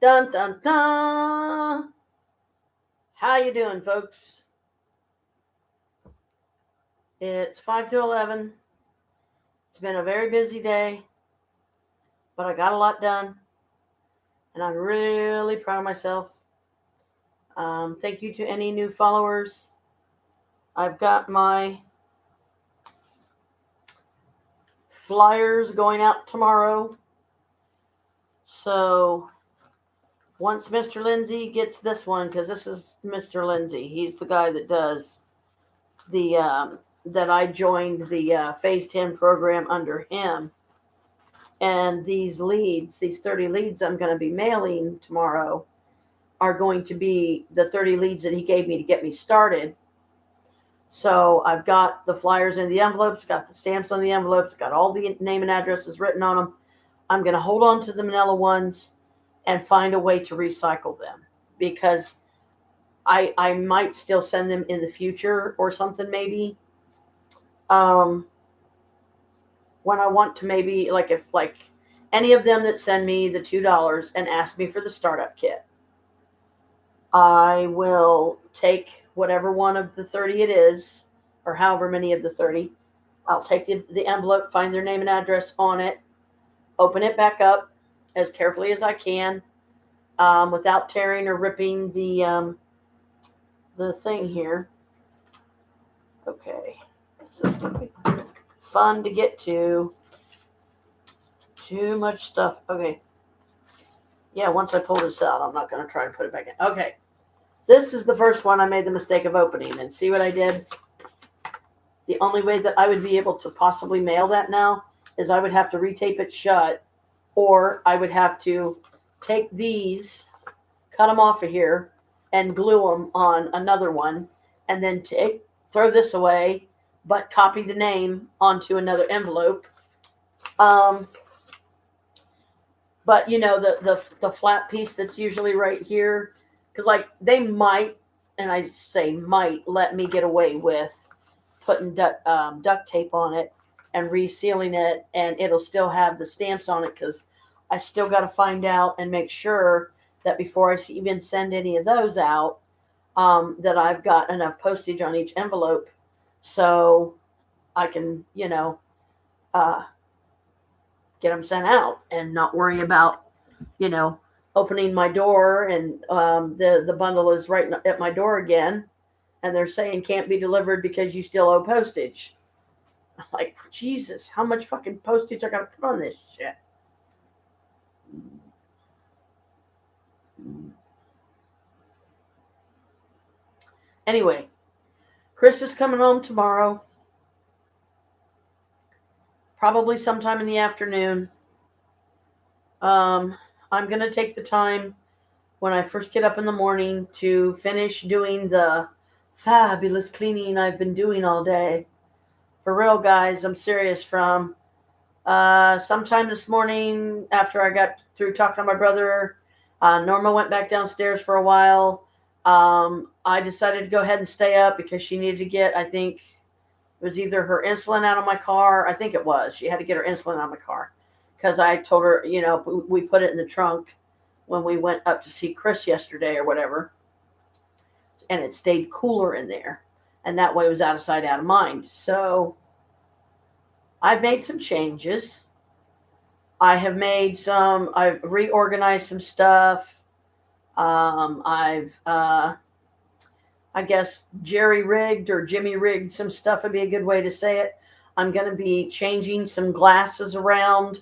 Dun dun dun. How you doing, folks? It's 5 to 11. It's been a very busy day, but I got a lot done, and I'm really proud of myself. Thank you to any new followers. I've got my flyers going out tomorrow. So once Mr. Lindsay gets this one, because this is Mr. Lindsay, he's the guy that does the that I joined the Phase 10 program under him. And these leads, these 30 leads I'm going to be mailing tomorrow, are going to be the 30 leads that he gave me to get me started. So I've got the flyers in the envelopes, got the stamps on the envelopes, got all the name and addresses written on them. I'm going to hold on to the manila ones and find a way to recycle them, because I might still send them in the future or something, maybe. When I want to, maybe, like, if like any of them that send me the $2 and ask me for the startup kit, I will take whatever one of the 30 it is, or however many of the 30. I'll take the envelope, find their name and address on it, open it back up as carefully as I can, without tearing or ripping the thing here. Okay, this is gonna be fun to get to. Too much stuff. Okay. Yeah, once I pull this out, I'm not going to try to put it back in. Okay. This is the first one I made the mistake of opening. And see what I did? The only way that I would be able to possibly mail that now is I would have to retape it shut, or I would have to take these, cut them off of here, and glue them on another one, and then throw this away, but copy the name onto another envelope. But, you know, the flat piece that's usually right here, because, like, they might, and I say might, let me get away with putting duct tape on it and resealing it, and it'll still have the stamps on it, because I still got to find out and make sure that before I even send any of those out, that I've got enough postage on each envelope so I can, you know, get them sent out and not worry about, you know, opening my door and the bundle is right at my door again, and they're saying can't be delivered because you still owe postage. I'm like, Jesus, how much fucking postage I gotta put on this shit? Anyway, Chris is coming home tomorrow, probably sometime in the afternoon. I'm going to take the time when I first get up in the morning to finish doing the fabulous cleaning I've been doing all day. For real, guys, I'm serious. From sometime this morning, after I got through talking to my brother, Norma went back downstairs for a while. I decided to go ahead and stay up because she needed to get, I think it was either her insulin out of my car. I think it was. She had to get her insulin out of my car, because I told her, you know, we put it in the trunk when we went up to see Chris yesterday or whatever, and it stayed cooler in there, and that way it was out of sight, out of mind. So I've made some changes. I've reorganized some stuff. I guess Jerry rigged or Jimmy rigged some stuff would be a good way to say it. I'm going to be changing some glasses around,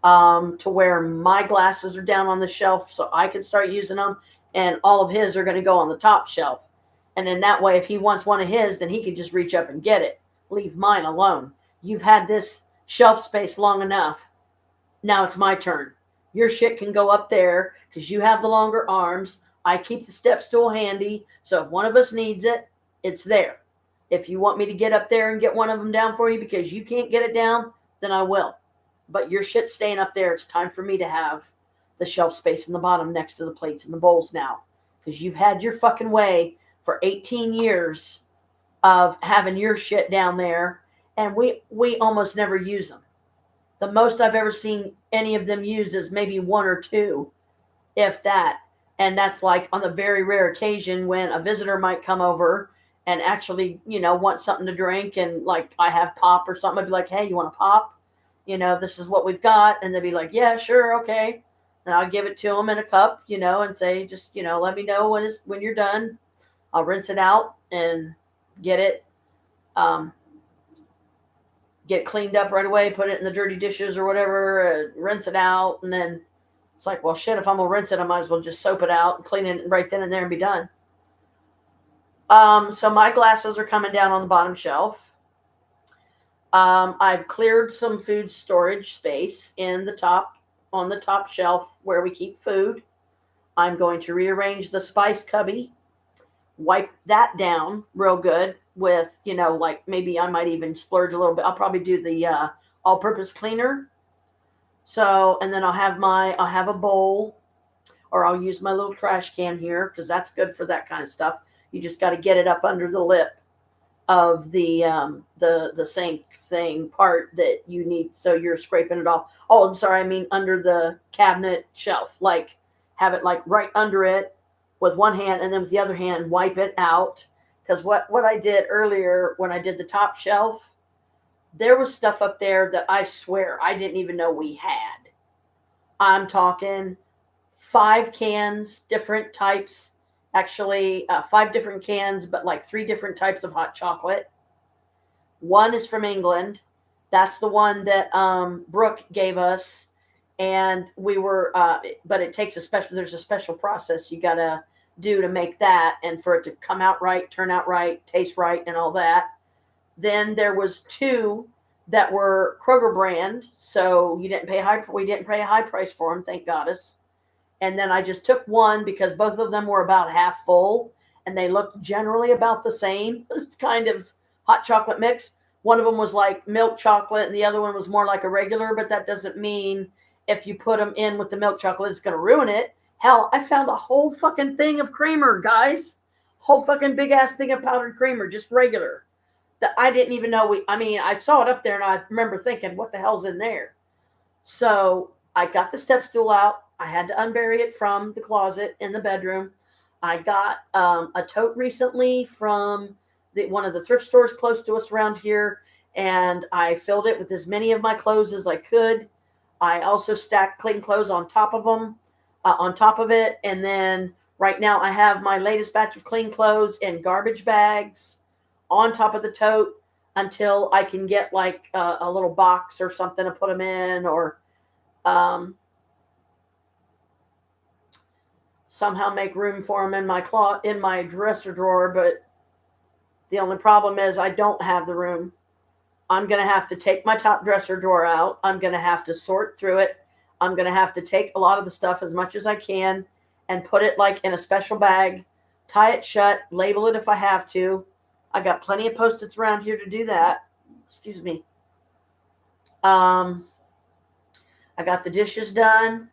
to where my glasses are down on the shelf so I can start using them, and all of his are going to go on the top shelf. And then that way, if he wants one of his, then he can just reach up and get it. Leave mine alone. You've had this shelf space long enough. Now it's my turn. Your shit can go up there because you have the longer arms. I keep the step stool handy, so if one of us needs it, it's there. If you want me to get up there and get one of them down for you because you can't get it down, then I will. But your shit's staying up there. It's time for me to have the shelf space in the bottom next to the plates and the bowls now, because you've had your fucking way for 18 years of having your shit down there, and we almost never use them. The most I've ever seen any of them used is maybe one or two, if that. And that's like on the very rare occasion when a visitor might come over and actually, want something to drink, and like I have pop or something. I'd be like, hey, you want a pop? This is what we've got. And they'd be like, yeah, sure, okay. And I'll give it to them in a cup, and say, just, let me know when you're done. I'll rinse it out and get it um, get cleaned up right away, put it in the dirty dishes or whatever, rinse it out, and then it's like, well, shit, if I'm going to rinse it, I might as well just soap it out and clean it right then and there and be done. So my glasses are coming down on the bottom shelf. I've cleared some food storage space on the top shelf where we keep food. I'm going to rearrange the spice cubby, wipe that down real good with, like maybe I might even splurge a little bit. I'll probably do the all-purpose cleaner. So, and then I'll have a bowl, or I'll use my little trash can here because that's good for that kind of stuff. You just got to get it up under the lip of the sink thing part that you need, so you're scraping it off. Oh, I'm sorry, I mean under the cabinet shelf. Like have it like right under it with one hand, and then with the other hand wipe it out. Because what I did earlier when I did the top shelf, there was stuff up there that I swear I didn't even know we had. I'm talking 5 cans, different types, actually 5 different cans, but like 3 different types of hot chocolate. One is from England. That's the one that Brooke gave us. And we were, but it takes there's a special process you got to do to make that, and for it to come out right, turn out right, taste right, and all that. Then there was 2 that were Kroger brand, so we didn't pay a high price for them, thank goddess. And then I just took one because both of them were about half full, and they looked generally about the same. This kind of hot chocolate mix. One of them was like milk chocolate, and the other one was more like a regular, but that doesn't mean if you put them in with the milk chocolate, it's going to ruin it. Hell, I found a whole fucking thing of creamer, guys. Whole fucking big ass thing of powdered creamer, just regular. That I didn't even know I saw it up there and I remember thinking, what the hell's in there? So I got the step stool out. I had to unbury it from the closet in the bedroom. I got a tote recently from one of the thrift stores close to us around here, and I filled it with as many of my clothes as I could. I also stacked clean clothes on top of it, and then right now I have my latest batch of clean clothes in garbage bags on top of the tote until I can get like a little box or something to put them in, or somehow make room for them in my dresser drawer. But the only problem is I don't have the room. I'm going to have to take my top dresser drawer out. I'm going to have to sort through it. I'm going to have to take a lot of the stuff as much as I can and put it like in a special bag, tie it shut, label it if I have to. I got plenty of Post-its around here to do that. Excuse me. I got the dishes done.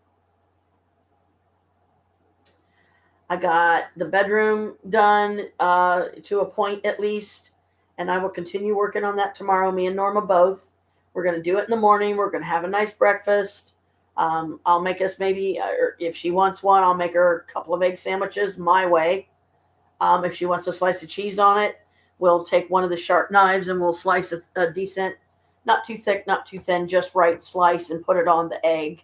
I got the bedroom done to a point at least, and I will continue working on that tomorrow. Me and Norma both. We're going to do it in the morning. We're going to have a nice breakfast. I'll make us maybe, or if she wants one, I'll make her a couple of egg sandwiches my way. If she wants a slice of cheese on it, we'll take one of the sharp knives and we'll slice a decent, not too thick, not too thin, just right slice and put it on the egg,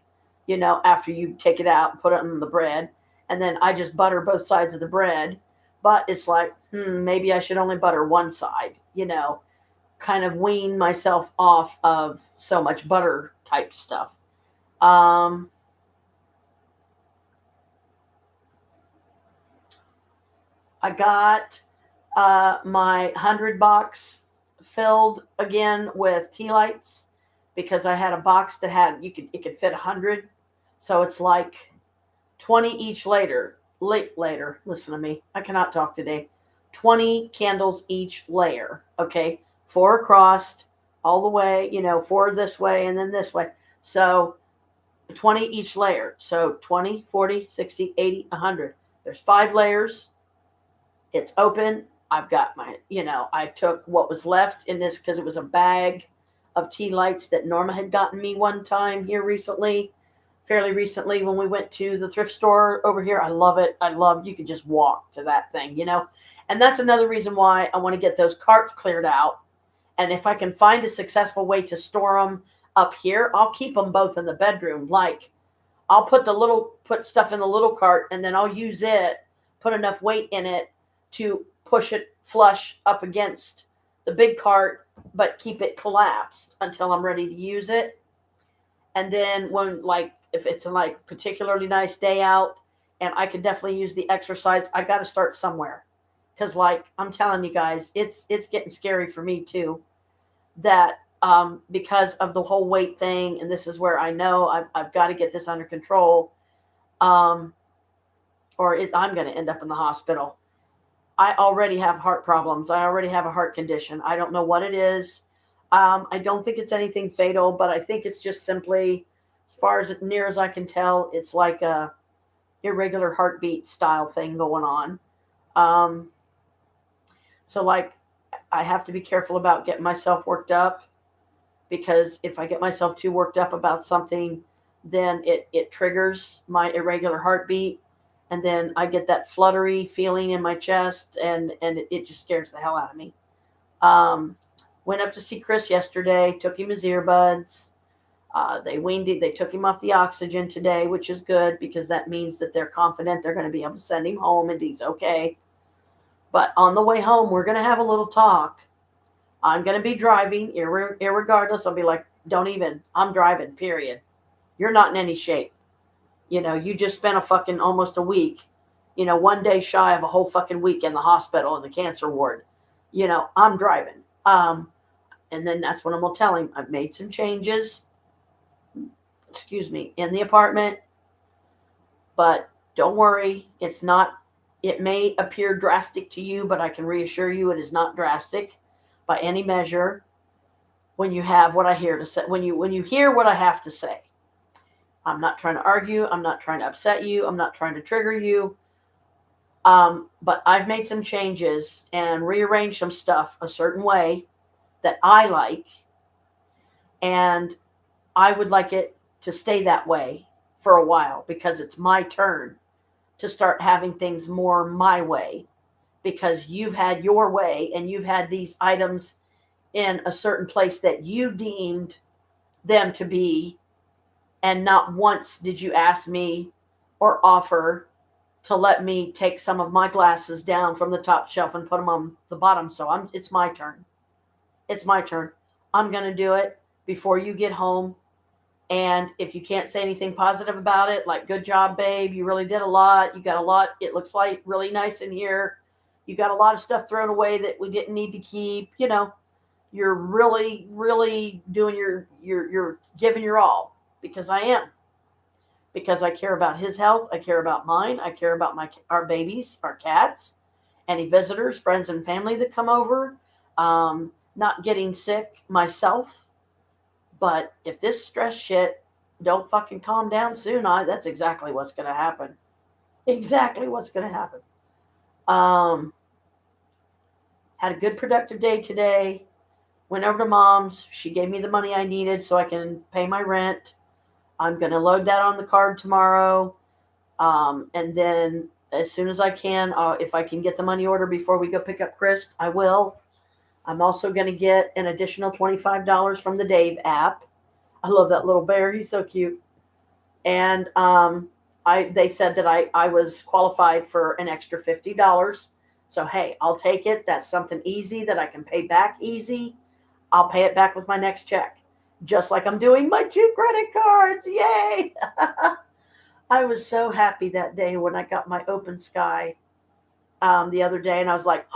after you take it out and put it on the bread. And then I just butter both sides of the bread. But it's like, maybe I should only butter one side, kind of wean myself off of so much butter type stuff. I got my 100 box filled again with tea lights because I had a box that it could fit 100. So it's like 20 each layer. Listen to me. I cannot talk today. 20 candles each layer. Okay. 4 across all the way, 4 this way and then this way. So 20 each layer. So 20, 40, 60, 80, 100. There's 5 layers. It's open. I've got I took what was left in this because it was a bag of tea lights that Norma had gotten me one time here recently fairly recently when we went to the thrift store over here. I love it. You can just walk to that thing, And that's another reason why I want to get those carts cleared out. And if I can find a successful way to store them up here, I'll keep them both in the bedroom. Like, I'll put stuff in the little cart, and then I'll use it, put enough weight in it to push it flush up against the big cart, but keep it collapsed until I'm ready to use it. And then when, like, if it's a like particularly nice day out and I could definitely use the exercise, I got to start somewhere. Cause like I'm telling you guys, it's getting scary for me too, that because of the whole weight thing. And this is where I know I've got to get this under control. I'm going to end up in the hospital. I already have heart problems. I already have a heart condition. I don't know what it is. I don't think it's anything fatal, but I think it's just simply, as far as near as I can tell, it's like a irregular heartbeat style thing going on. So like, I have to be careful about getting myself worked up, because if I get myself too worked up about something, then it triggers my irregular heartbeat. And then I get that fluttery feeling in my chest, and it just scares the hell out of me. Went up to see Chris yesterday, took him his earbuds. They took him off the oxygen today, which is good, because that means that they're confident they're going to be able to send him home and he's okay. But on the way home, we're going to have a little talk. I'm going to be driving, irregardless. I'll be like, I'm driving, period. You're not in any shape. You just spent almost a week, one day shy of a whole fucking week in the hospital in the cancer ward. I'm driving. And then that's when I'm going to tell him I've made some changes, in the apartment. But don't worry, it may appear drastic to you, but I can reassure you it is not drastic by any measure when you have what I hear to say, when you hear what I have to say. I'm not trying to argue. I'm not trying to upset you. I'm not trying to trigger you. But I've made some changes and rearranged some stuff a certain way that I like. And I would like it to stay that way for a while, because it's my turn to start having things more my way, because you've had your way and you've had these items in a certain place that you deemed them to be. And not once did you ask me or offer to let me take some of my glasses down from the top shelf and put them on the bottom. So it's my turn. It's my turn. I'm going to do it before you get home. And if you can't say anything positive about it, like, good job, babe, you really did a lot. You got a lot. It looks like really nice in here. You got a lot of stuff thrown away that we didn't need to keep. You're really, really doing you're giving your all, because I am. Because I care about his health. I care about mine. I care about our babies, our cats, any visitors, friends and family that come over. Not getting sick myself. But if this stress shit don't fucking calm down soon, that's exactly what's going to happen. Exactly what's going to happen. Had a good productive day today. Went over to Mom's. She gave me the money I needed so I can pay my rent. I'm going to load that on the card tomorrow. And then as soon as I can, if I can get the money order before we go pick up Chris, I will. I'm also going to get an additional $25 from the Dave app. I love that little bear. He's so cute. And they said that I was qualified for an extra $50. So, hey, I'll take it. That's something easy that I can pay back easy. I'll pay it back with my next check, just like I'm doing my 2 credit cards. Yay! I was so happy that day when I got my Open Sky the other day, and I was like,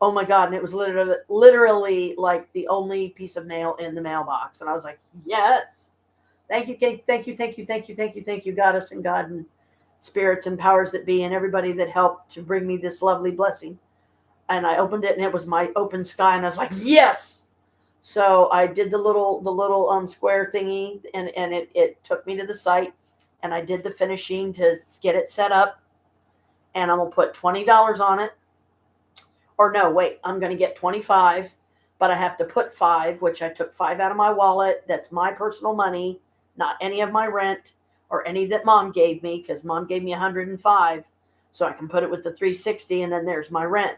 oh my God. And it was literally like the only piece of mail in the mailbox. And I was like, yes. Thank you, Kate. Thank you, Goddess and God and spirits and powers that be, and everybody that helped to bring me this lovely blessing. And I opened it, and it was my Open Sky, and I was like, yes. So I did the little square thingy, and it took me to the site, and I did the finishing to get it set up. And I'm going to put $20 on it. Or no, wait, I'm going to get 25, but I have to put 5, which I took 5 out of my wallet. That's my personal money, not any of my rent. or any that mom gave me, because mom gave me 105, so I can put it with the 360, and then there's my rent.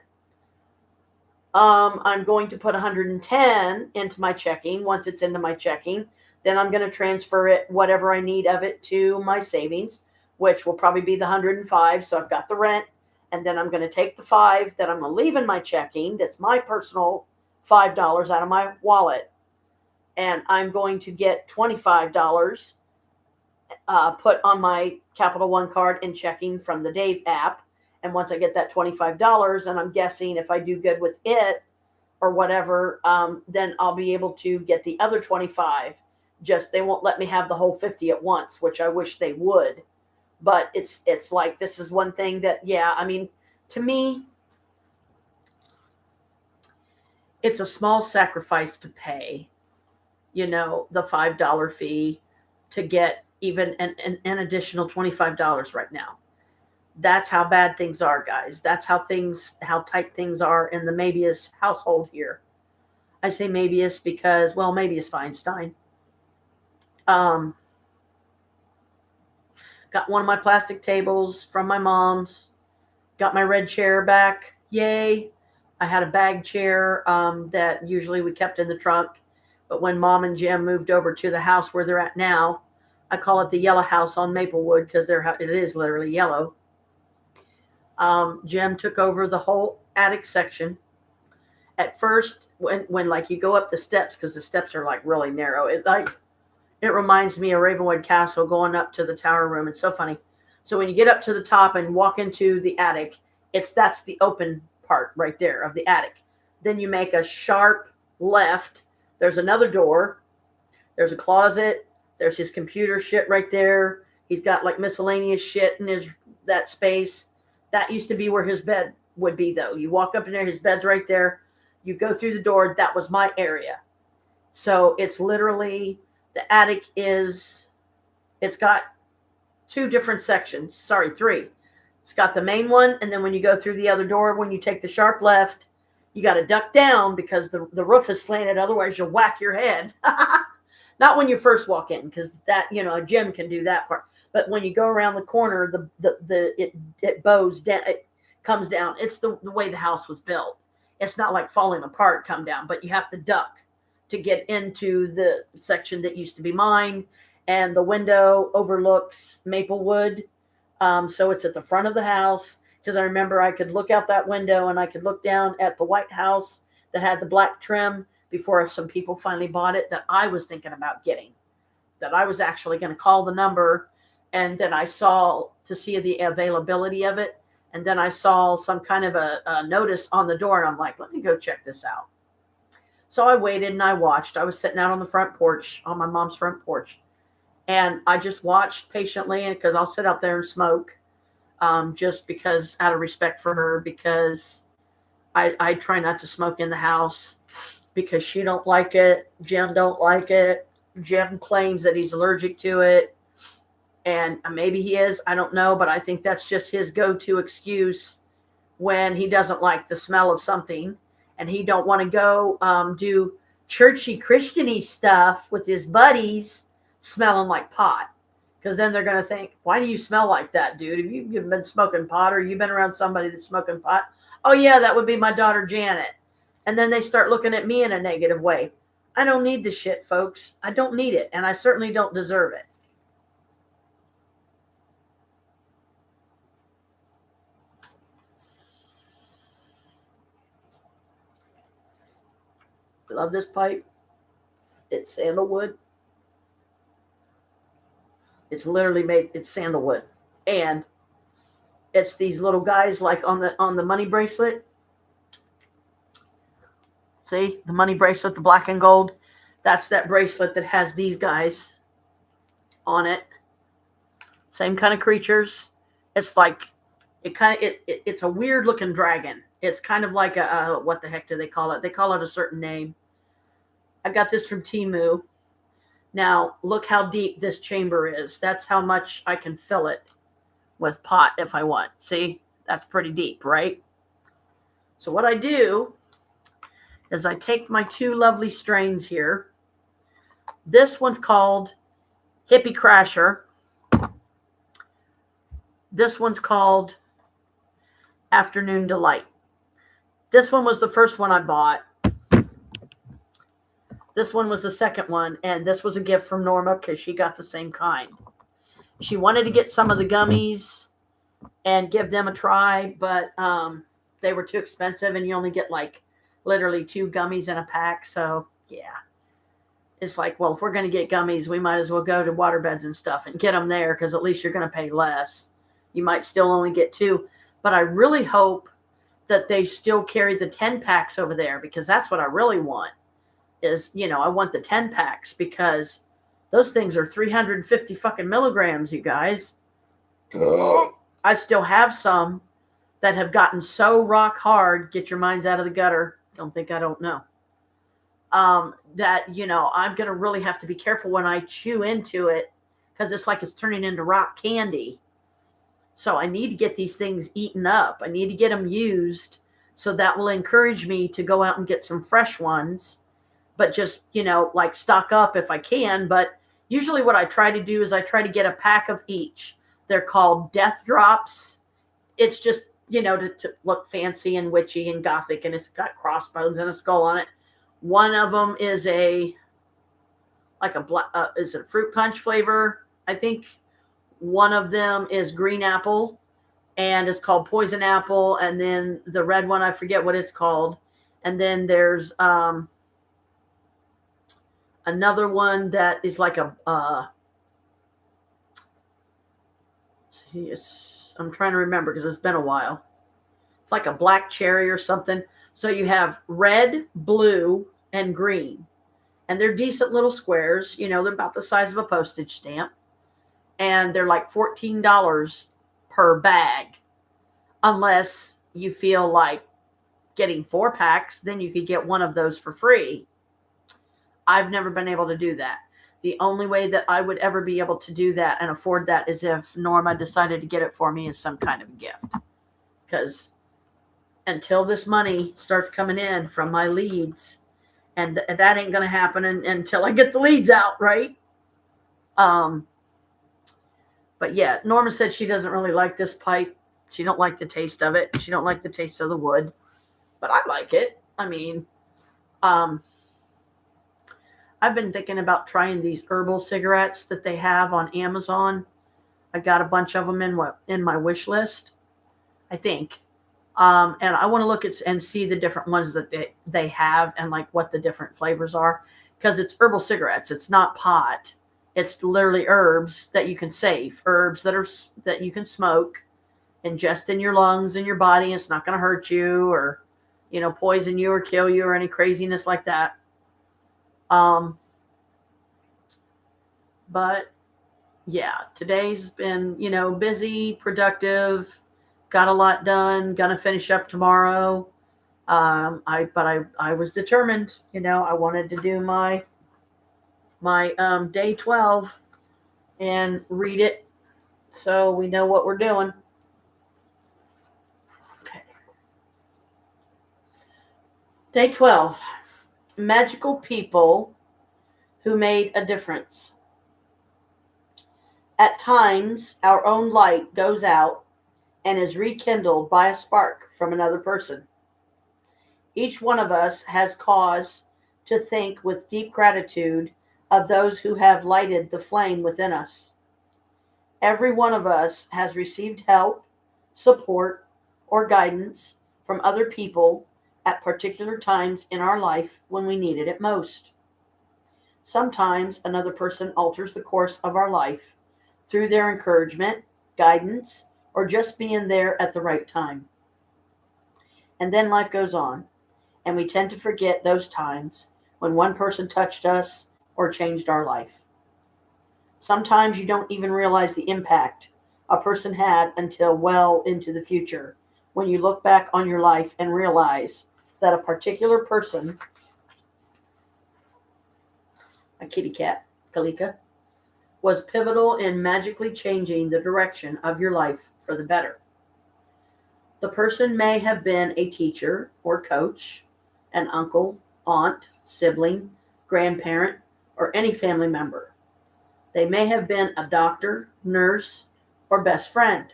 I'm going to put 110 into my checking. Once it's into my checking, then I'm going to transfer it, whatever I need of it, to my savings, which will probably be the 105. So I've got the rent, and then I'm going to take the 5 that I'm going to leave in my checking. That's my personal $5 out of my wallet, and I'm going to get $25 put on my Capital One card and checking from the Dave app. And once I get that $25, and I'm guessing if I do good with it or whatever, then I'll be able to get the other 25. Just they won't let me have the whole 50 at once, which I wish they would. But it's like, this is one thing that, yeah, I mean, to me, it's a small sacrifice to pay, the $5 fee to get even an additional $25 right now. That's how bad things are, guys. That's how tight things are in the Mabius household here. I say Mabius because, well, Mabius Feinstein. Got one of my plastic tables from my mom's. Got my red chair back. Yay. I had a bag chair that usually we kept in the trunk. But when Mom and Jim moved over to the house where they're at now, I call it the yellow house on Maplewood because it is literally yellow. Jim took over the whole attic section. At first, when like you go up the steps, because the steps are like really narrow, it reminds me of Ravenwood Castle going up to the tower room. It's so funny. So when you get up to the top and walk into the attic, that's the open part right there of the attic. Then you make a sharp left. There's another door. There's a closet. There's his computer shit right there. He's got like miscellaneous shit in that space. That used to be where his bed would be, though. You walk up in there, his bed's right there. You go through the door. That was my area. So it's literally, the attic it's got 2 different sections. Sorry, 3. It's got the main one, and then when you go through the other door, when you take the sharp left, you got to duck down because the roof is slanted. Otherwise, you'll whack your head. Not when you first walk in, because that, Jim can do that part. But when you go around the corner, it bows down, it comes down. It's the way the house was built. It's not like falling apart, come down, but you have to duck to get into the section that used to be mine. And the window overlooks Maplewood. So it's at the front of the house, because I remember I could look out that window and I could look down at the white house that had the black trim before some people finally bought it, that I was thinking about getting, that I was actually going to call the number. And then I saw to see the availability of it. And then I saw some kind of a notice on the door. And I'm like, let me go check this out. So I waited and I watched. I was sitting out on the front porch, on my mom's front porch. And I just watched patiently, and because I'll sit out there and smoke, just because, out of respect for her, because I try not to smoke in the house because she don't like it. Jim don't like it. Jim claims that he's allergic to it. And maybe he is, I don't know, but I think that's just his go-to excuse when he doesn't like the smell of something and he don't want to go do churchy Christian-y stuff with his buddies smelling like pot. Because then they're going to think, why do you smell like that, dude? Have you been smoking pot, or you've been around somebody that's smoking pot? Oh, yeah, that would be my daughter, Janet. And then they start looking at me in a negative way. I don't need the shit, folks. I don't need it, and I certainly don't deserve it. Love this pipe. It's sandalwood. It's literally made, it's sandalwood. And it's these little guys like on the money bracelet. See, the money bracelet, the black and gold. That's that bracelet that has these guys on it. Same kind of creatures. It's like, it's a weird looking dragon. It's kind of like what the heck do they call it? They call it a certain name. I got this from Temu. Now, look how deep this chamber is. That's how much I can fill it with pot if I want. See, that's pretty deep, right? So what I do is I take my 2 lovely strains here. This one's called Hippie Crasher. This one's called Afternoon Delight. This one was the first one I bought. This one was the second one, and this was a gift from Norma because she got the same kind. She wanted to get some of the gummies and give them a try, but they were too expensive, and you only get like literally 2 gummies in a pack. So yeah, it's like, well, if we're going to get gummies, we might as well go to waterbeds and stuff and get them there, because at least you're going to pay less. You might still only get 2, but I really hope that they still carry the 10 packs over there, because that's what I really want. Is, I want the 10 packs, because those things are 350 fucking milligrams, you guys. I still have some that have gotten so rock hard, get your minds out of the gutter. Don't think I don't know. That, I'm going to really have to be careful when I chew into it, because it's like it's turning into rock candy. So I need to get these things eaten up. I need to get them used, so that will encourage me to go out and get some fresh ones. But just, like stock up if I can. But usually what I try to do is I try to get a pack of each. They're called death drops. It's just, to look fancy and witchy and gothic, and it's got crossbones and a skull on it. One of them is is a fruit punch flavor. I think one of them is green apple, and it's called poison apple. And then the red one, I forget what it's called. And then there's another one that is like I'm trying to remember because it's been a while. It's like a black cherry or something. So you have red, blue, and green. And they're decent little squares. They're about the size of a postage stamp. And they're like $14 per bag. Unless you feel like getting 4 packs, then you could get one of those for free. I've never been able to do that. The only way that I would ever be able to do that and afford that is if Norma decided to get it for me as some kind of gift. Because until this money starts coming in from my leads, and that ain't going to happen until I get the leads out, right? But yeah, Norma said she doesn't really like this pipe. She don't like the taste of it. She don't like the taste of the wood. But I like it. I mean, I've been thinking about trying these herbal cigarettes that they have on Amazon. I got a bunch of them in my wish list, I think. And I want to look at and see the different ones that they have, and like what the different flavors are, because it's herbal cigarettes. It's not pot. It's literally herbs that you can save, herbs that you can smoke, ingest in your lungs and your body. It's not going to hurt you or, poison you or kill you or any craziness like that. But yeah, today's been, busy, productive, got a lot done, gonna finish up tomorrow. I was determined, I wanted to do my day 12 and read it so we know what we're doing. Okay. Day 12. Magical people who made a difference. At times, our own light goes out and is rekindled by a spark from another person. Each one of us has cause to think with deep gratitude of those who have lighted the flame within us. Every one of us has received help, support, or guidance from other people at particular times in our life when we needed it most. Sometimes another person alters the course of our life through their encouragement, guidance, or just being there at the right time. And then life goes on, and we tend to forget those times when one person touched us or changed our life. Sometimes you don't even realize the impact a person had until well into the future, when you look back on your life and realize that a particular person, a kitty cat, Kalika, was pivotal in magically changing the direction of your life for the better. The person may have been a teacher or coach, an uncle, aunt, sibling, grandparent, or any family member. They may have been a doctor, nurse, or best friend.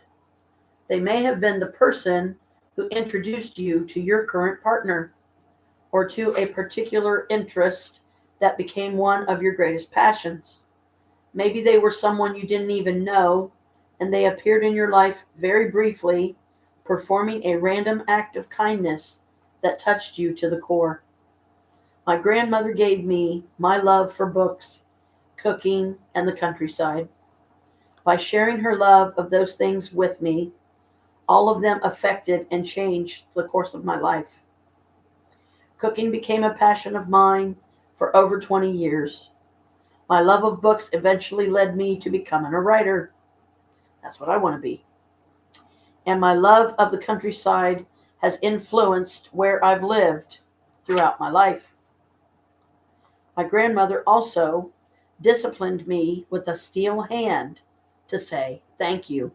They may have been the person who introduced you to your current partner or to a particular interest that became one of your greatest passions. Maybe they were someone you didn't even know, and they appeared in your life very briefly, performing a random act of kindness that touched you to the core. My grandmother gave me my love for books, cooking, and the countryside. By sharing her love of those things with me, all of them affected and changed the course of my life. Cooking became a passion of mine for over 20 years. My love of books eventually led me to becoming a writer. That's what I want to be. And my love of the countryside has influenced where I've lived throughout my life. My grandmother also disciplined me with a steel hand to say thank you.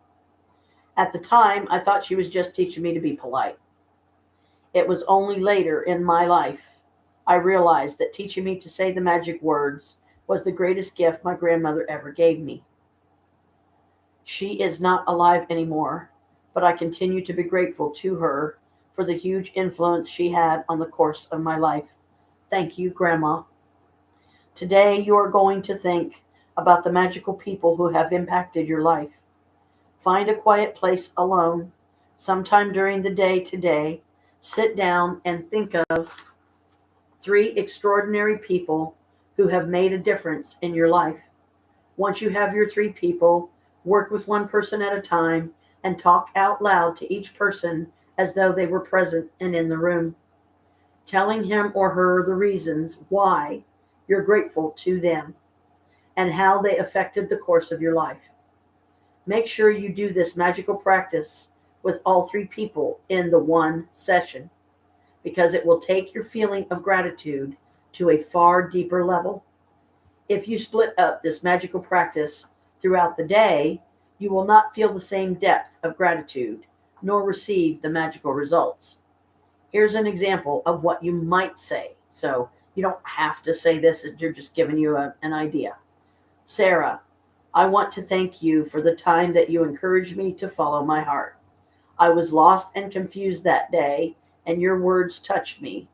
At the time, I thought she was just teaching me to be polite. It was only later in my life I realized that teaching me to say the magic words was the greatest gift my grandmother ever gave me. She is not alive anymore, but I continue to be grateful to her for the huge influence she had on the course of my life. Thank you, Grandma. Today, you are going to think about the magical people who have impacted your life. Find a quiet place alone, sometime during the day today. Sit down and think of 3 extraordinary people who have made a difference in your life. Once you have your 3 people, work with one person at a time and talk out loud to each person as though they were present and in the room, telling him or her the reasons why you're grateful to them and how they affected the course of your life. Make sure you do this magical practice with all 3 people in the one session, because it will take your feeling of gratitude to a far deeper level. If you split up this magical practice throughout the day, you will not feel the same depth of gratitude, nor receive the magical results. Here's an example of what you might say. So you don't have to say this, you're just giving you an idea. Sarah, I want to thank you for the time that you encouraged me to follow my heart. I was lost and confused that day, and your words touched me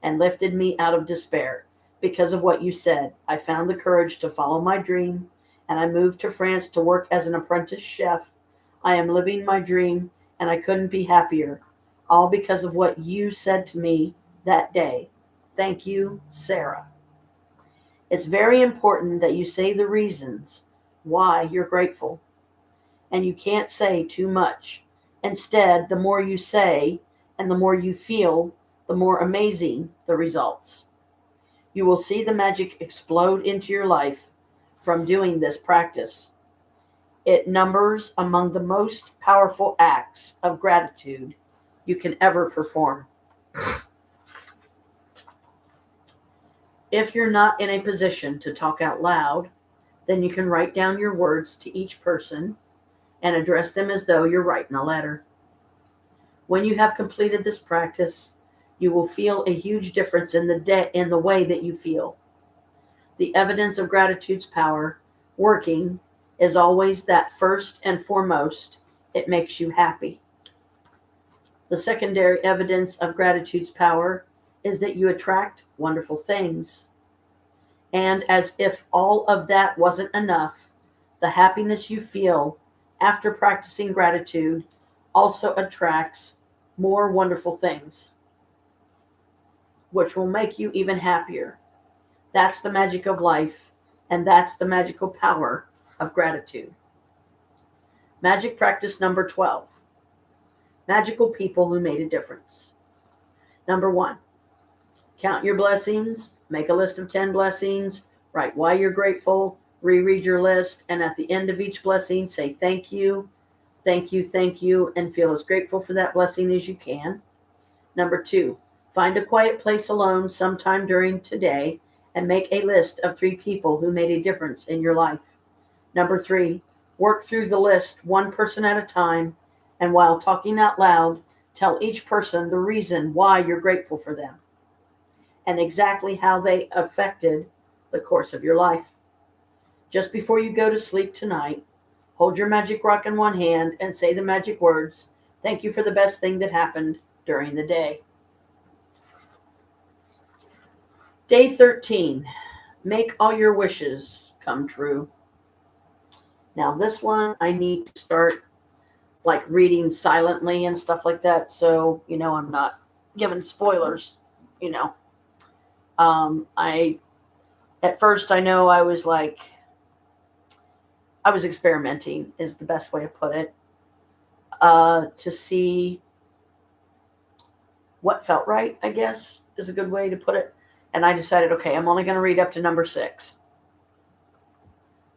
and lifted me out of despair. Because of what you said, I found the courage to follow my dream, and I moved to France to work as an apprentice chef. I am living my dream, and I couldn't be happier, all because of what you said to me that day. Thank you, Sarah. It's very important that you say the reasons why you're grateful, and you can't say too much. Instead, the more you say and the more you feel, the more amazing the results. You will see the magic explode into your life from doing this practice. It numbers among the most powerful acts of gratitude you can ever perform. If you're not in a position to talk out loud, then you can write down your words to each person and address them as though you're writing a letter. When you have completed this practice, you will feel a huge difference in the way that you feel. The evidence of gratitude's power working is always that first and foremost, it makes you happy. The secondary evidence of gratitude's power is that you attract wonderful things. And as if all of that wasn't enough, the happiness you feel after practicing gratitude also attracts more wonderful things, which will make you even happier. That's the magic of life, and that's the magical power of gratitude. Magic practice number 12. Magical people who made a difference. Number 1, count your blessings, make a list of 10 blessings, write why you're grateful, reread your list, and at the end of each blessing, say thank you, thank you, thank you, and feel as grateful for that blessing as you can. Number 2, find a quiet place alone sometime during today and make a list of 3 people who made a difference in your life. Number 3, work through the list one person at a time, and while talking out loud, tell each person the reason why you're grateful for them and exactly how they affected the course of your life. Just before you go to sleep tonight, Hold your magic rock in one hand and say the magic words. Thank you for the best thing that happened during the day. Day 13. Make all your wishes come true. Now, this one I need to start like reading silently and stuff like that. So, I'm not giving spoilers, you know. At first, I know I was experimenting, is the best way to put it, to see what felt right, I guess, is a good way to put it. And I decided, okay, I'm only going to read up to number 6.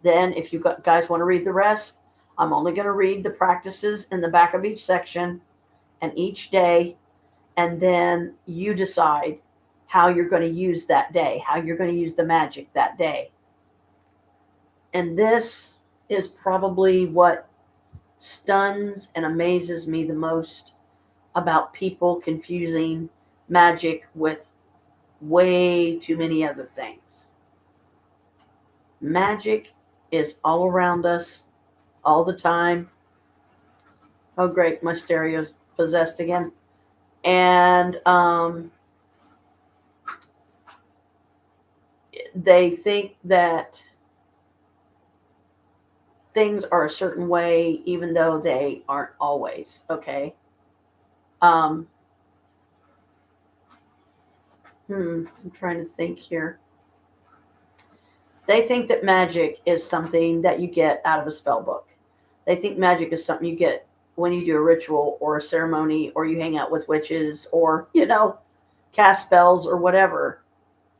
Then, if you guys want to read the rest, I'm only going to read the practices in the back of each section and each day. And then you decide how you're going to use that day, how you're going to use the magic that day. And this is probably what stuns and amazes me the most about people confusing magic with way too many other things. Magic is all around us all the time. Oh, great, my stereo's possessed again. And they think that things are a certain way, even though they aren't always, okay? I'm trying to think here. They think that magic is something that you get out of a spell book. They think magic is something you get when you do a ritual or a ceremony or you hang out with witches or, cast spells or whatever.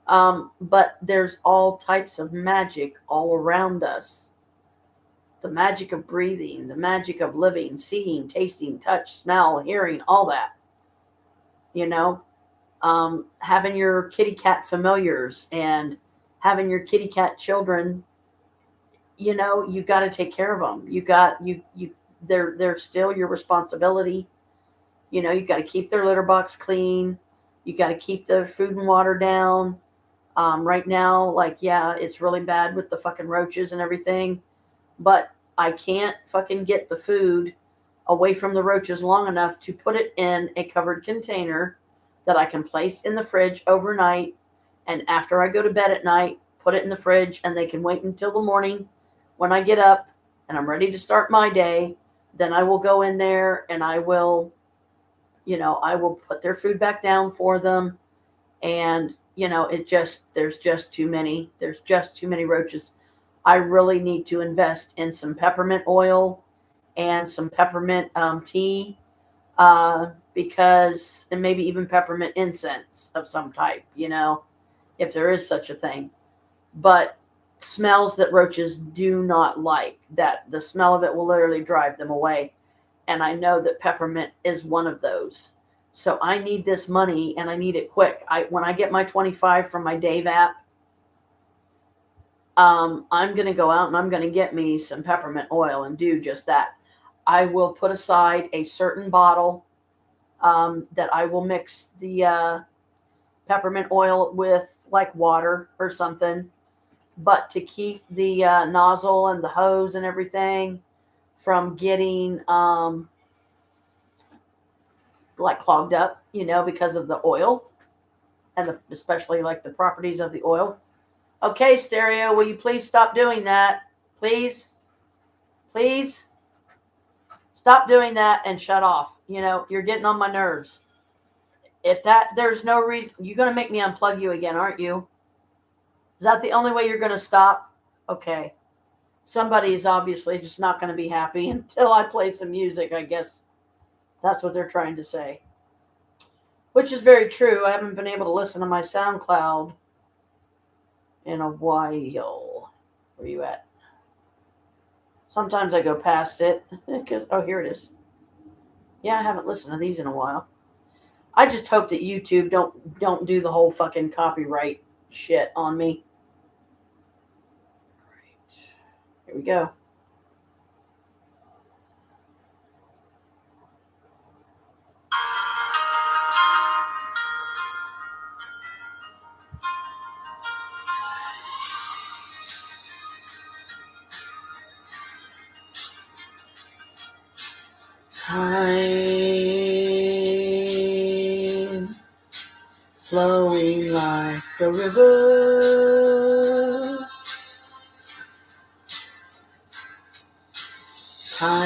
But there's all types of magic all around us. The magic of breathing, the magic of living, seeing, tasting, touch, smell, hearing, all that. Having your kitty cat familiars and having your kitty cat children, you got to take care of them. They're still your responsibility. You got to keep their litter box clean. You got to keep the food and water down. Right now, it's really bad with the fucking roaches and everything, but I can't fucking get the food away from the roaches long enough to put it in a covered container that I can place in the fridge overnight. And after I go to bed at night, put it in the fridge and they can wait until the morning when I get up and I'm ready to start my day. Then I will go in there and I will put their food back down for them. And, there's just too many roaches. I really need to invest in some peppermint oil and some peppermint tea, because, and maybe even peppermint incense of some type, if there is such a thing. But smells that roaches do not like, that the smell of it will literally drive them away. And I know that peppermint is one of those. So I need this money and I need it quick. When I get my 25 from my Dave app, I'm going to go out and I'm going to get me some peppermint oil and do just that. I will put aside a certain bottle that I will mix the peppermint oil with like water or something. But to keep the nozzle and the hose and everything from getting clogged up, because of the oil and especially like the properties of the oil. Okay, stereo, will you please stop doing that? Please stop doing that and shut off. You're getting on my nerves. There's no reason, you're going to make me unplug you again, aren't you? Is that the only way you're going to stop? Okay. Somebody is obviously just not going to be happy until I play some music, I guess. That's what they're trying to say. Which is very true. I haven't been able to listen to my SoundCloud in a while. Where are you at? Sometimes I go past it because, oh, here it is. Yeah, I haven't listened to these in a while. I just hope that YouTube don't do the whole fucking copyright shit on me. Right. Here we go. Time flowing like a river. Time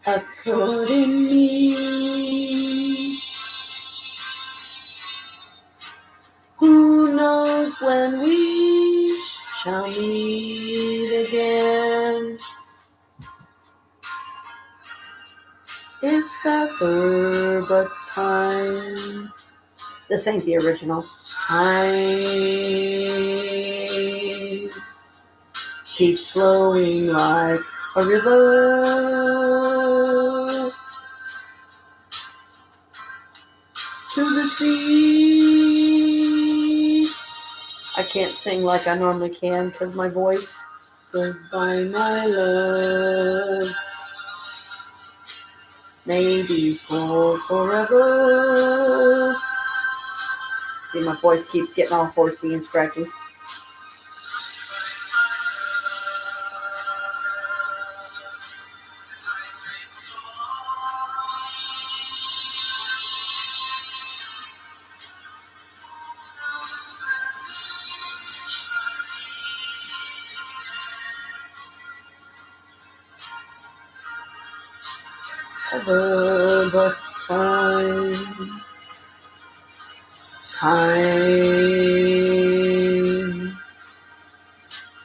accordingly. Who knows when we shall meet again? If ever but time. This ain't the original. Time keeps flowing like a river to the sea. I can't sing like I normally can because my voice. Goodbye, my love. Maybe for forever. See, my voice keeps getting all horsey and scratchy. Ever but time. Time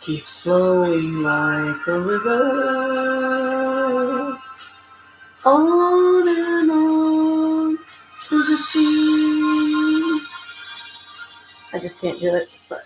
keeps flowing like a river, on and on to the sea. I just can't do it. But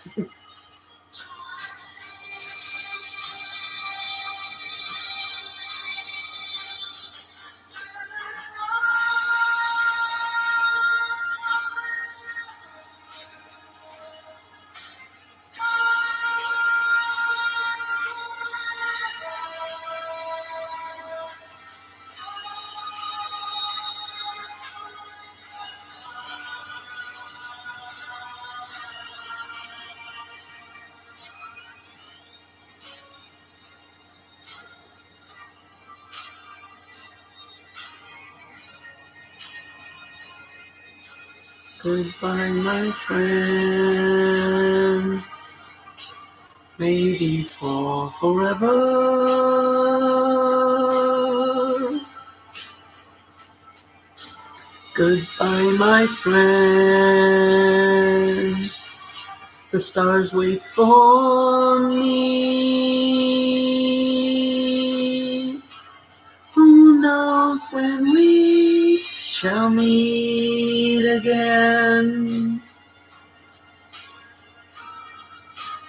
goodbye, my friend. Maybe for forever. Goodbye, my friend. The stars wait for me. Who knows when we shall meet again?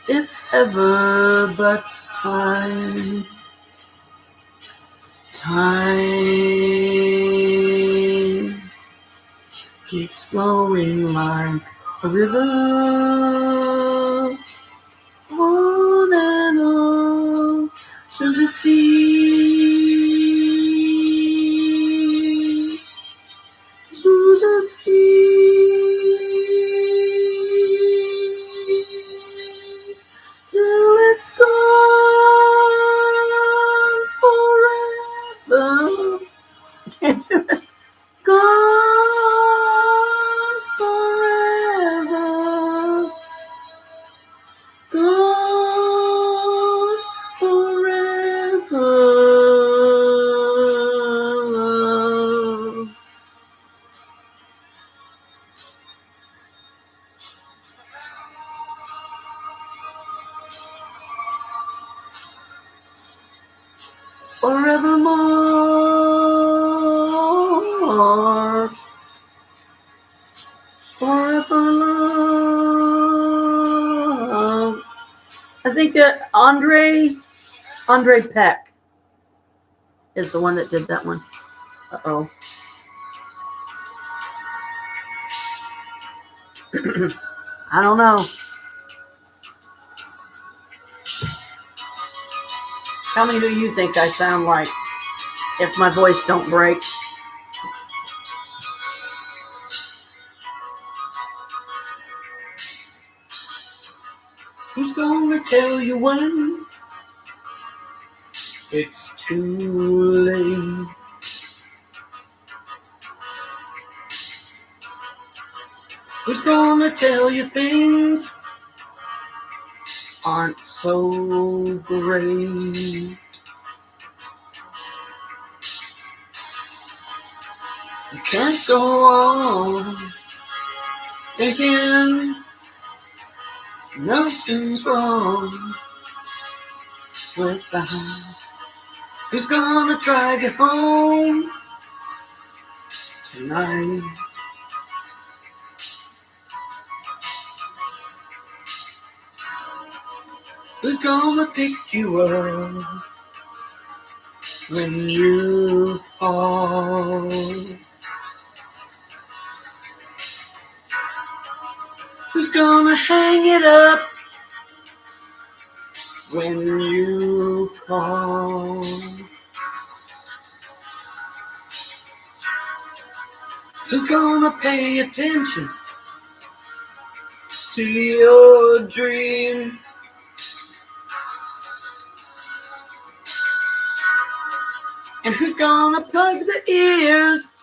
If ever but time. Time keeps flowing like a river, on and on to the sea, to the sea, till it's gone forever. Can't do it. Gone forever. Gone forever. Forevermore. Forever love. I think that Andre Peck is the one that did that one. Uh-oh. I don't know. Tell me who you think I sound like if my voice don't break. Who's gonna tell you when? It's too late. Who's gonna tell you things aren't so great? You can't go on thinking nothing's wrong with the house. Who's gonna drive you home tonight? Who's gonna pick you up when you fall? Who's gonna hang it up when you fall? Who's gonna pay attention to your dreams? And who's gonna plug the ears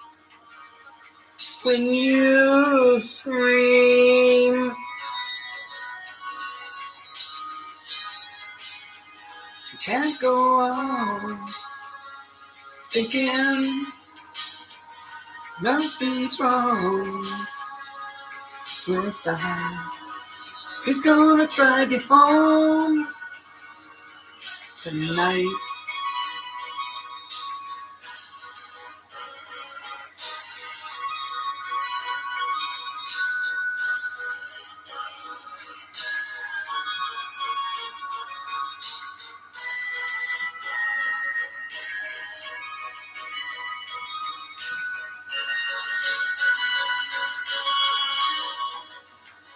when you scream? You can't go on thinking nothing's wrong with the house. Who's gonna drive you home tonight?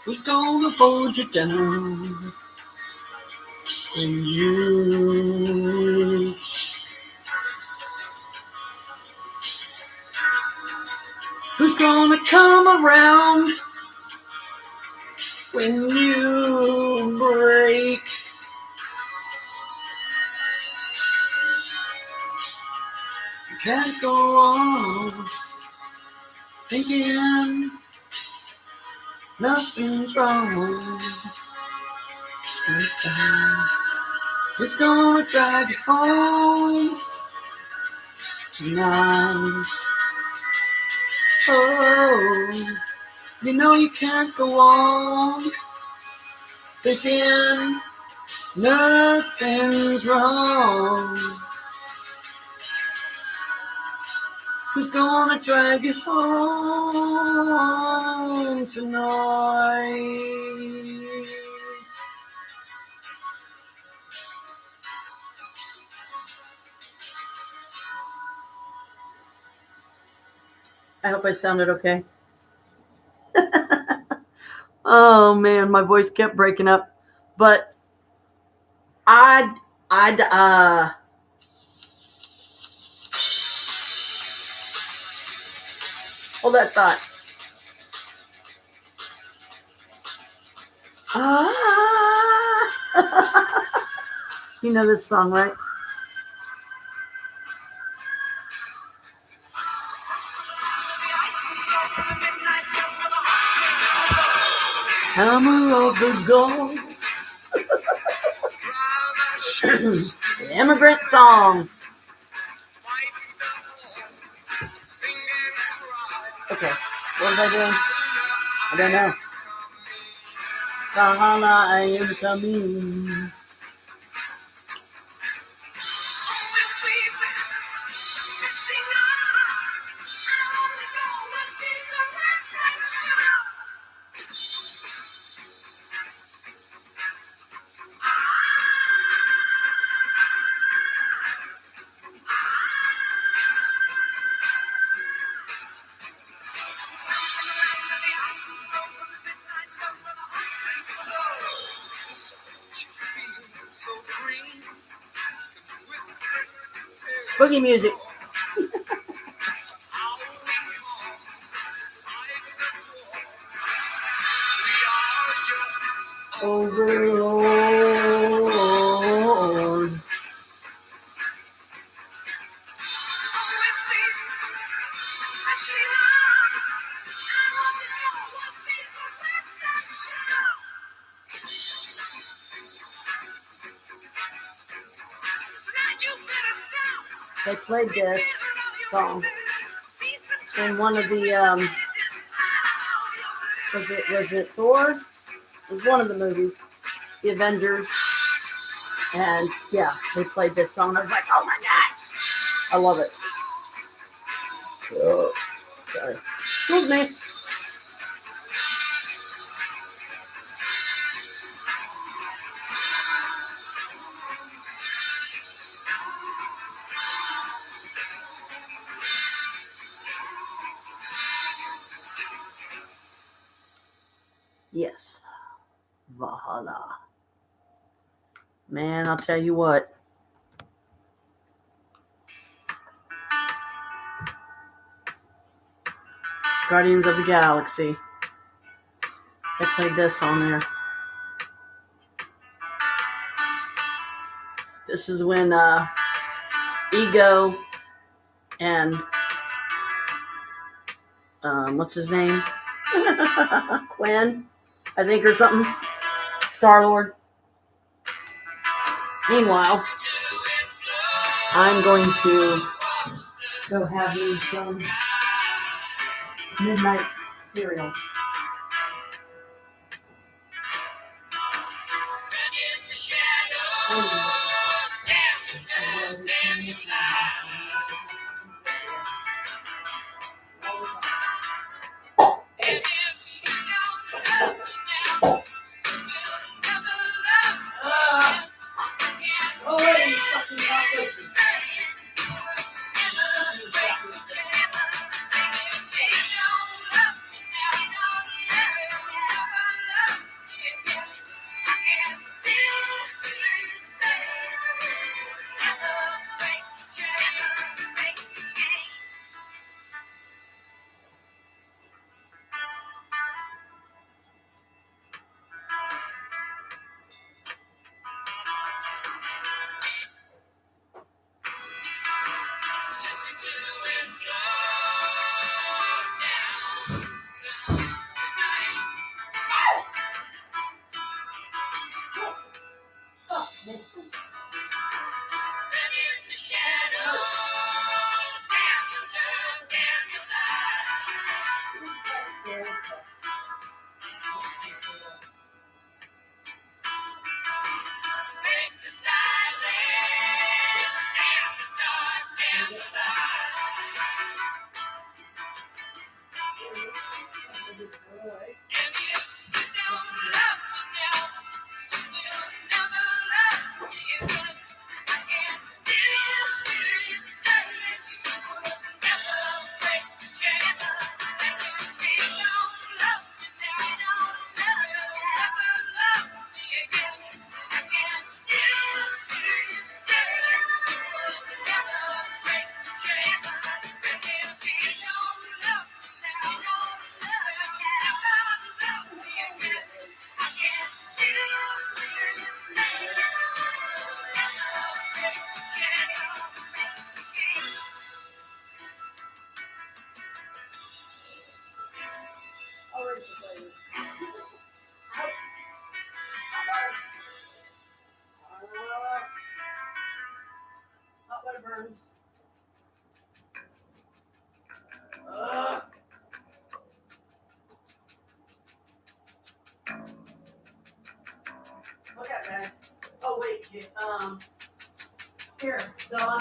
Who's gonna hold you down when you reach? Who's gonna come around when you break? You can't go on thinking nothing's wrong with that. Who's gonna drive you home tonight? Oh, you know you can't go on thinking nothing's wrong. Who's gonna drive you home tonight? I hope I sounded okay. Oh man, my voice kept breaking up, but I'd hold that thought. You know this song, right? Hammer of the Ghost. The immigrant song. Okay, what am I doing? I don't know. Kahana, I am coming. Boogie music. Overlords. They played this song in one of the was it Thor? It was one of the movies, the Avengers, and yeah, they played this song. I was like, oh my god, I love it. Oh, sorry, excuse me. Yes, Valhalla. Man, I'll tell you what. Guardians of the Galaxy. They played this on there. This is when Ego and what's his name? Quinn, I think, or something. Star-Lord. Meanwhile, I'm going to go have me some midnight cereal. Hot water burns. Look out, guys. Oh wait, here, Bella.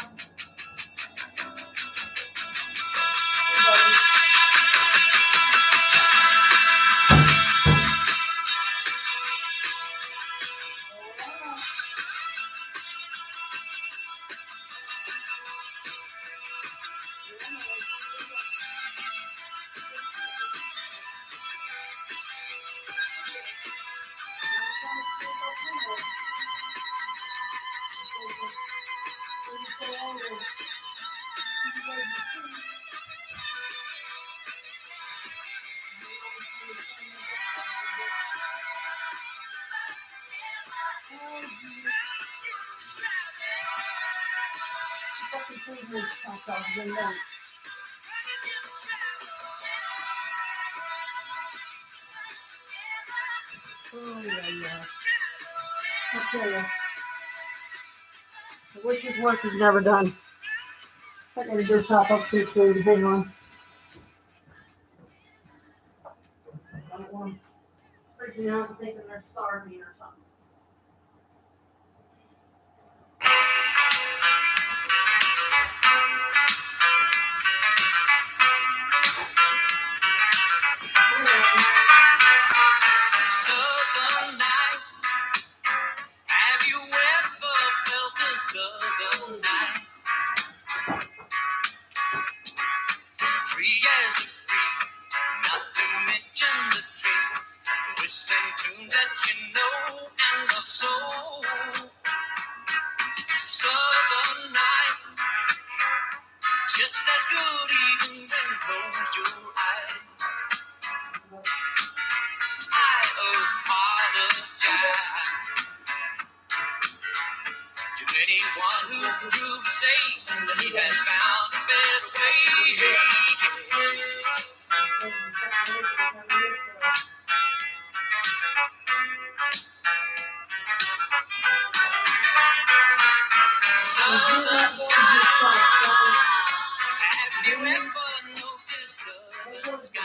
Oh, yeah, yeah. I'll tell you. The witch's work is never done. I gotta go chop up some food. Hang on. I don't want them freaking out and thinking they're starving or something. Southern nights. Have you ever felt a southern night? Free as a breeze, not to mention the trees, whistling tunes that you know and love so. Southern nights, just as good even when closed your eyes. I apologize to anyone who truly say that he has found a better way. Southern sky, have you ever noticed southern sky?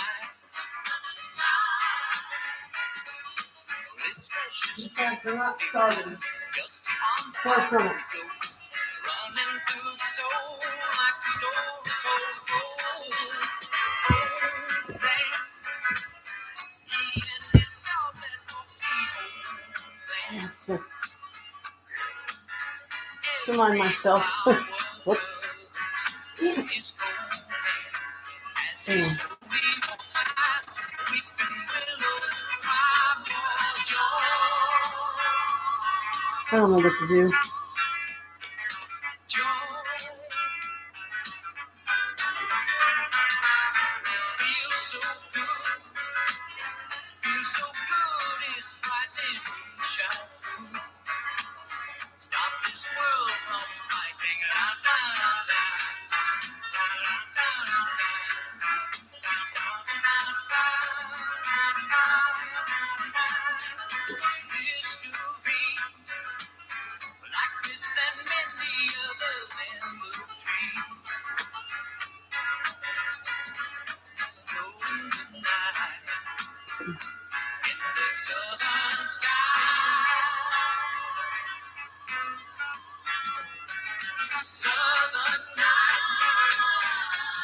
It's precious, They're not starving. just beyond the Far from it. running through the soul like the stories told. Oh, rain, he and his dog that won't be home. I have to remind myself. Whoops. His cold as he slowly walked by, weeping willows cry for joy. I don't know what to do. Joy. Feels so good, it's frightening to shout. Stop this world from fighting. Mystery, like this and many others in the tree. Knowing the night in the southern sky. Southern nights,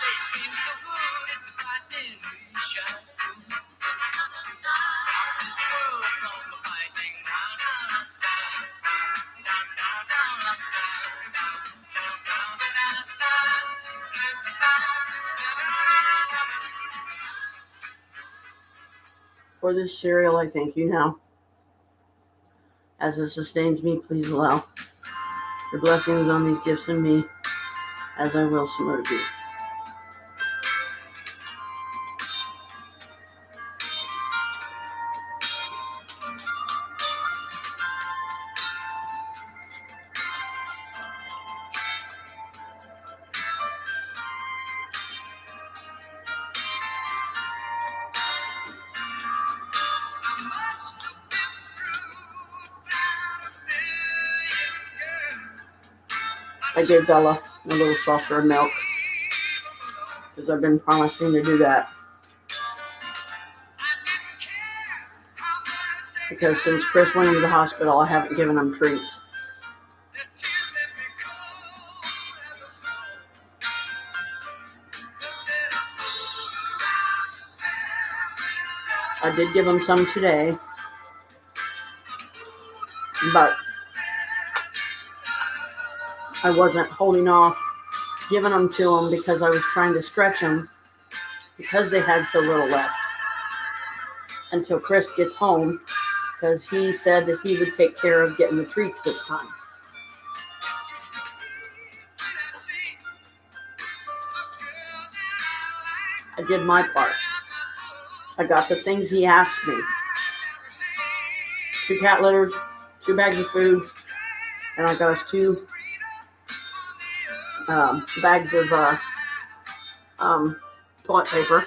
they feel so good, it's a frightening shine. Stop this world from fighting. For this cereal, I thank you now. As it sustains me, please allow your blessings on these gifts in me, as I will so to be. I gave Bella a little saucer of milk because I've been promising to do that. Because since Chris went into the hospital, I haven't given him treats. I did give him some today, but I wasn't holding off giving them to him because I was trying to stretch them because they had so little left until Chris gets home, because he said that he would take care of getting the treats this time. I did my part. I got the things he asked me. 2 cat litters, 2 bags of food, and I got us 2 bags of toilet paper.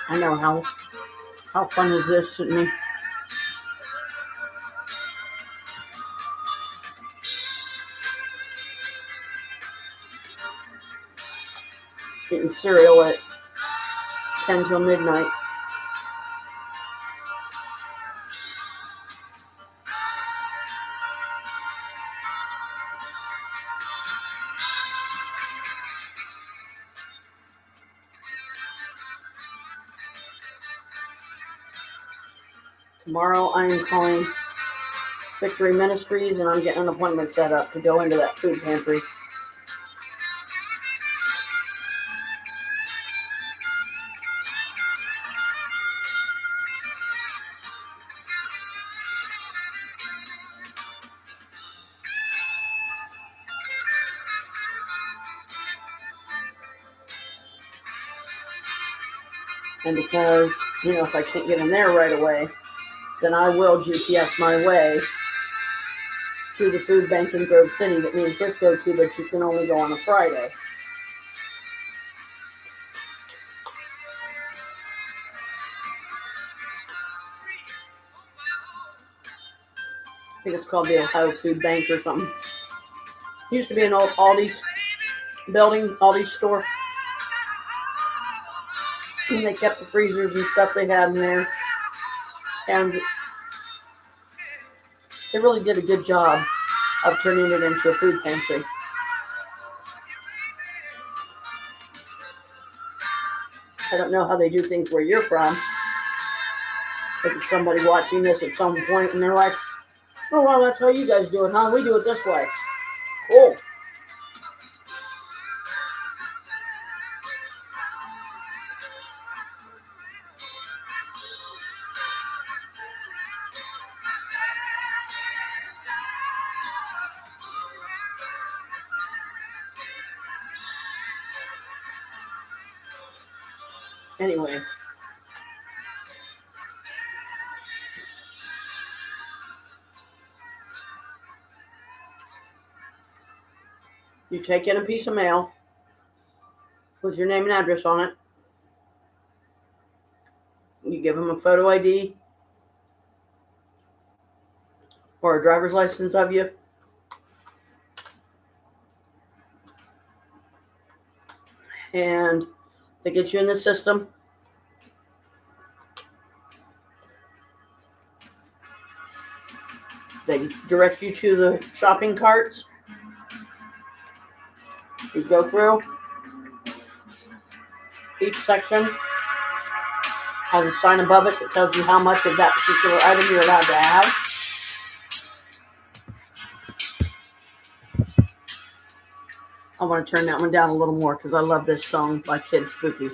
I know how fun is this, Sydney? Eating cereal at 10 till midnight. Tomorrow I am calling Victory Ministries and I'm getting an appointment set up to go into that food pantry. And because, if I can't get in there right away, then I will GPS my way to the food bank in Grove City that me and Chris go to, but you can only go on a Friday. I think it's called the Ohio Food Bank or something. It used to be an old Aldi's building, Aldi's store. And they kept the freezers and stuff they had in there. And they really did a good job of turning it into a food pantry. I don't know how they do things where you're from. If it's somebody watching this at some point and they're like, oh, well, that's how you guys do it, huh? We do it this way. Cool. Anyway. You take in a piece of mail with your name and address on it. You give them a photo ID or a driver's license of you. And they get you in the system. They direct you to the shopping carts. You go through. Each section has a sign above it that tells you how much of that particular item you're allowed to have. I want to turn that one down a little more because I love this song by Kid Spooky.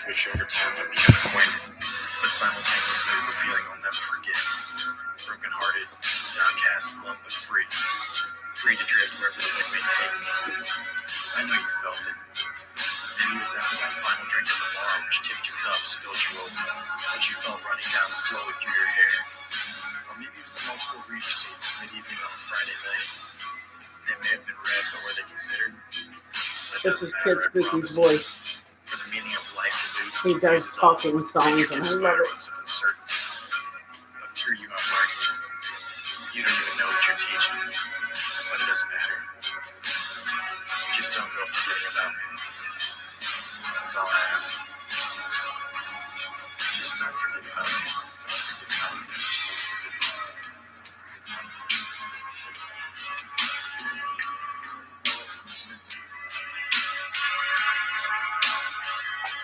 Which over time I've become acquainted, but simultaneously is the feeling I'll never forget. Broken-hearted, downcast, glum but free. Free to drift wherever the wind may take me. I know you felt it. Maybe it was after that final drink at the bar which tipped your cup, spilled you over, what you felt running down slowly through your hair. Or maybe it was the multiple reader seats mid-evening on a Friday night. They may have been read, but were they considered? This is Kid Spooky's voice. For the meaning of life eludes He does talking songs, and I love it. But through you, I'm learning. You don't even know what you're teaching, but it doesn't matter. Just don't go forgetting about me. That's all I ask. Just don't forget about me. Don't forget about me.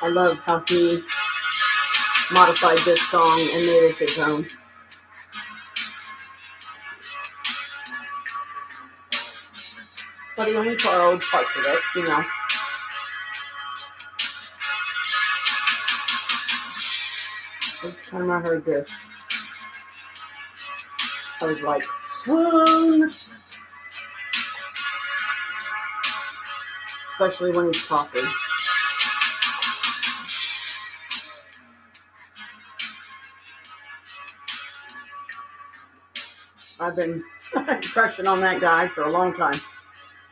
I love how he modified this song and made it his own. But he only borrowed parts of it, First time I heard this, I was like, swoon! especially when he's talking. I've been crushing on that guy for a long time.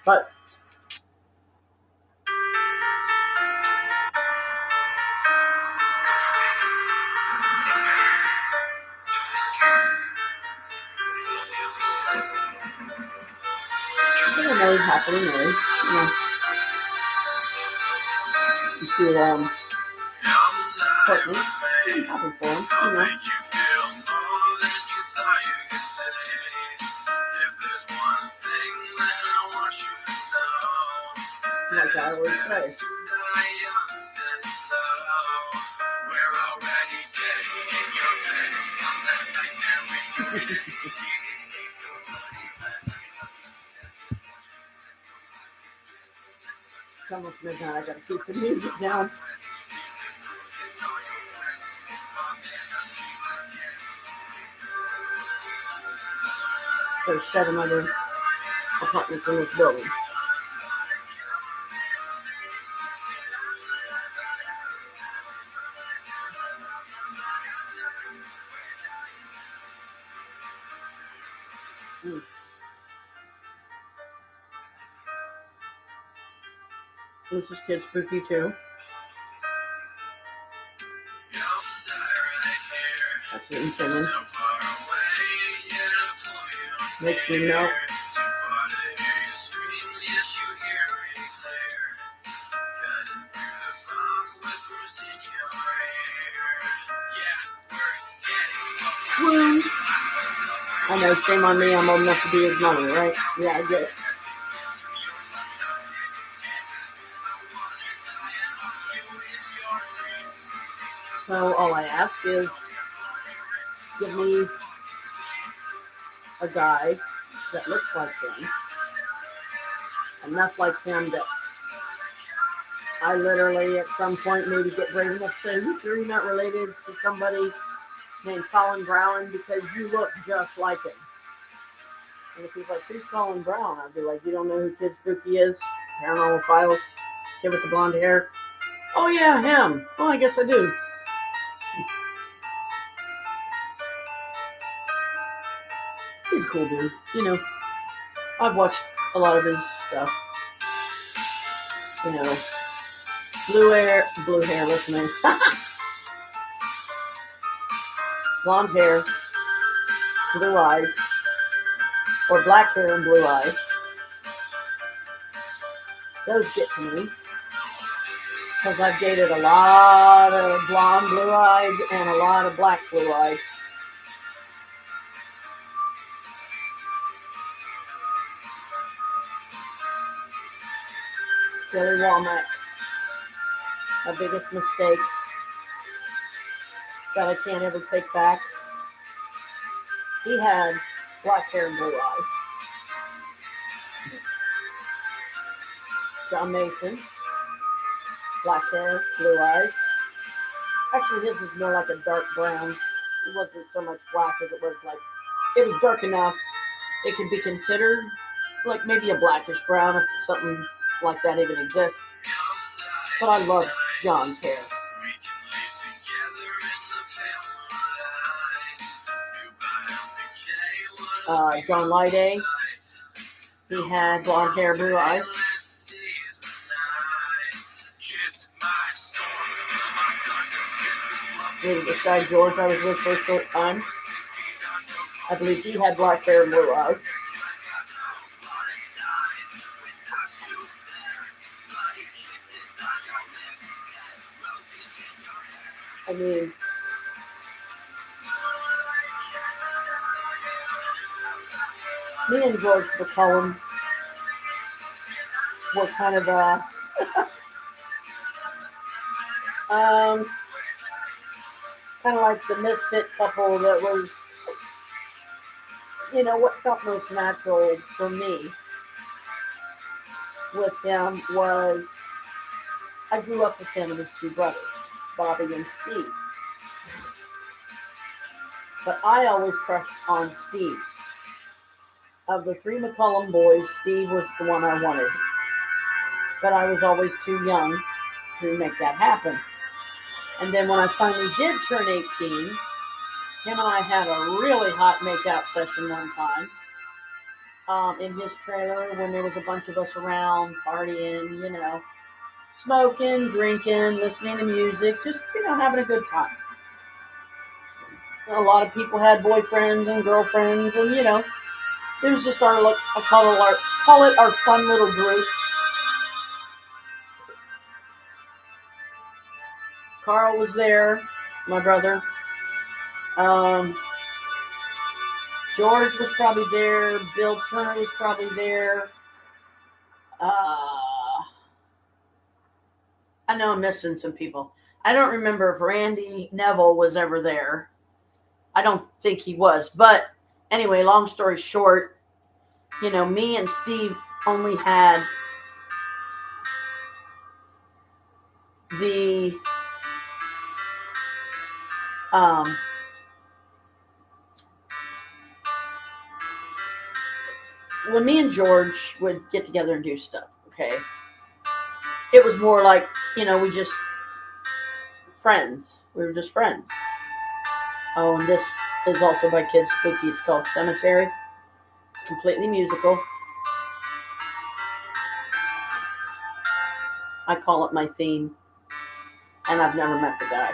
But I know he's happily married, you know, to Courtney. I'm happy for him, you know. Like I always say. It's almost midnight. I gotta keep the music down. There's 7 other apartments in this building. This is Kid Spooky too. That's the singing. Makes me melt. Swoon. I know, shame on me, I'm old enough to be his mommy, right? Yeah, I get it. So all I ask is, give me a guy that looks like him, enough like him that I literally at some point maybe get brave enough to say, you sure you're not related to somebody named Colin Brown because you look just like him. And if he's like, who's Colin Brown? I'd be like, you don't know who Kid Spooky is? Paranormal Files, kid with the blonde hair. Oh yeah, him. Oh, I guess I do. He's a cool dude. You know, I've watched a lot of his stuff. You know, blue hair, listening. Blonde hair, blue eyes, or black hair and blue eyes. Those get to me. Because I've dated a lot of blonde blue-eyed and a lot of black blue-eyed. Billy Womack. My biggest mistake that I can't ever take back. He had black hair and blue eyes. John Mason. Black hair, blue eyes. Actually, his is more like a dark brown. It wasn't so much black as it was like, it was dark enough. It could be considered like maybe a blackish brown if something like that even exists. But I love John's hair. John Lyday. He had blonde hair, blue eyes. This guy George I was with for a short time. I believe he had black hair and blue eyes. I mean, me and George McCollum were kind of kind of like the misfit couple that was, you know, what felt most natural for me with him was I grew up with him and his 2 brothers, Bobby and Steve. But I always crushed on Steve. Of the 3 McCollum boys, Steve was the one I wanted. but I was always too young to make that happen. And then when I finally did turn 18, him and I had a really hot makeout session one time in his trailer when there was a bunch of us around partying, smoking, drinking, listening to music, just, having a good time. A lot of people had boyfriends and girlfriends, and, it was just I call it our fun little group. Carl was there, my brother. George was probably there. Bill Turner was probably there. I know I'm missing some people. I don't remember if Randy Neville was ever there. I don't think he was. But anyway, long story short, me and Steve only had the when me and George would get together and do stuff, okay, it was more like, we just friends. We were just friends. Oh, and this is also by Kid Spooky. It's called Cemetery. It's completely musical. I call it my theme. And I've never met the guy.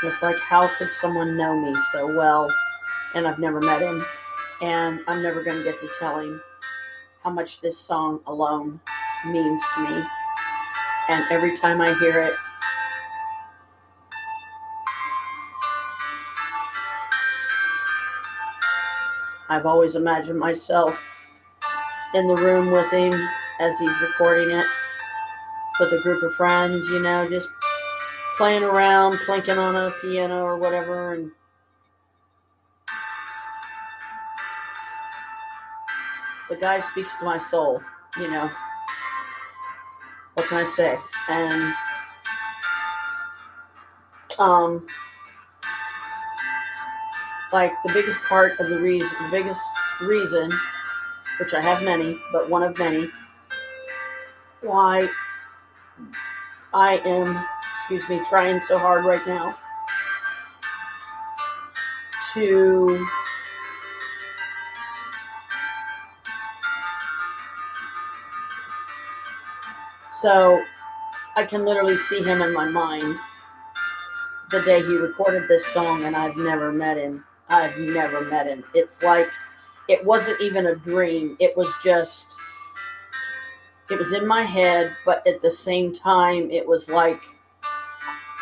It's like, how could someone know me so well and I've never met him? And I'm never going to get to tell him how much this song alone means to me. And every time I hear it, I've always imagined myself in the room with him as he's recording it with a group of friends, just playing around, plinking on a piano or whatever. And the guy speaks to my soul, What can I say? And like the biggest reason, which I have many, but one of many, why I am, trying so hard right now to so I can literally see him in my mind the day he recorded this song, and I've never met him. It's like it wasn't even a dream. It was in my head, but at the same time, it was like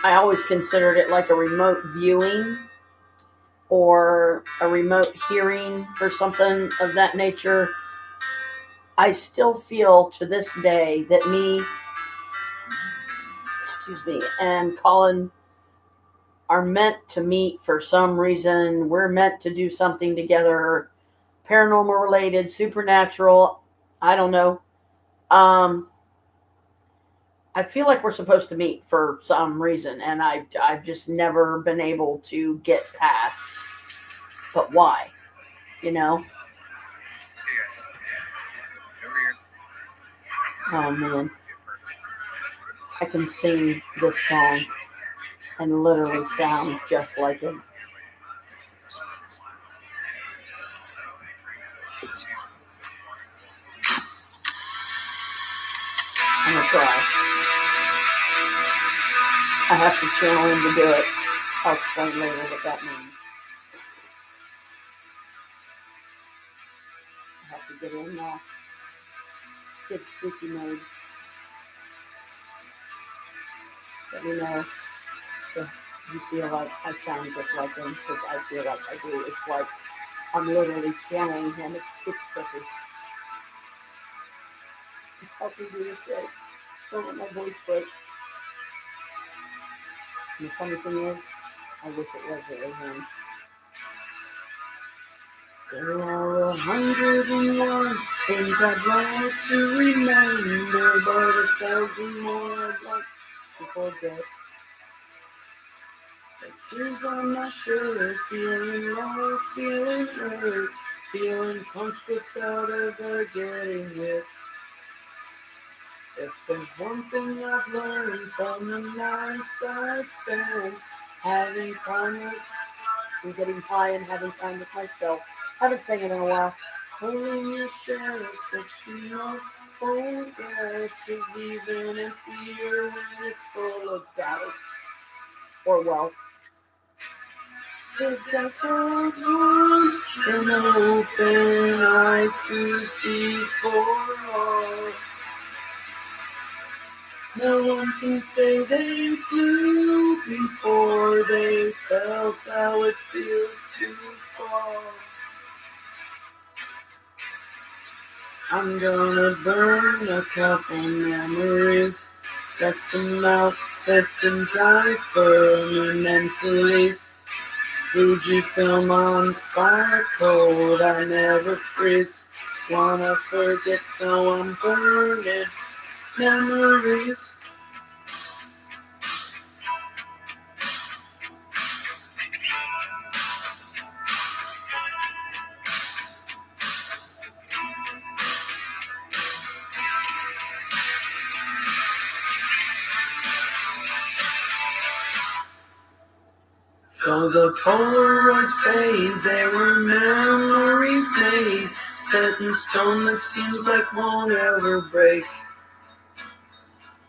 I always considered it like a remote viewing or a remote hearing or something of that nature. I still feel to this day that me, and Colin are meant to meet for some reason. We're meant to do something together, paranormal related, supernatural. I don't know. I feel like we're supposed to meet for some reason, and I've just never been able to get past. But why? Hey guys, over here. Oh man, I can sing this song and literally sound just like him. I'm gonna try. I have to channel him to do it. I'll explain later what that means. I have to get in Kid Spooky mode. Let me know if you feel like I sound just like him, because I feel like I do. It's like I'm literally channeling him. It's trippy. Help me do this right. Don't let my voice break. And the funny thing is, I wish it was really him. There are 101 things I'd like to remember, but 1,000 more I'd like to forget. Tears on my shirt, feeling lost, feeling hurt, feeling punched without ever getting hit. If there's one thing I've learned from the nights I spent having time with, and getting high and having time with myself. I haven't sang it in a while. Holding your shares that you know won't rest is even emptier when it's full of doubt or wealth. The death of one can open eyes to see for all. No one can say they flew before they felt how it feels to fall. I'm gonna burn a couple memories, let them out, let them die permanently. Fuji film on fire cold, I never freeze. Wanna forget, so I'm burning memories. Though the Polaroids fade, there were memories made, set in stone that seems like won't ever break.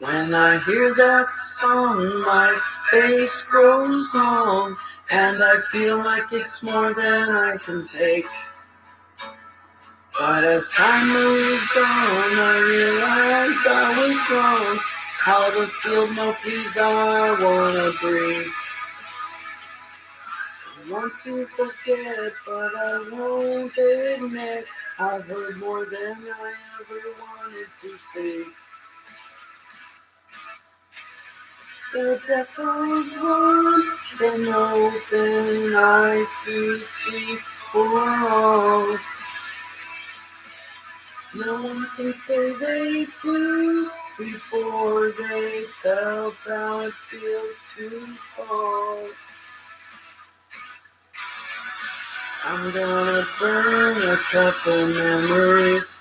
When I hear that song, my face grows long, and I feel like it's more than I can take. But as time moves on, I realized I was wrong. How to field no peas, I wanna breathe. I want to forget, but I won't admit I've heard more than I ever wanted to see. The death of one can open eyes to see for all. No one can say they flew before they felt how it feels to fall. I'm gonna burn a couple memories,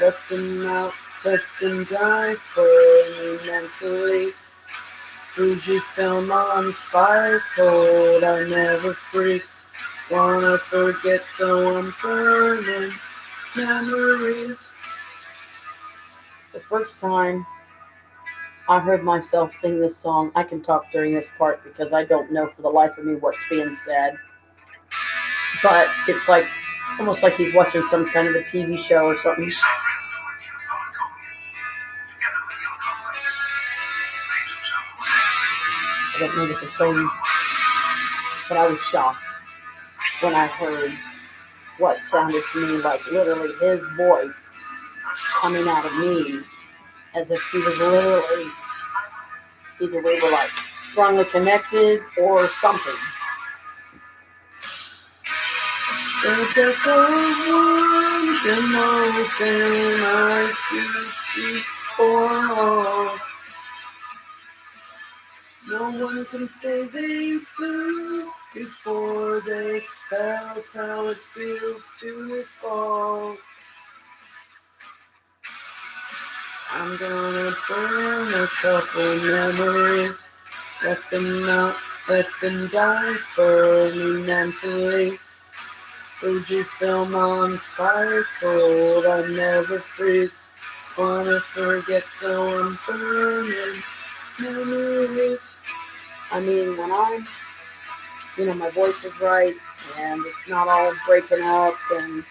let them out, let them die for me mentally. Fuji film on fire cold, I never freeze. Wanna forget, so I'm burning memories. The first time I heard myself sing this song, I can talk during this part because I don't know for the life of me what's being said. But it's like almost like he's watching some kind of a TV show or something. I don't know what they're saying, but I was shocked when I heard what sounded to me like literally his voice coming out of me, as if he was literally, either we were like strongly connected or something. The death of one can open eyes to see for all. No one can say they flew before they felt how it feels to fall. I'm gonna burn a couple memories, let them out, let them die for me mentally. Fuji film on fire cold, I never freeze. Wanna forget, so I'm burning memories. I mean, when I'm, my voice is right and it's not all breaking up and,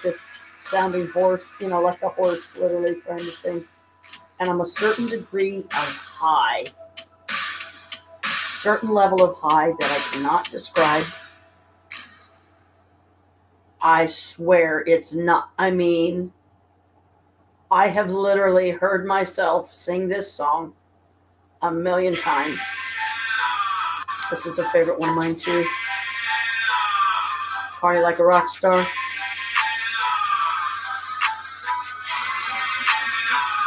just sounding hoarse, like a horse literally trying to sing. And I'm a certain degree of high, certain level of high that I cannot describe. I swear it's not, I have literally heard myself sing this song a million times. This is a favorite one of mine too. Party Like a Rock Star.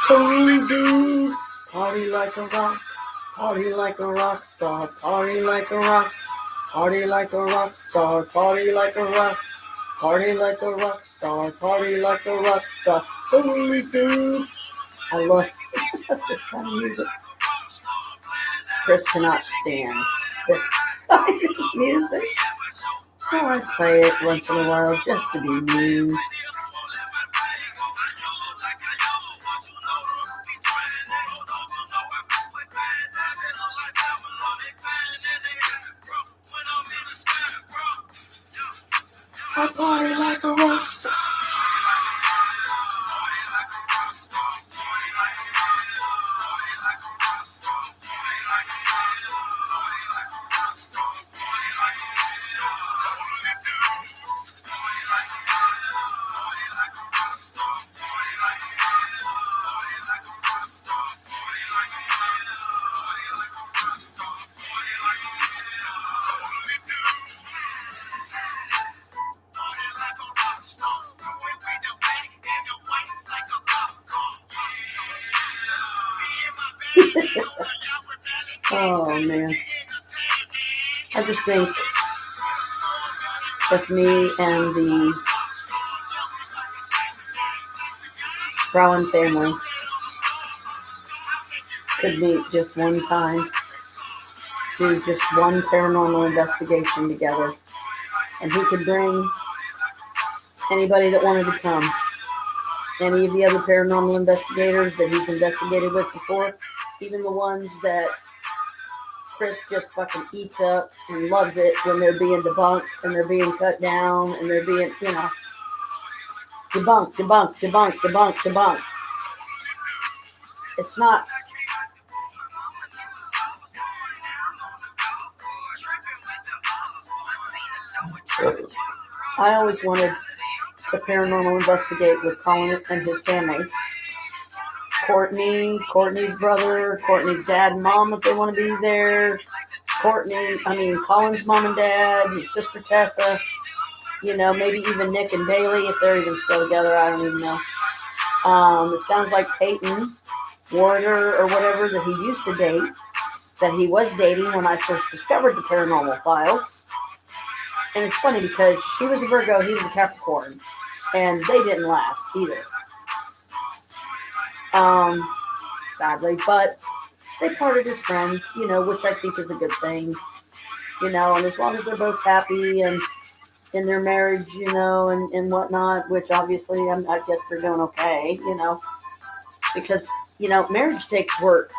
Totally do. Party like a rock. Party like a rock star. Party like a rock. Party like a rock star. Party like a rock. Party like a rock star. star, party like a rock star. Holy dude. I love this kind of music. Chris cannot stand this kind of music. So I play it once in a while just to be mean. I party like a rock star. Oh man. I just think if me and the Brown family could meet just one time, do just one paranormal investigation together, and he could bring anybody that wanted to come, any of the other paranormal investigators that he's investigated with before, even the ones that Chris just fucking eats up and loves it when they're being debunked and they're being cut down and they're being, debunked. It's not. I always wanted to paranormal investigate with Colin and his family. Courtney's brother, Courtney's dad and mom if they want to be there. Colin's mom and dad, his sister Tessa, maybe even Nick and Bailey if they're even still together, I don't even know. It sounds like Peyton Warder or whatever that he used to date, that he was dating when I first discovered the paranormal files. And it's funny because she was a Virgo, he was a Capricorn, and they didn't last either. Sadly, but they parted as friends, which I think is a good thing, and as long as they're both happy and in their marriage, and whatnot, which obviously I guess they're doing okay, because, marriage takes work,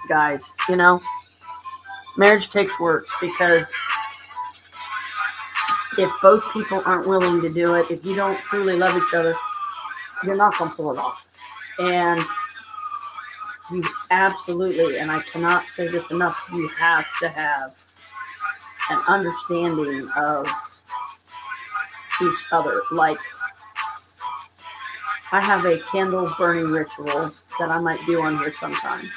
guys, marriage takes work because if both people aren't willing to do it, if you don't truly love each other, you're not going to pull it off. And you absolutely, and I cannot say this enough, you have to have an understanding of each other. Like, I have a candle burning ritual that I might do on here sometime.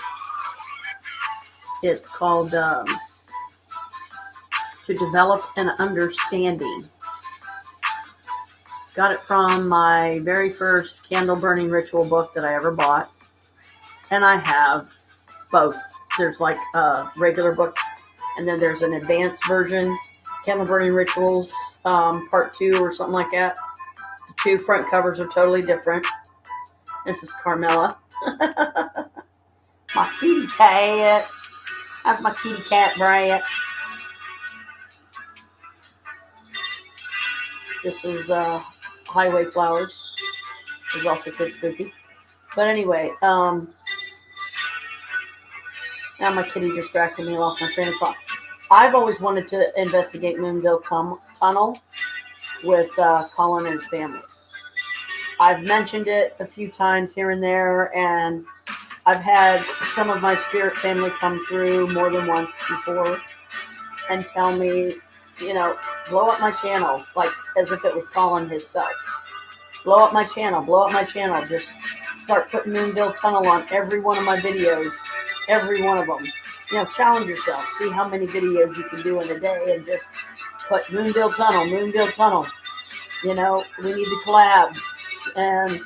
It's called To Develop an Understanding. Got it from my very first candle burning ritual book that I ever bought. And I have both. There's like a regular book, and then there's an advanced version, Candle Burning Rituals, part 2 or something like that. The 2 front covers are totally different. This is Carmela. My kitty cat. That's my kitty cat, Brad. This is Highway Flowers. It's also pretty spooky. But anyway, now my kitty distracted me and lost my train of thought. I've always wanted to investigate Moonville Tunnel with Colin and his family. I've mentioned it a few times here and there, and I've had some of my spirit family come through more than once before and tell me, blow up my channel, like as if it was Colin himself. Blow up my channel, just start putting Moonville Tunnel on every one of my videos. Every one of them. Challenge yourself. See how many videos you can do in a day and just put Moonville Tunnel. We need to collab. And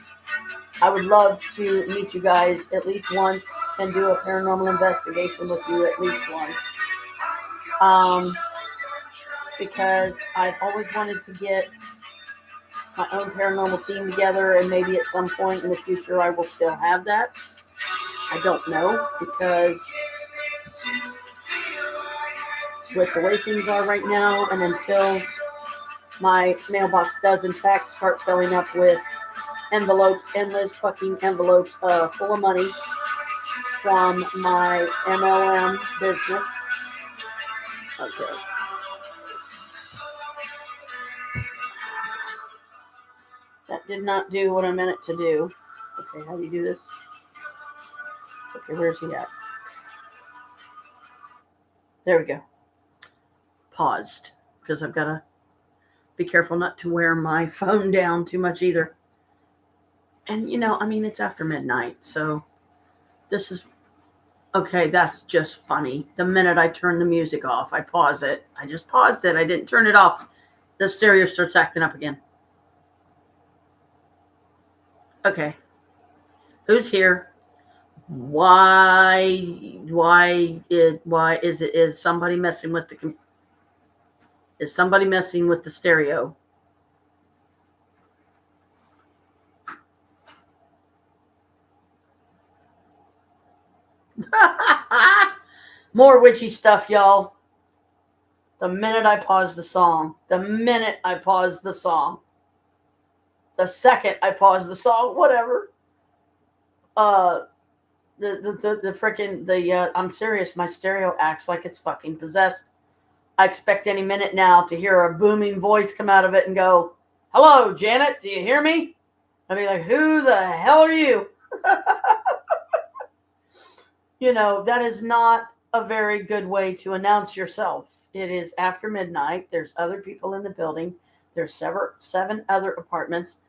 I would love to meet you guys at least once and do a paranormal investigation with you at least once. Because I've always wanted to get my own paranormal team together, and maybe at some point in the future I will still have that. I don't know, because with the way things are right now, and until my mailbox does in fact start filling up with envelopes, endless fucking envelopes full of money from my MLM business. Okay. That did not do what I meant it to do. Okay, how do you do this? Okay, where's he at? There we go. Paused, because I've got to be careful not to wear my phone down too much either. And, it's after midnight, so this is... Okay, that's just funny. The minute I turn the music off, I pause it. I just paused it. I didn't turn it off. The stereo starts acting up again. Okay. Who's here? Why is somebody messing with the stereo? More witchy stuff, y'all. The minute I pause the song, the second I pause the song, whatever. I'm serious, my stereo acts like it's fucking possessed. I expect any minute now to hear a booming voice come out of it and go, "Hello, Janet, do you hear me?" I'd be like, "Who the hell are you?" That is not a very good way to announce yourself. It is after midnight. There's other people in the building. There's 7 other apartments.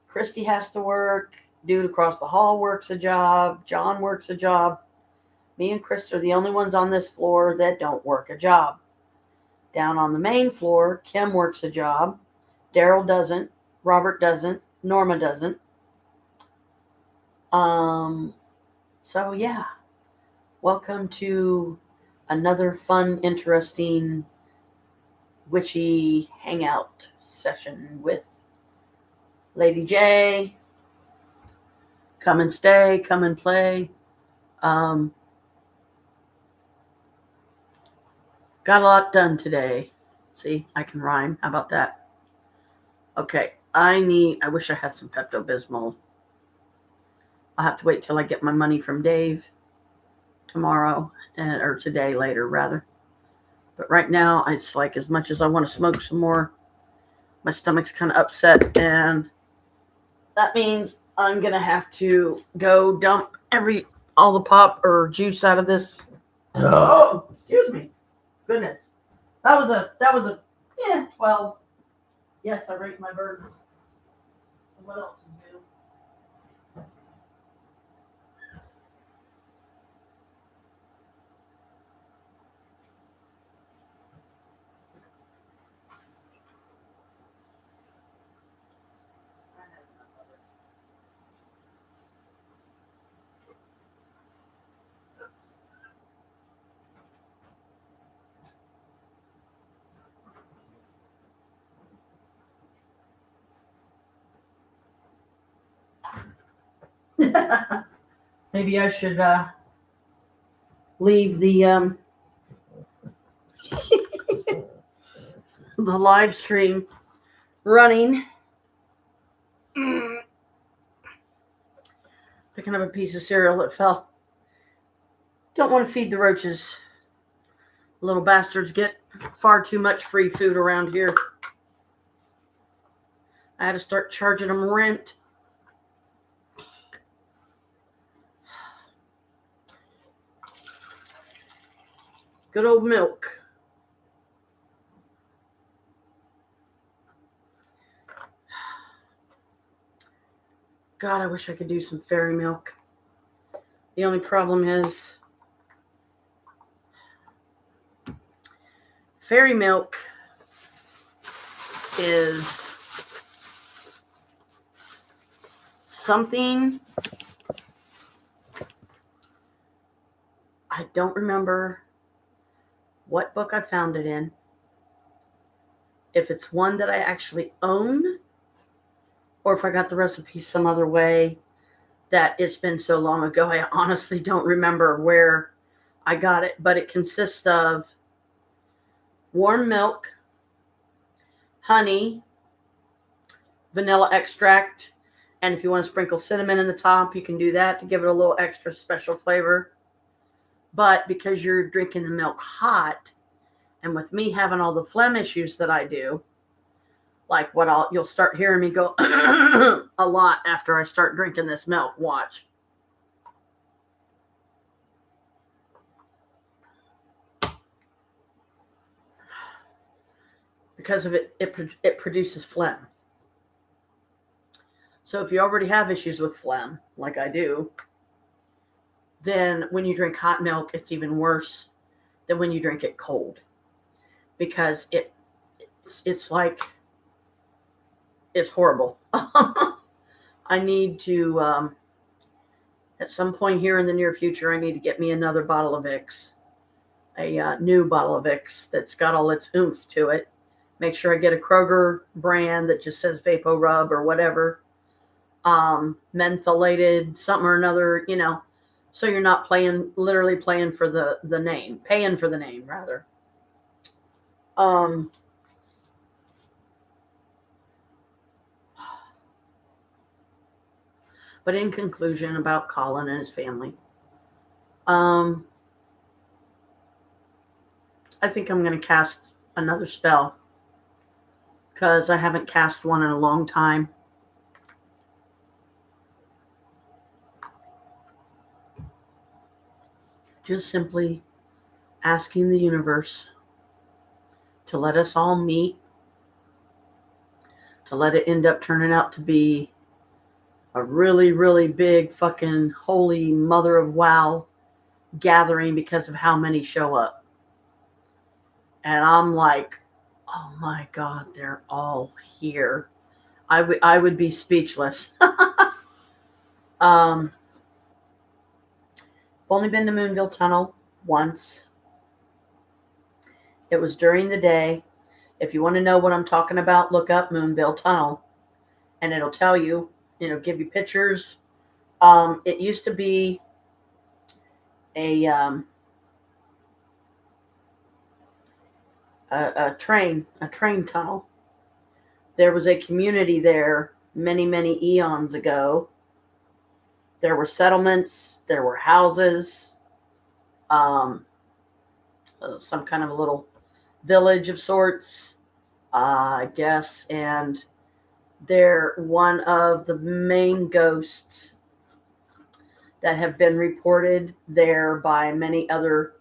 Christy has to work. Dude across the hall works a job. John works a job. Me and Chris are the only ones on this floor that don't work a job. Down on the main floor, Kim works a job. Daryl doesn't. Robert doesn't. Norma doesn't. So yeah. Welcome to another fun, interesting, witchy hangout session with Lady J. Come and stay, come and play. Got a lot done today. See, I can rhyme. How about that? Okay, I wish I had some Pepto-Bismol. I'll have to wait till I get my money from Dave tomorrow, or today later, rather. But right now, it's like, as much as I want to smoke some more, my stomach's kind of upset, and that means I'm going to have to go dump all the pop or juice out of this. Oh, excuse me. Goodness. That was a 12. Yes, I rate my birds. What else is new? Maybe I should leave the the live stream running. Picking up a piece of cereal that fell. Don't want to feed the roaches. Little bastards get far too much free food around here. I had to start charging them rent. Good old milk. God, I wish I could do some fairy milk. The only problem is fairy milk is something, I don't remember what book I found it in. If it's one that I actually own, or if I got the recipe some other way that it's been so long ago, I honestly don't remember where I got it. But it consists of warm milk, honey, vanilla extract, and if you want to sprinkle cinnamon in the top, you can do that to give it a little extra special flavor. But because you're drinking the milk hot, and with me having all the phlegm issues that I do, like you'll start hearing me go a lot after I start drinking this milk. Watch. Because of it produces phlegm. So if you already have issues with phlegm, like I do, then when you drink hot milk, it's even worse than when you drink it cold, because it's like, it's horrible. I need to, at some point here in the near future, I need to get me another bottle of Vicks, a new bottle of Vicks that's got all its oomph to it. Make sure I get a Kroger brand that just says Vapo Rub or whatever, mentholated something or another, so you're not literally paying for the name rather. But in conclusion about Colin and his family, I think I'm going to cast another spell, because I haven't cast one in a long time. Just simply asking the universe to let us all meet, to let it end up turning out to be a really, really big fucking holy mother of wow gathering because of how many show up. And I'm like, oh my God, they're all here. I would be speechless. I've only been to Moonville Tunnel once. It was during the day. If you want to know what I'm talking about, look up Moonville Tunnel, and it'll tell you, give you pictures. It used to be a train tunnel. There was a community there many, many eons ago. There were settlements, there were houses, some kind of a little village of sorts, I guess. And they're one of the main ghosts that have been reported there by many other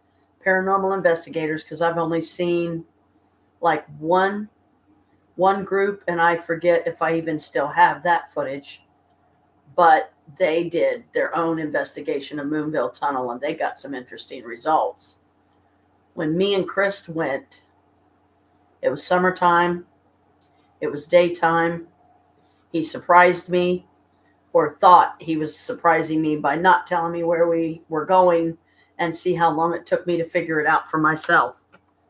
paranormal investigators, because I've only seen like one group, and I forget if I even still have that footage, but they did their own investigation of Moonville Tunnel, and they got some interesting results. When me and Chris went, it was summertime, it was daytime. He surprised me, or thought he was surprising me by not telling me where we were going, and see how long it took me to figure it out for myself.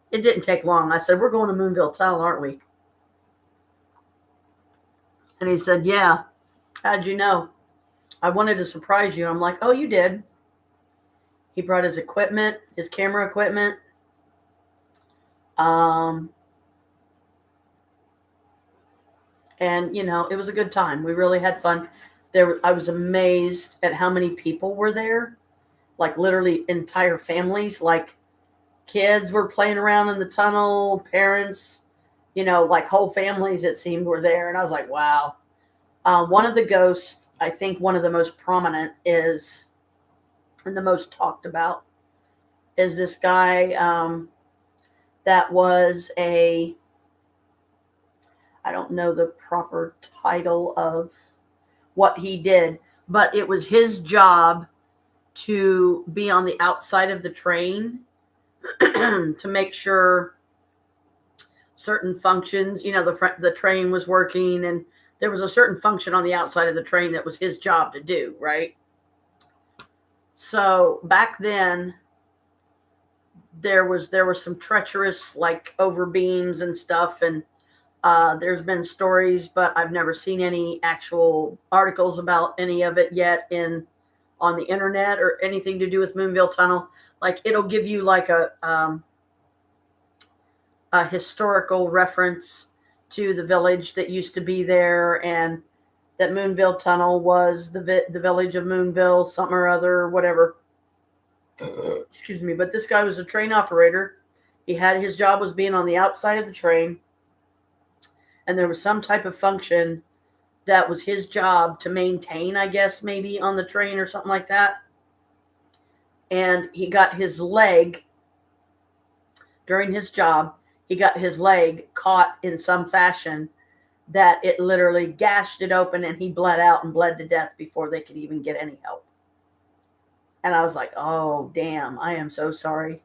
It didn't take long. I said, "We're going to Moonville Tunnel, aren't we?" And he said, "Yeah." "How'd you know?" "I wanted to surprise you." I'm like, "Oh, you did." He brought his equipment, his camera equipment. And it was a good time. We really had fun. I was amazed at how many people were there. Like literally entire families, like kids were playing around in the tunnel, parents, like whole families, it seemed, were there. And I was like, wow. One of the ghosts, I think one of the most prominent is, and the most talked about, is this guy that was I don't know the proper title of what he did, but it was his job to be on the outside of the train to make sure certain functions, the train was working, and there was a certain function on the outside of the train that was his job to do, right? So back then, there were some treacherous, like, over beams and stuff, and There's been stories, but I've never seen any actual articles about any of it yet on the internet or anything to do with Moonville Tunnel. Like, it'll give you like a historical reference to the village that used to be there, and that Moonville Tunnel was the village of Moonville, something or other, whatever. Excuse me. But this guy was a train operator. His job was being on the outside of the train, and there was some type of function that was his job to maintain, I guess, maybe on the train or something like that. And he got his leg, during his job, he got his leg caught in some fashion that it literally gashed it open, and he bled out and bled to death before they could even get any help. And I was like, oh, damn, I am so sorry.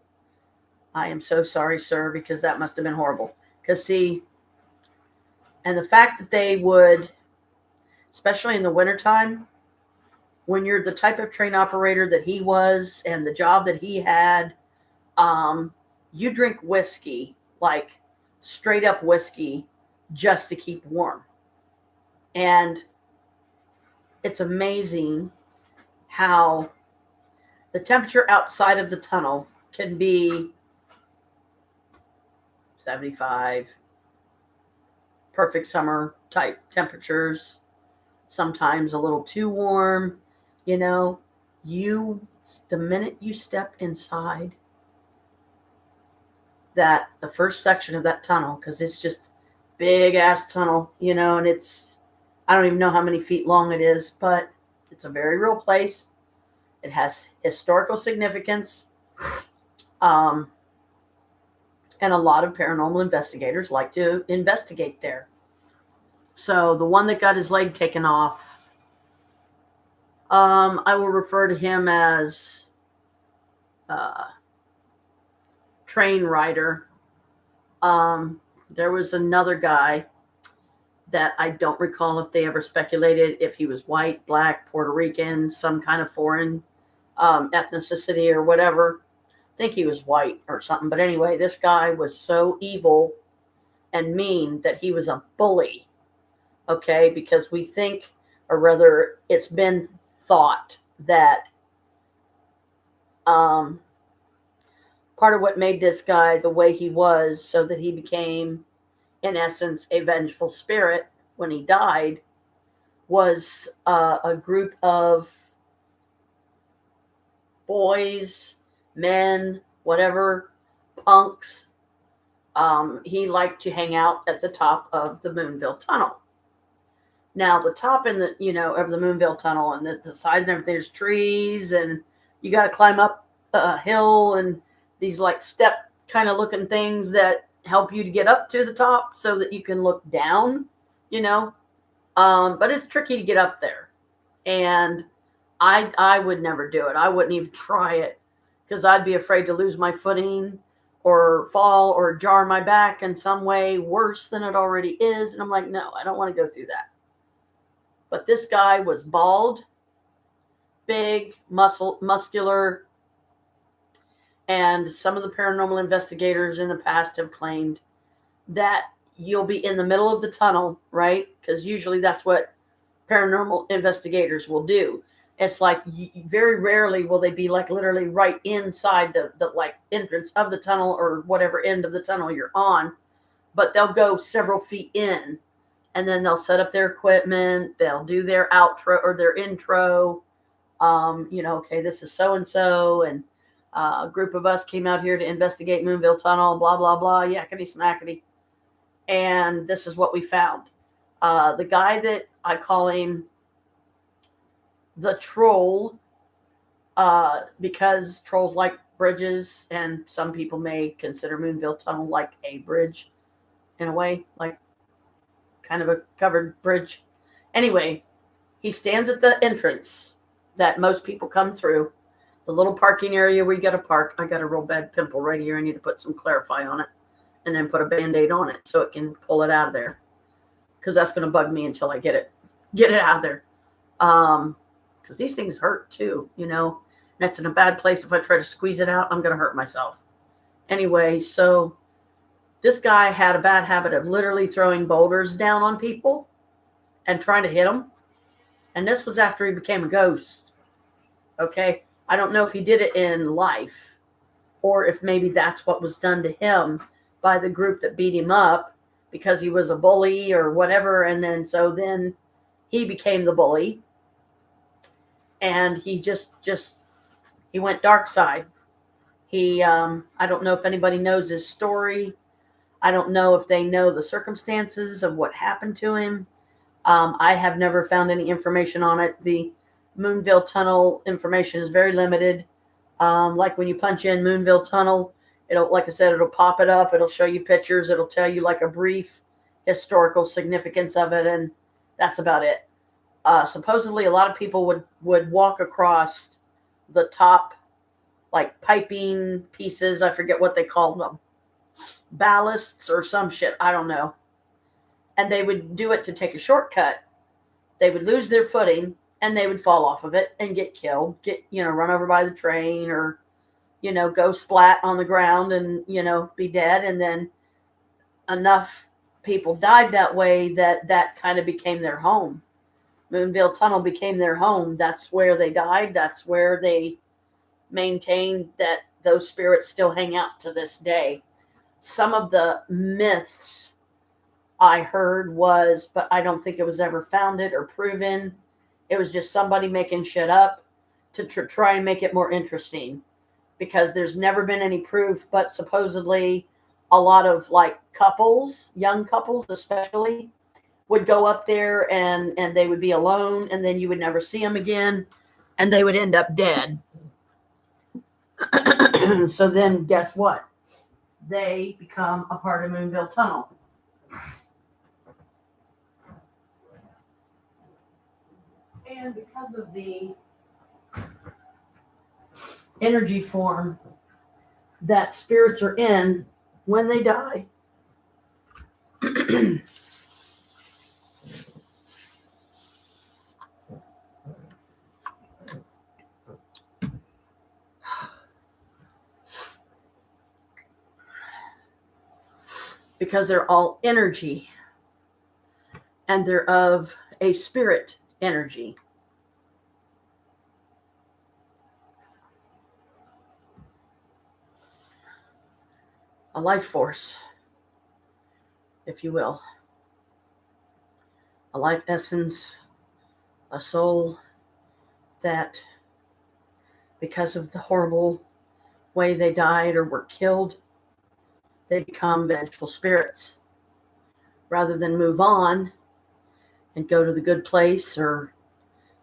I am so sorry, sir, because that must have been horrible. Because, see, and the fact that they would, especially in the wintertime, when you're the type of train operator that he was and the job that he had, you drink whiskey, like straight up whiskey, just to keep warm. And it's amazing how the temperature outside of the tunnel can be 75, perfect summer type temperatures, sometimes a little too warm. You know, the minute you step inside the first section of that tunnel, because it's just big ass tunnel, you know, and I don't even know how many feet long it is, but it's a very real place. It has historical significance. And a lot of paranormal investigators like to investigate there. So the one that got his leg taken off, I will refer to him as train rider. There was another guy that I don't recall if they ever speculated if he was white, black, Puerto Rican, some kind of foreign ethnicity or whatever. I think he was white or something. But anyway, this guy was so evil and mean that he was a bully. Okay, because we think, or rather, it's been thought that part of what made this guy the way he was, so that he became, in essence, a vengeful spirit when he died, was a group of boys, men, whatever, punks. He liked to hang out at the top of the Moonville Tunnel. Now, the top of the Moonville Tunnel and the sides and everything, there's trees, and you got to climb up a hill, and these like step kind of looking things that help you to get up to the top so that you can look down, you know. But it's tricky to get up there, and I would never do it. I wouldn't even try it, because I'd be afraid to lose my footing or fall or jar my back in some way worse than it already is. And I'm like, no, I don't want to go through that. But this guy was bald, big, muscular, and some of the paranormal investigators in the past have claimed that you'll be in the middle of the tunnel, right? Because usually that's what paranormal investigators will do. It's like very rarely will they be like literally right inside the like entrance of the tunnel or whatever end of the tunnel you're on, but they'll go several feet in, and then they'll set up their equipment. They'll do their outro or their intro. Okay, this is so-and-so, and a group of us came out here to investigate Moonville Tunnel, blah, blah, blah, yakety smackety. And this is what we found. The guy that I call him the troll, because trolls like bridges, and some people may consider Moonville Tunnel like a bridge in a way, like kind of a covered bridge. Anyway, he stands at the entrance that most people come through, the little parking area where you got to park. I got a real bad pimple right here. I need to put some Clarify on it and then put a Band-Aid on it so it can pull it out of there, because that's going to bug me until I get it out of there. Because these things hurt too, you know. And it's in a bad place. If I try to squeeze it out, I'm going to hurt myself. Anyway, so This guy had a bad habit of literally throwing boulders down on people and trying to hit them. And this was after he became a ghost. Okay? I don't know if he did it in life or if maybe that's what was done to him by the group that beat him up because he was a bully or whatever. And then he became the bully. And he he went dark side. I don't know if anybody knows his story. I don't know if they know the circumstances of what happened to him. I have never found any information on it. The Moonville Tunnel information is very limited. Like when you punch in Moonville Tunnel, like I said, it'll pop it up. It'll show you pictures. It'll tell you like a brief historical significance of it, and that's about it. Supposedly, a lot of people would walk across the top, like piping pieces. I forget what they called them, ballasts or some shit. I don't know. And they would do it to take a shortcut. They would lose their footing and they would fall off of it and get killed, run over by the train or, go splat on the ground and, be dead. And then enough people died that way that kind of became their home. Moonville Tunnel became their home. That's where they died. That's where they maintained that those spirits still hang out to this day. Some of the myths I heard but I don't think it was ever founded or proven. It was just somebody making shit up to try and make it more interesting because there's never been any proof, but supposedly a lot of like couples, young couples especially, would go up there and they would be alone and then you would never see them again and they would end up dead. So then guess what? They become a part of Moonville Tunnel. And because of the energy form that spirits are in when they die, because they're all energy and they're of a spirit energy. A life force, if you will. A life essence, a soul that, because of the horrible way they died or were killed, they become vengeful spirits. Rather than move on and go to the good place, or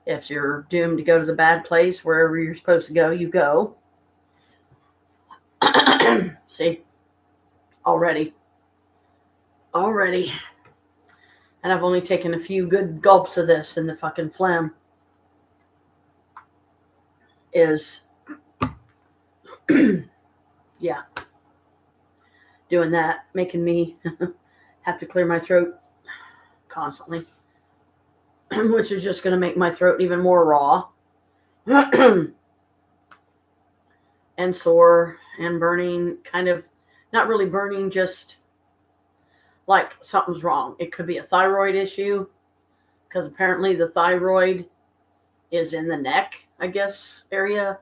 if you're doomed to go to the bad place, wherever you're supposed to go, you go. See? Already. And I've only taken a few good gulps of this, and the fucking phlegm is, yeah, doing that, making me have to clear my throat constantly, which is just going to make my throat even more raw and sore and burning, kind of, not really burning, just like something's wrong. It could be a thyroid issue, because apparently the thyroid is in the neck, I guess, area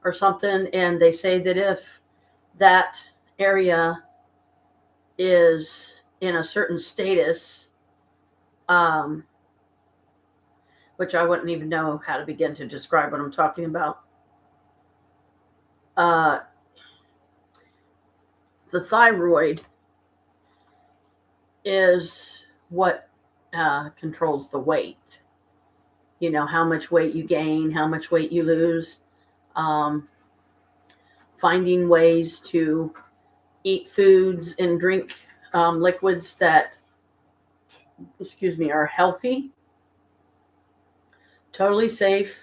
or something. And they say that if that area is in a certain status, which I wouldn't even know how to begin to describe what I'm talking about. The thyroid is what controls the weight. You know, how much weight you gain, how much weight you lose. Finding ways to eat foods and drink liquids that, are healthy, totally safe,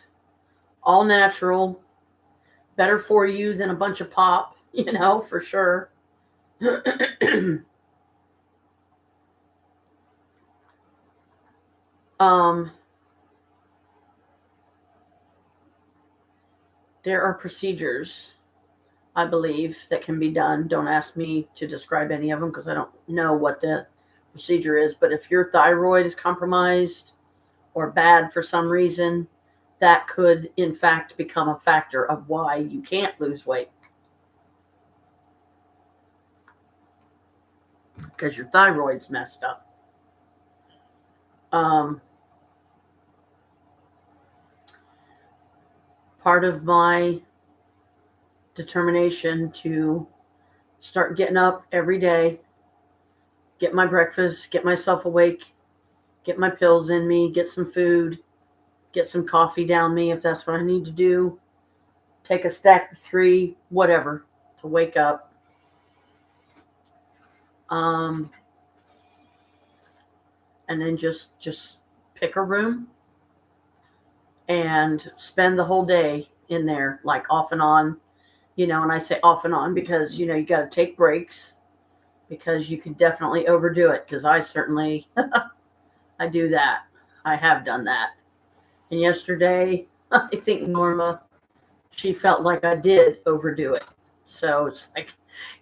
all natural, better for you than a bunch of pop, for sure. There are procedures I believe, that can be done. Don't ask me to describe any of them because I don't know what the procedure is. But if your thyroid is compromised or bad for some reason, that could, in fact, become a factor of why you can't lose weight. Because your thyroid's messed up. Part of my determination to start getting up every day, get my breakfast, get myself awake, get my pills in me, get some food, get some coffee down me if that's what I need to do, take a stack of 3, whatever, to wake up. And then just pick a room and spend the whole day in there, like off and on, and I say off and on because, you got to take breaks because you can definitely overdo it. Because I certainly, I do that. I have done that. And yesterday, I think Norma, she felt like I did overdo it. So it's like,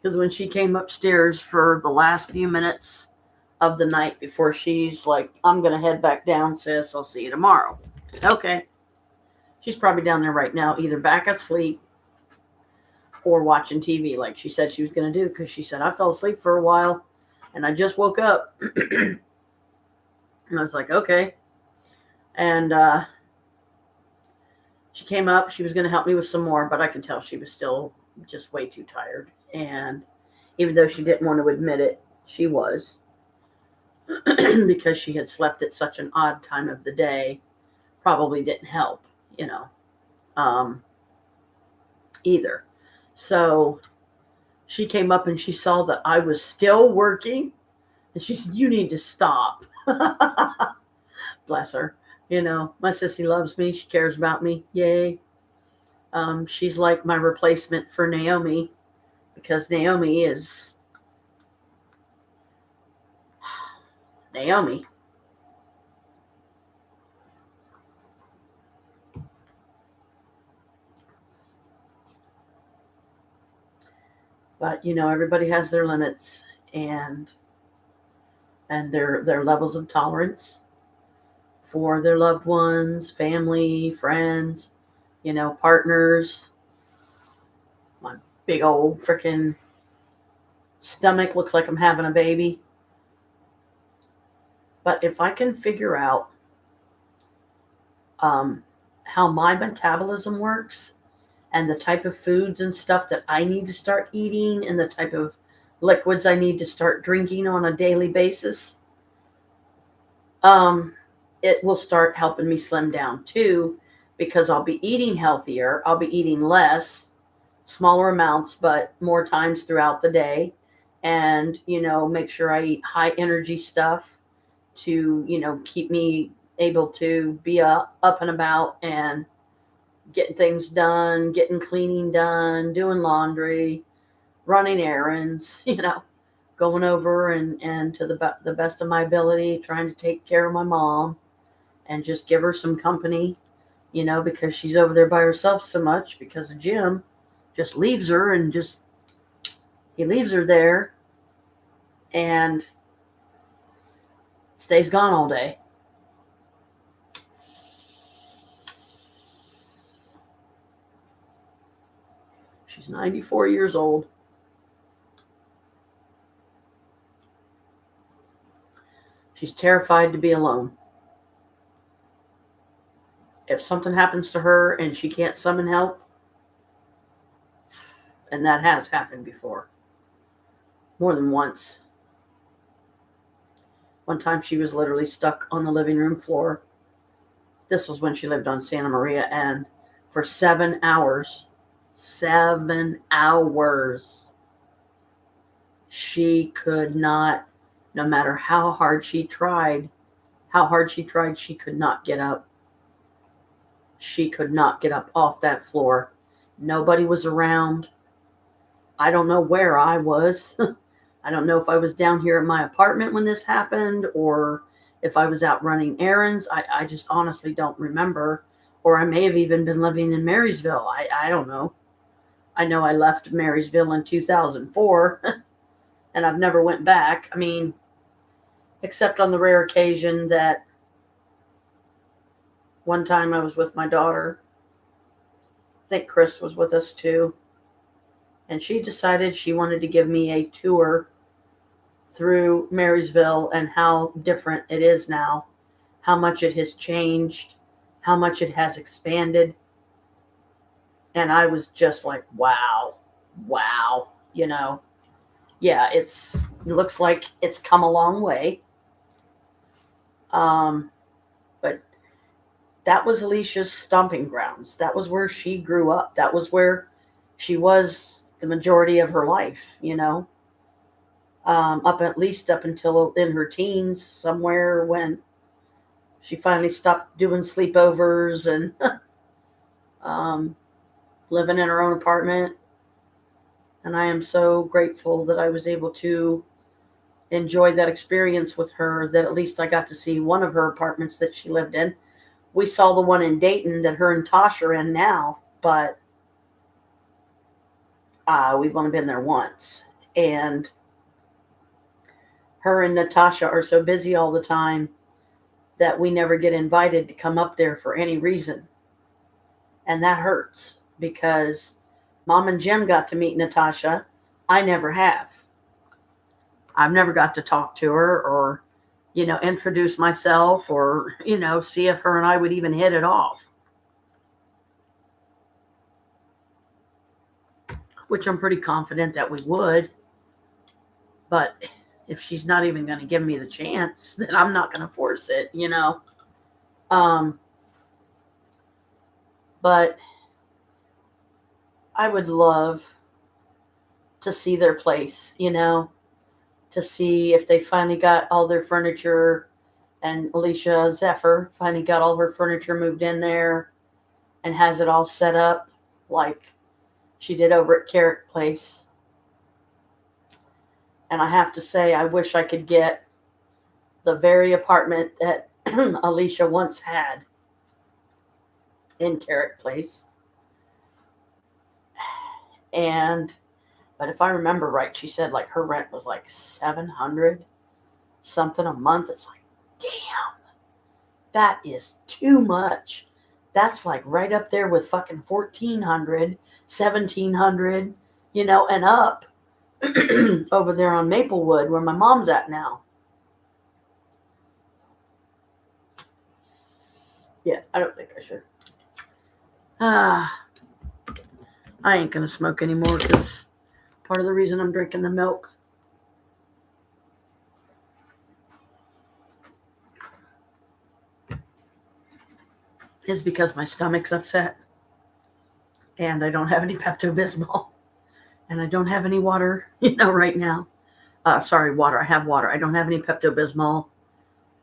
because when she came upstairs for the last few minutes of the night before she's like, I'm going to head back down, sis. I'll see you tomorrow. Okay. She's probably down there right now, either back asleep or watching TV like she said she was going to do, because she said, I fell asleep for a while and I just woke up. And I was like, okay. And she came up. She was going to help me with some more, but I could tell she was still just way too tired. And even though she didn't want to admit it, she was. Because she had slept at such an odd time of the day, probably didn't help, either. So she came up and she saw that I was still working, and she said, you need to stop. Bless her. My sissy loves me. She cares about me. Yay. She's like my replacement for Naomi, because Naomi is Naomi. But everybody has their limits and their levels of tolerance for their loved ones, family, friends, partners. My big old freaking stomach looks like I'm having a baby. But if I can figure out how my metabolism works and the type of foods and stuff that I need to start eating and the type of liquids I need to start drinking on a daily basis, it will start helping me slim down too, because I'll be eating healthier. I'll be eating less, smaller amounts, but more times throughout the day. And, make sure I eat high energy stuff to, keep me able to be up and about and getting things done, getting cleaning done, doing laundry, running errands, going over and to the best of my ability, trying to take care of my mom and just give her some company, because she's over there by herself so much because Jim just leaves her and he leaves her there and stays gone all day. She's 94 years old. She's terrified to be alone. If something happens to her and she can't summon help, and that has happened before, more than once. One time she was literally stuck on the living room floor. This was when she lived on Santa Maria, and for 7 hours, she could not, no matter how hard she tried, she could not get up. She could not get up off that floor. Nobody was around. I don't know where I was. I don't know if I was down here in my apartment when this happened or if I was out running errands. I just honestly don't remember. Or I may have even been living in Marysville. I don't know. I know I left Marysville in 2004 and I've never went back. I mean, except on the rare occasion that one time I was with my daughter. I think Chris was with us too. And she decided she wanted to give me a tour through Marysville and how different it is now, how much it has changed, how much it has expanded. And I was just like, wow, wow, yeah, it looks like it's come a long way. But that was Alicia's stomping grounds. That was where she grew up. That was where she was the majority of her life, up at least up until in her teens, somewhere when she finally stopped doing sleepovers and um, living in her own apartment. And I am so grateful that I was able to enjoy that experience with her, that at least I got to see one of her apartments that she lived in. We saw the one in Dayton that her and Tosh are in now, but we've only been there once. And her and Natasha are so busy all the time that we never get invited to come up there for any reason. And that hurts because Mom and Jim got to meet Natasha. I never have. I've never got to talk to her or, introduce myself or, see if her and I would even hit it off. Which I'm pretty confident that we would. But if she's not even going to give me the chance, then I'm not going to force it, But I would love to see their place, to see if they finally got all their furniture, and Alicia Zephyr finally got all her furniture moved in there and has it all set up like she did over at Carrot Place. And I have to say, I wish I could get the very apartment that Alicia once had in Carrot Place. But if I remember right, she said like her rent was like $700 something a month. It's like, damn, that is too much. That's like right up there with fucking $1,400, $1,700, and up over there on Maplewood where my mom's at now. Yeah, I don't think I should. I ain't gonna smoke anymore because part of the reason I'm drinking the milk is because my stomach's upset and I don't have any Pepto-Bismol and I don't have any water, right now. Sorry, water. I have water. I don't have any Pepto-Bismol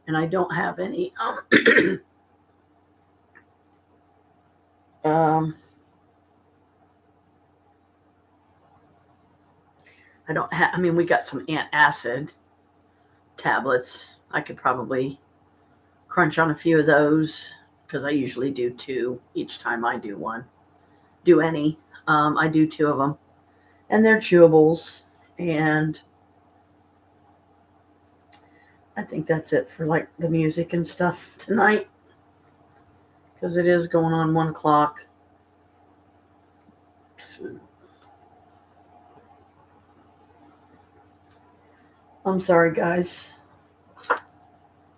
and I don't have any we got some antacid tablets. I could probably crunch on a few of those because I usually do 2 each time I do one. Do any. I do 2 of them. And they're chewables. And I think that's it for like the music and stuff tonight. Because it is going on 1 o'clock. I'm sorry, guys.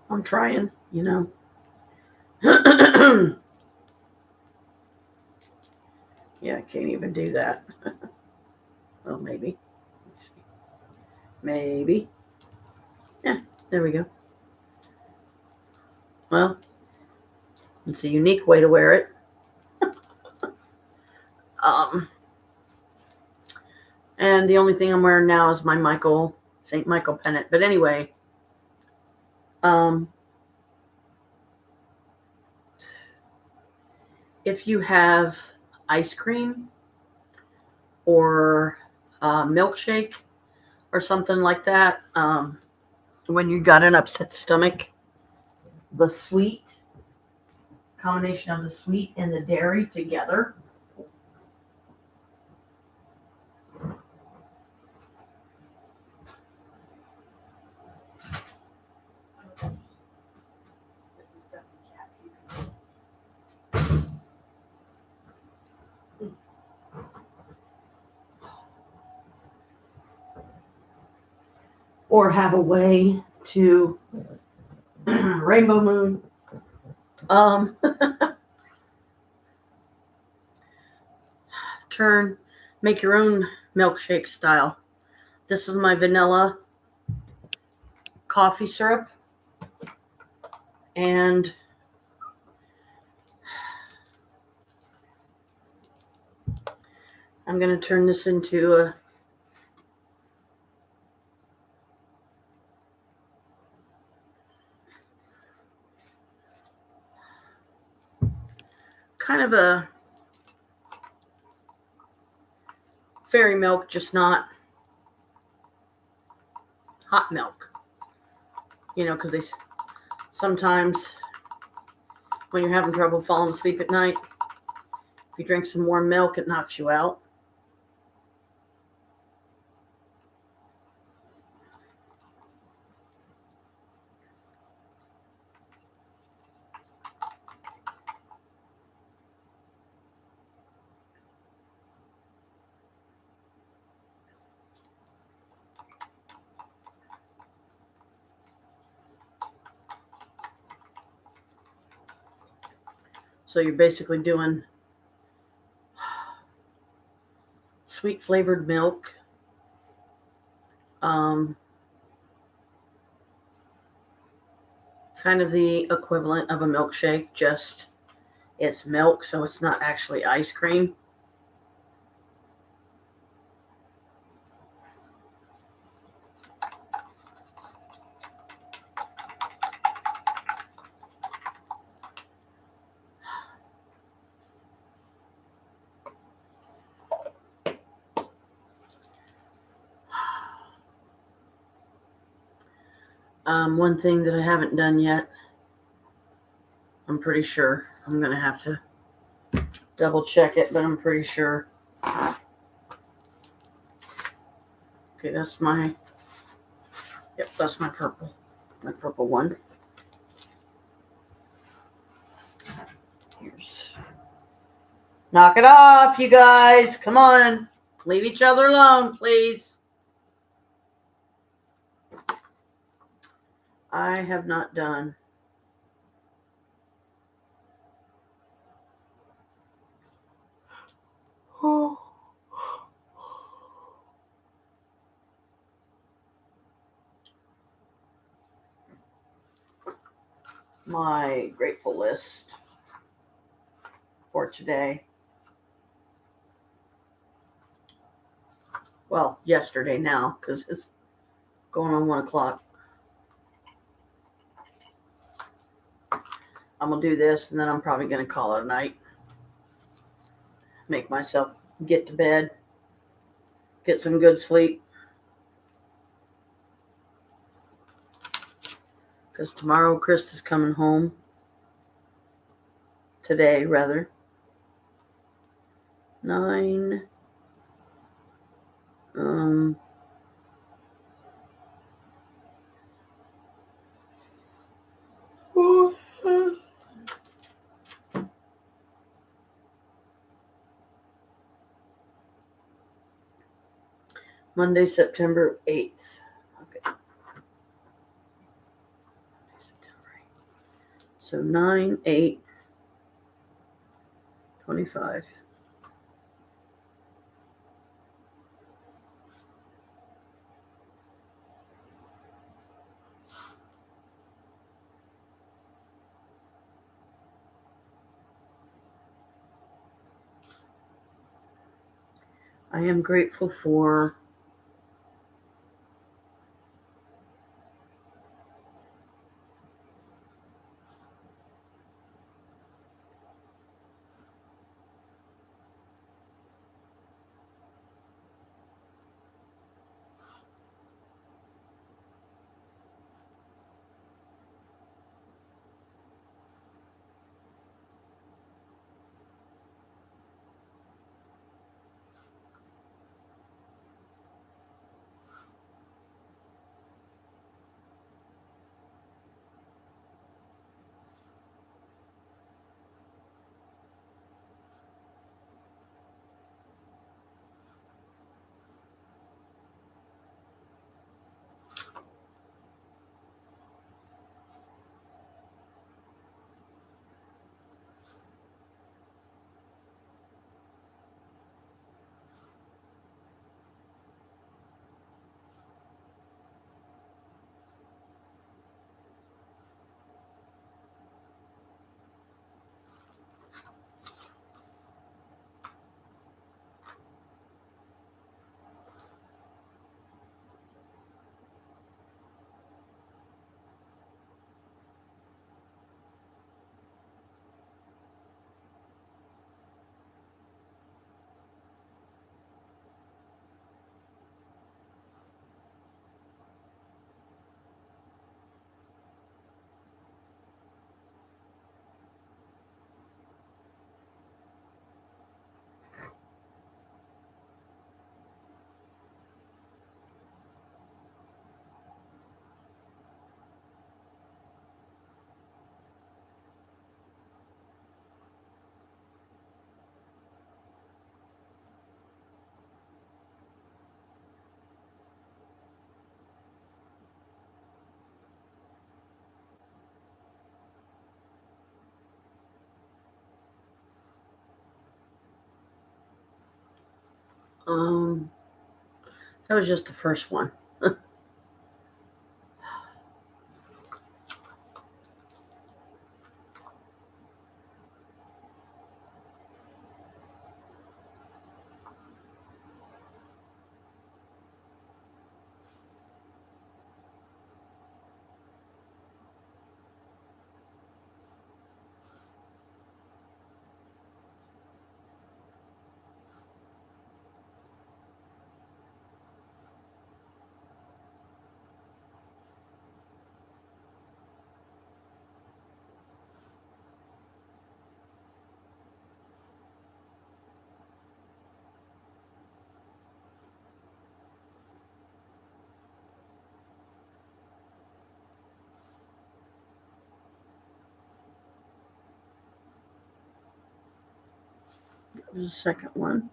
I'm trying, Yeah, I can't even do that. Well, maybe. Let's see. Maybe. Yeah, there we go. Well, it's a unique way to wear it. And the only thing I'm wearing now is my St. Michael pennant. But anyway, if you have ice cream or milkshake or something like that, when you got an upset stomach, the sweet, combination of the sweet and the dairy together or have a way to rainbow moon. Make your own milkshake style. This is my vanilla coffee syrup, and I'm going to turn this into a kind of a fairy milk, just not hot milk. You know, because they sometimes when you're having trouble falling asleep at night, if you drink some warm milk, it knocks you out. So you're basically doing sweet flavored milk. Kind of the equivalent of a milkshake, just it's milk, so it's not actually ice cream. One thing that I haven't done yet, I'm pretty sure, I'm going to have to double check it, but I'm pretty sure. Okay, that's my purple one. Here's, knock it off, you guys. Come on. Leave each other alone, please. I have not done my grateful list for today. Well, yesterday now, because it's going on 1 o'clock. I'm going to do this, and then I'm probably going to call it a night. Make myself get to bed. Get some good sleep. Because tomorrow, Chris is coming home. Today, rather. 9. Monday, September 8th. Okay. So 9/8/25. I am grateful for Um, that was just the first one. That was the second one.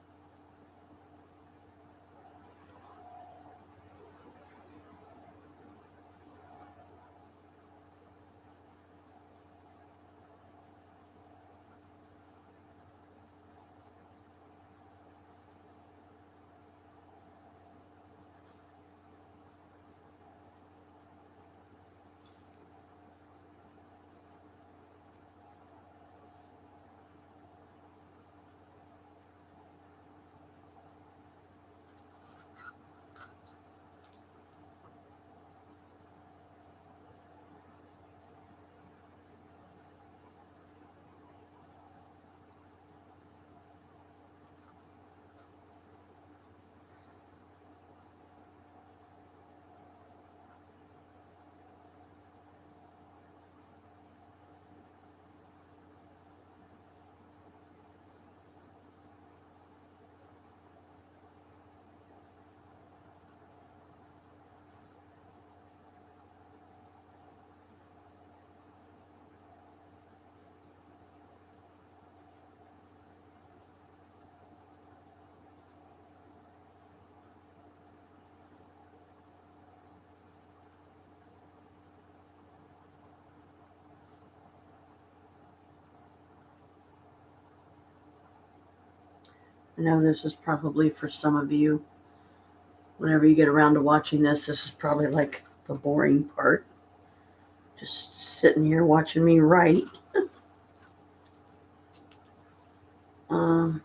I know this is probably for some of you, whenever you get around to watching this is probably like the boring part. Just sitting here watching me write. Um,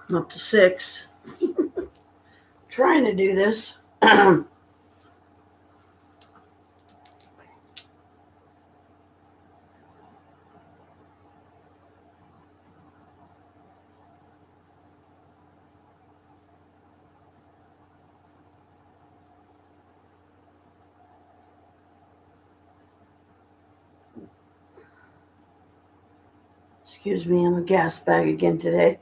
I'm up to 6. Trying to do this. Excuse me, I'm a gas bag again today.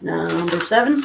Number 7.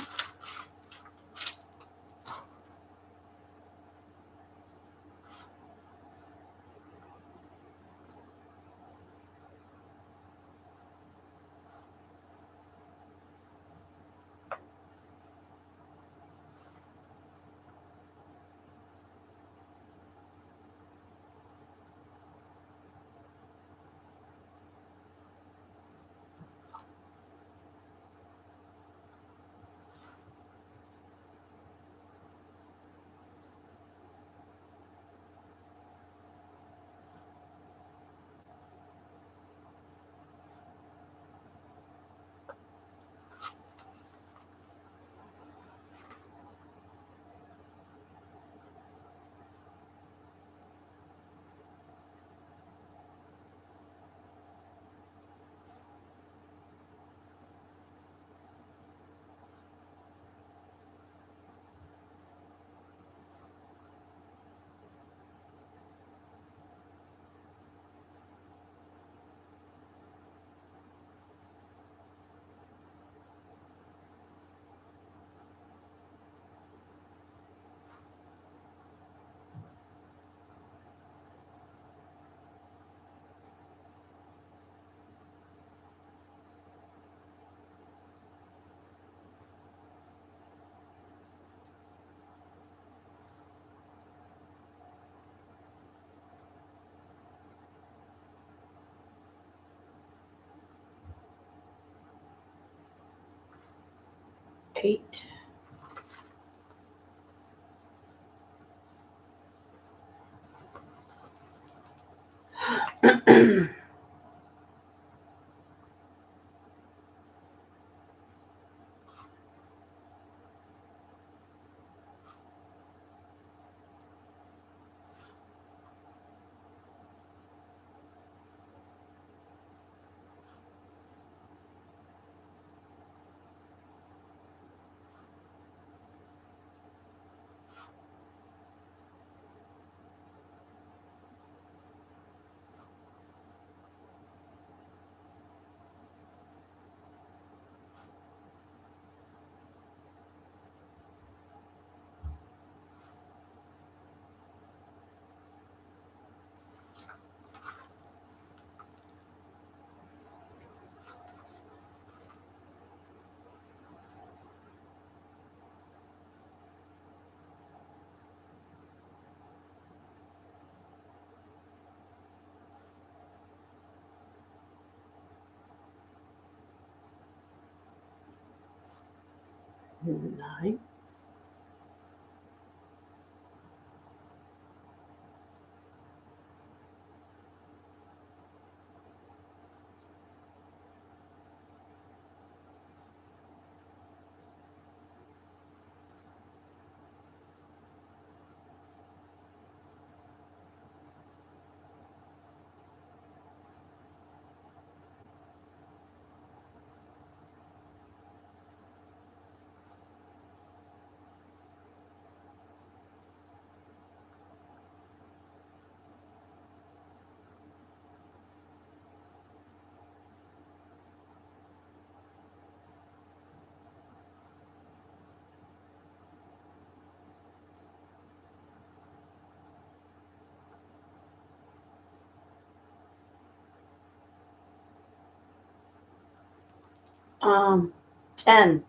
Eight. Nine. Um, 10.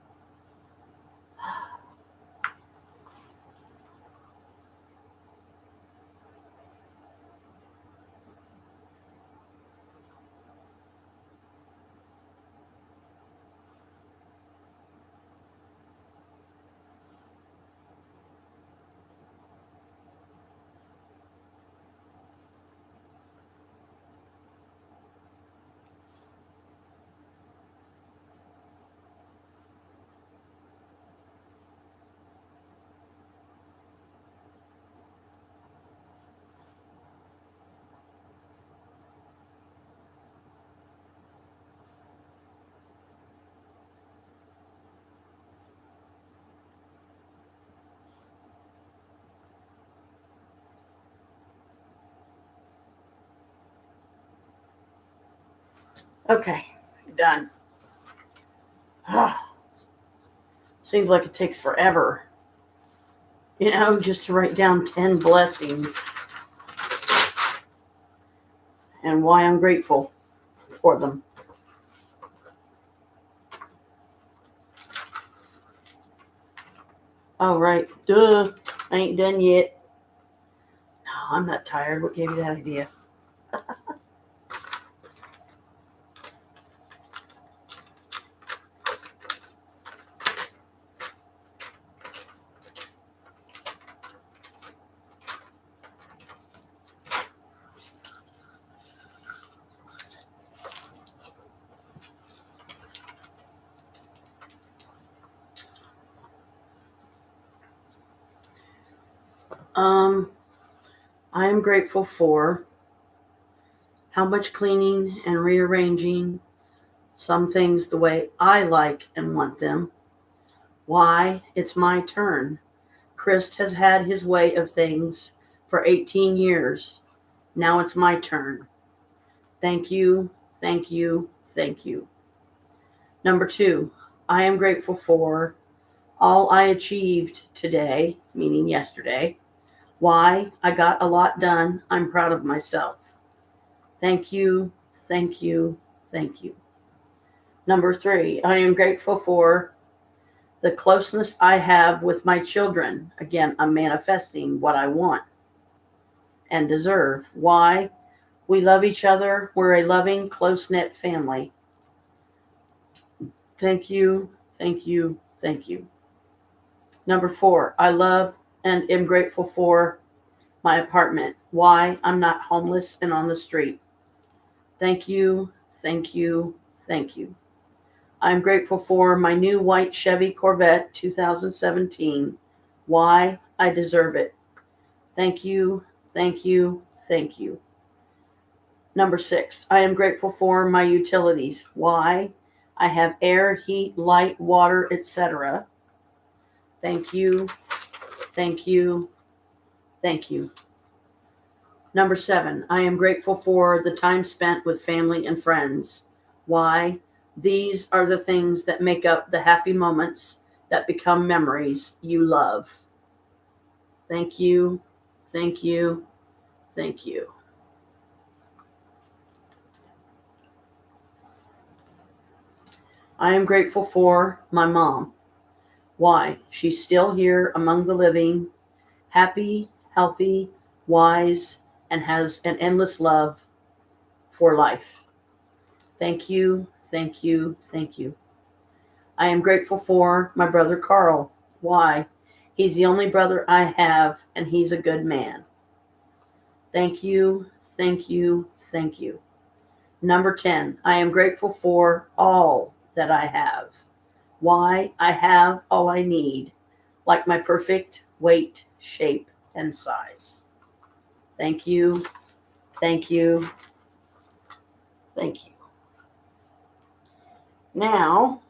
Okay, done. Seems like it takes forever, just to write down 10 blessings and why I'm grateful for them. All right. Duh. I ain't done yet. No, I'm not tired. What gave you that idea? I am grateful for how much cleaning and rearranging some things the way I like and want them. Why? It's my turn. Chris has had his way of things for 18 years. Now it's my turn. Thank you, thank you, thank you. Number 2, I am grateful for all I achieved today, meaning yesterday. Why? I got a lot done. I'm proud of myself. Thank you, thank you, thank you. Number 3, I am grateful for the closeness I have with my children. Again, I'm manifesting what I want and deserve. Why? We love each other. We're a loving, close-knit family. Thank you, thank you, thank you. Number 4, I love and am grateful for my apartment. Why? I'm not homeless and on the street. Thank you, thank you, thank you. I'm grateful for my new white Chevy Corvette 2017. Why? I deserve it. Thank you, thank you, thank you. Number 6, I am grateful for my utilities. Why? I have air, heat, light, water, etc. Thank you, thank you, thank you. Number 7, I am grateful for the time spent with family and friends. Why? These are the things that make up the happy moments that become memories you love. Thank you, thank you, thank you. I am grateful for my mom. Why? She's still here among the living, happy, healthy, wise, and has an endless love for life. Thank you, thank you, thank you. I am grateful for my brother Carl. Why? He's the only brother I have, and he's a good man. Thank you, thank you, thank you. Number 10, I am grateful for all that I have. Why? I have all I need, like my perfect weight, shape, and size. Thank you, thank you, thank you. Now,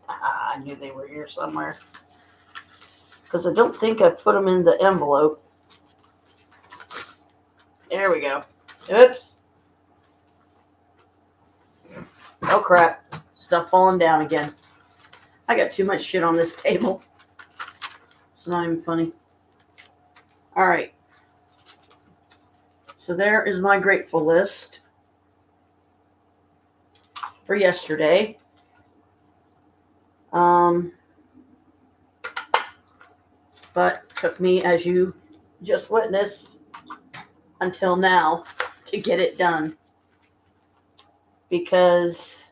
I knew they were here somewhere because I don't think I put them in the envelope. There we go. Oops. Oh, crap. Stuff falling down again. I got too much shit on this table. It's not even funny. All right. So there is my grateful list for yesterday. But took me, as you just witnessed, until now to get it done. Because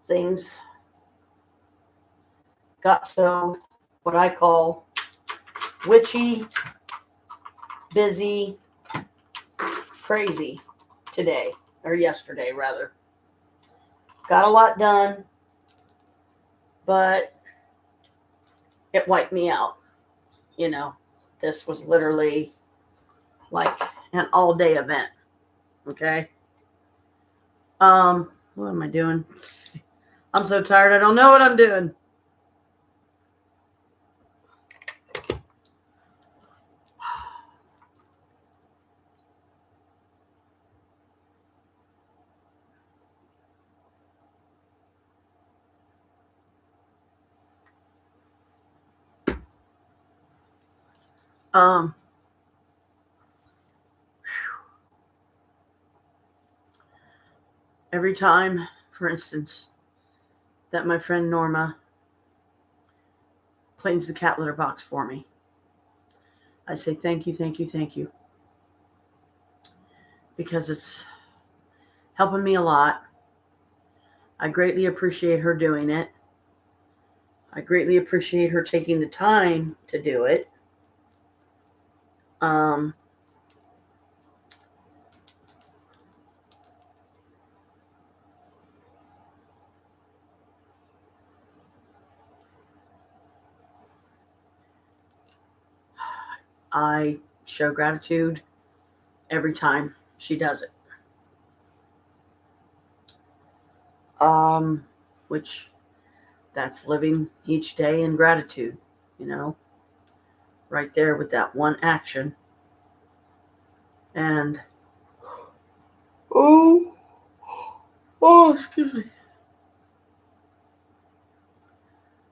things got so, what I call, witchy, busy, crazy today, or yesterday rather. Got a lot done, but it wiped me out. This was literally like an all-day event. Okay. What am I doing? I'm so tired, I don't know what I'm doing. Um, every time, for instance, that my friend Norma cleans the cat litter box for me, I say thank you, thank you, thank you, because it's helping me a lot. I greatly appreciate her doing it. I greatly appreciate her taking the time to do it. Um, I show gratitude every time she does it. Which that's living each day in gratitude, you know, right there with that one action. And oh, excuse me.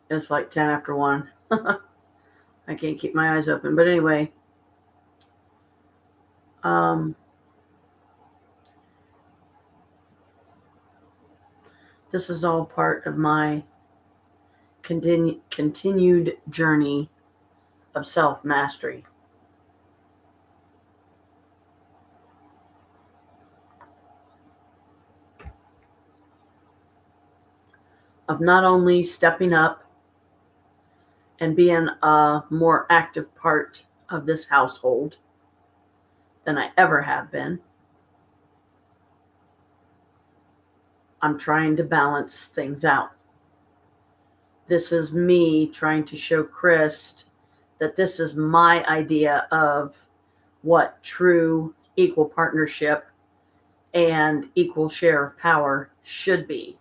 It's like 10 after 1. I can't keep my eyes open. But anyway, this is all part of my continued journey of self mastery. Of not only stepping up and being a more active part of this household than I ever have been, I'm trying to balance things out. This is me trying to show Chris that this is my idea of what true equal partnership and equal share of power should be.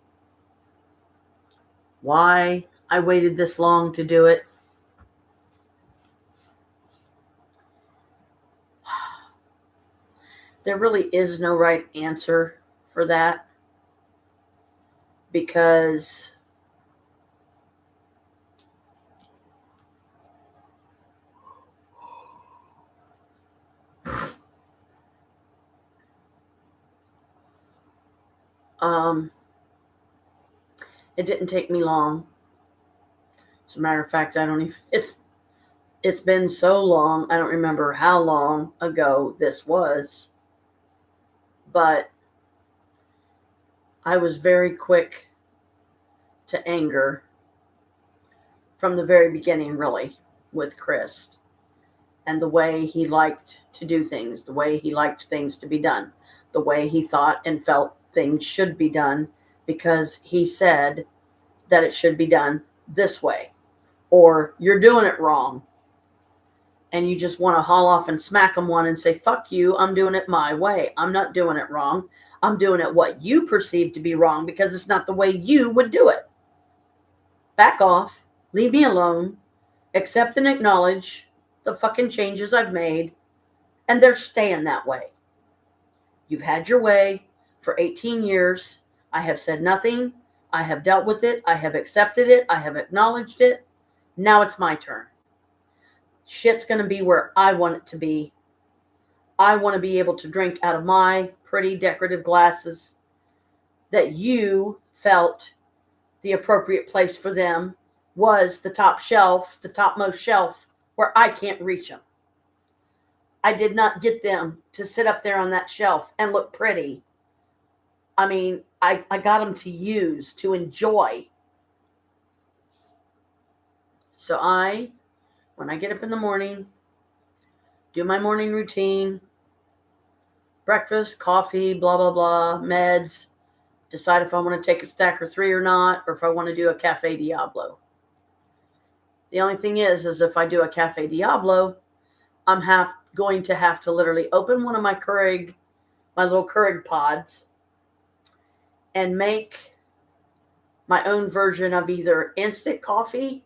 Why I waited this long to do it? There really is no right answer for that, because um, it didn't take me long. As a matter of fact, I don't even, it's been so long, I don't remember how long ago this was, but I was very quick to anger from the very beginning, really, with Chris and the way he liked to do things, the way he liked things to be done, the way he thought and felt things should be done, because he said that it should be done this way, or you're doing it wrong. And you just want to haul off and smack him one and say, fuck you, I'm doing it my way. I'm not doing it wrong. I'm doing it what you perceive to be wrong, because it's not the way you would do it. Back off. Leave me alone. Accept and acknowledge the fucking changes I've made, and they're staying that way. You've had your way for 18 years. I have said nothing. I have dealt with it. I have accepted it. I have acknowledged it. Now it's my turn. Shit's going to be where I want it to be. I want to be able to drink out of my pretty decorative glasses that you felt the appropriate place for them was the top shelf, the topmost shelf, where I can't reach them. I did not get them to sit up there on that shelf and look pretty. I mean, I got them to use, to enjoy. So when I get up in the morning, do my morning routine, breakfast, coffee, blah, blah, blah, meds, decide if I want to take a stack or 3 or not, or if I want to do a Cafe Diablo. The only thing is if I do a Cafe Diablo, I'm going to have to literally open one of my little Keurig pods, and make my own version of either instant coffee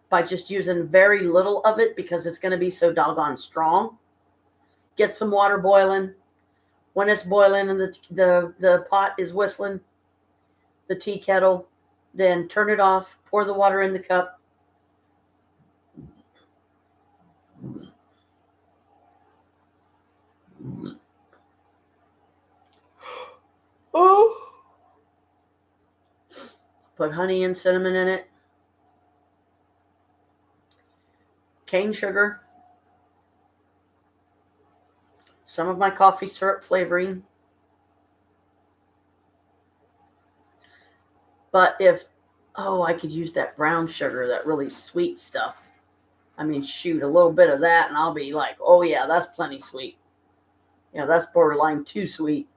by just using very little of it, because it's going to be so doggone strong. Get some water boiling. When it's boiling and the pot is whistling, the tea kettle, then turn it off, pour the water in the cup, Put honey and cinnamon in it. Cane sugar. Some of my coffee syrup flavoring. But I could use that brown sugar, that really sweet stuff. I mean, shoot, a little bit of that and I'll be like, oh yeah, that's plenty sweet. That's borderline too sweet.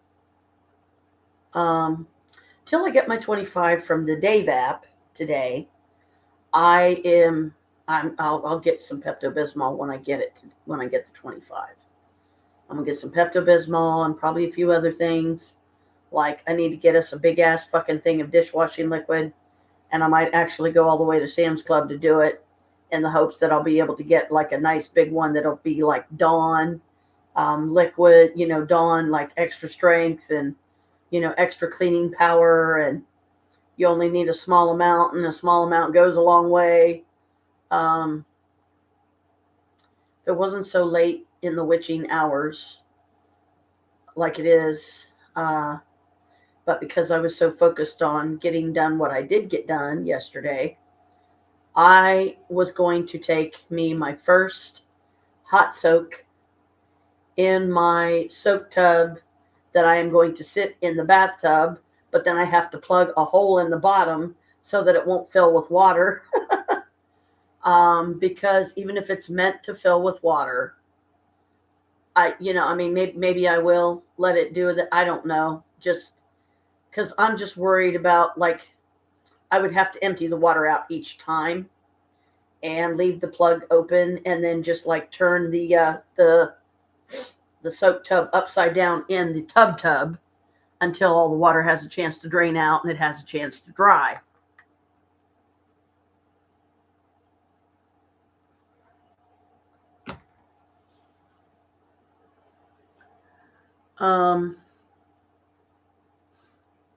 Till I get my 25 from the Dave app today, I'll get some Pepto-Bismol when I get the 25. I'm gonna get some Pepto-Bismol and probably a few other things. Like I need to get us a big ass fucking thing of dishwashing liquid, and I might actually go all the way to Sam's Club to do it, in the hopes that I'll be able to get like a nice big one that'll be like Dawn liquid, Dawn like extra strength and extra cleaning power, and you only need a small amount, and a small amount goes a long way. It wasn't so late in the witching hours like it is, but because I was so focused on getting done what I did get done yesterday, I was going to take my first hot soak in my soak tub that I am going to sit in the bathtub, but then I have to plug a hole in the bottom so that it won't fill with water. Because even if it's meant to fill with water, maybe I will let it do it. I don't know. Just because I'm just worried about, like, I would have to empty the water out each time and leave the plug open, and then just like turn the soak tub upside down in the tub until all the water has a chance to drain out and it has a chance to dry.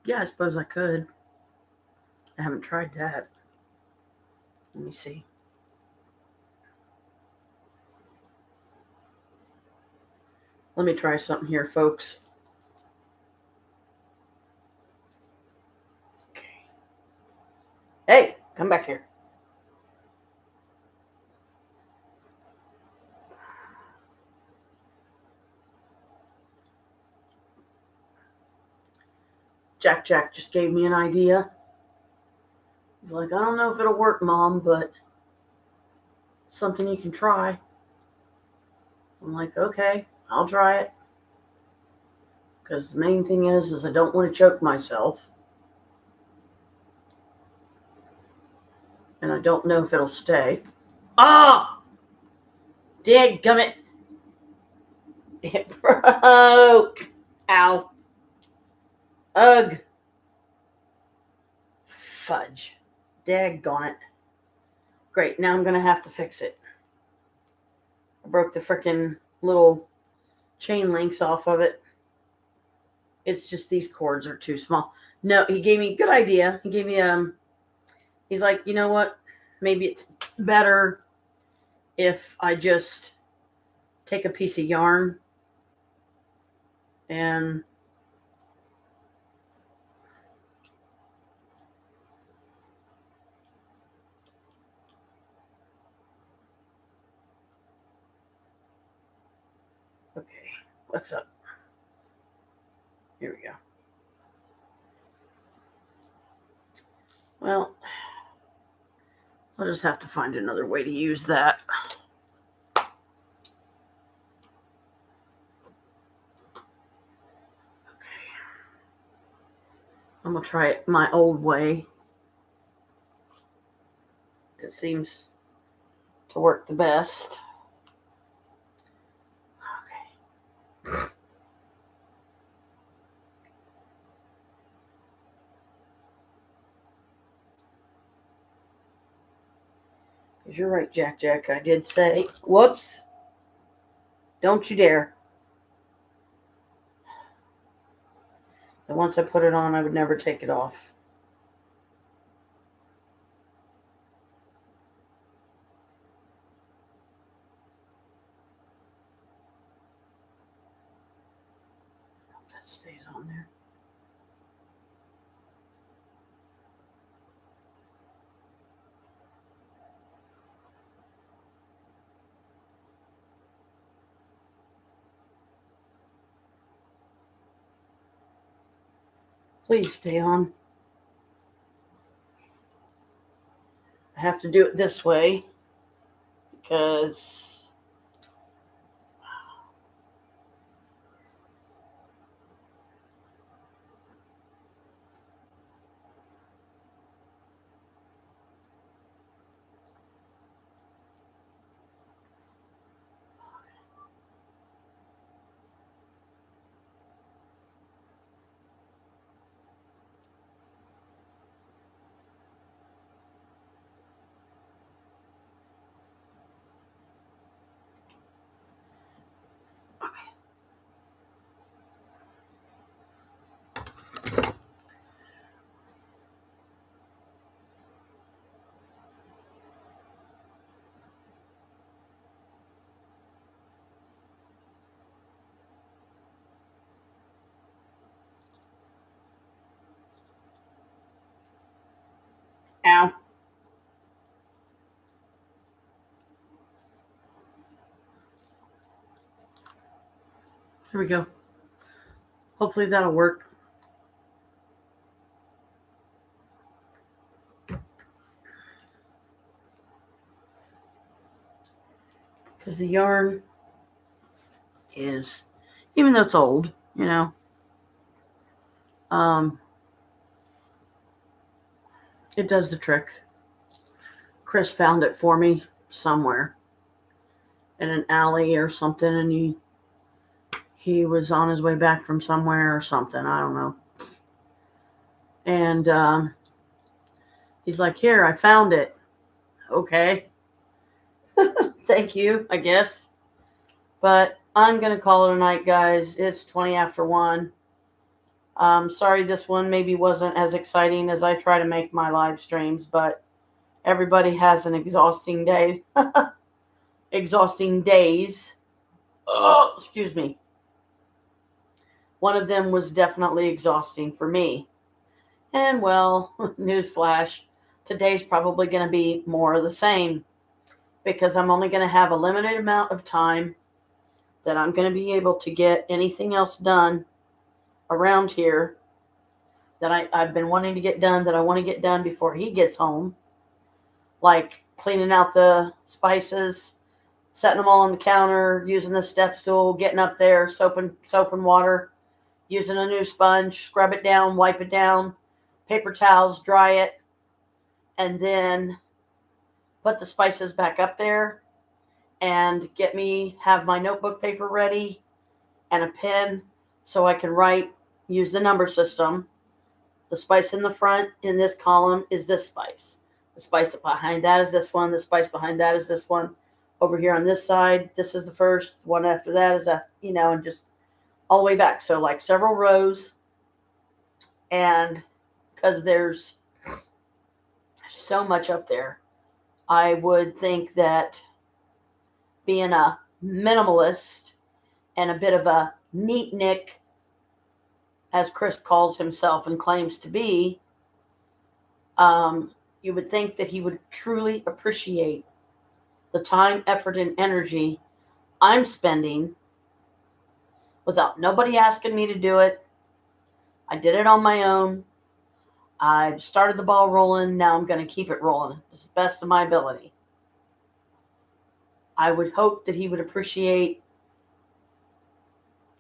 Yeah, I suppose I could. I haven't tried that. Let me see. Let me try something here, folks. Okay. Hey, come back here. Jack just gave me an idea. He's like, I don't know if it'll work, Mom, but something you can try. I'm like, okay, I'll try it. Because the main thing is I don't want to choke myself. And I don't know if it'll stay. Ah! Dadgummit. It broke. Ow. Ugh. Fudge. Daggone it. Great, now I'm going to have to fix it. I broke the frickin' little chain links off of it. It's just these cords are too small. No, he gave me a good idea. He gave me, he's like, you know what? Maybe it's better if I just take a piece of yarn and okay, what's up? Here we go. Well, I'll just have to find another way to use that. Okay. I'm going to try it my old way. It seems to work the best. Okay. Because you're right, Jack. I did say, whoops. Don't you dare. And once I put it on, I would never take it off. That stays on there. Please stay on. I have to do it this way because ow. Here we go. Hopefully that'll work. Because the yarn is, even though it's old, you know, it does the trick. Chris found it for me somewhere in an alley or something, and he was on his way back from somewhere or something. I don't know. And he's like, "Here, I found it." Okay. Thank you, I guess. But I'm going to call it a night, guys. It's 20 after 1. Sorry this one maybe wasn't as exciting as I try to make my live streams, but everybody has an exhausting day. Exhausting days. Oh, excuse me. One of them was definitely exhausting for me. And well, newsflash, today's probably going to be more of the same because I'm only going to have a limited amount of time that I'm going to be able to get anything else done around here that I've been wanting to get done, that I want to get done before he gets home. Like cleaning out the spices, setting them all on the counter, using the step stool, getting up there, soap and water, using a new sponge, scrub it down, wipe it down, paper towels, dry it, and then put the spices back up there and have my notebook paper ready and a pen so I can write, use the number system. The spice in the front in this column is this spice. The spice behind that is this one. The spice behind that is this one. Over here on this side, this is the first. One after that is that, and just all the way back. So like several rows. And because there's so much up there, I would think that being a minimalist and a bit of a neatnik, as Chris calls himself and claims to be, you would think that he would truly appreciate the time, effort, and energy I'm spending without nobody asking me to do it. I did it on my own. I've started the ball rolling. Now I'm going to keep it rolling to the best of my ability. I would hope that he would appreciate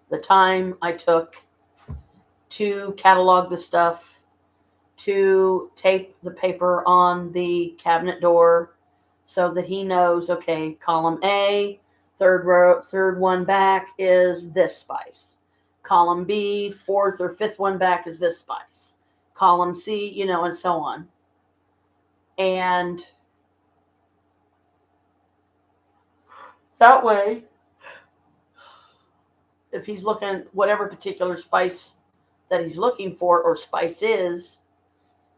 the time I took to catalog the stuff, to tape the paper on the cabinet door so that he knows, okay, column A, third one back is this spice. Column B, fourth or fifth one back is this spice. Column C, and so on. And that way, if he's looking whatever particular spice that he's looking for or spice is,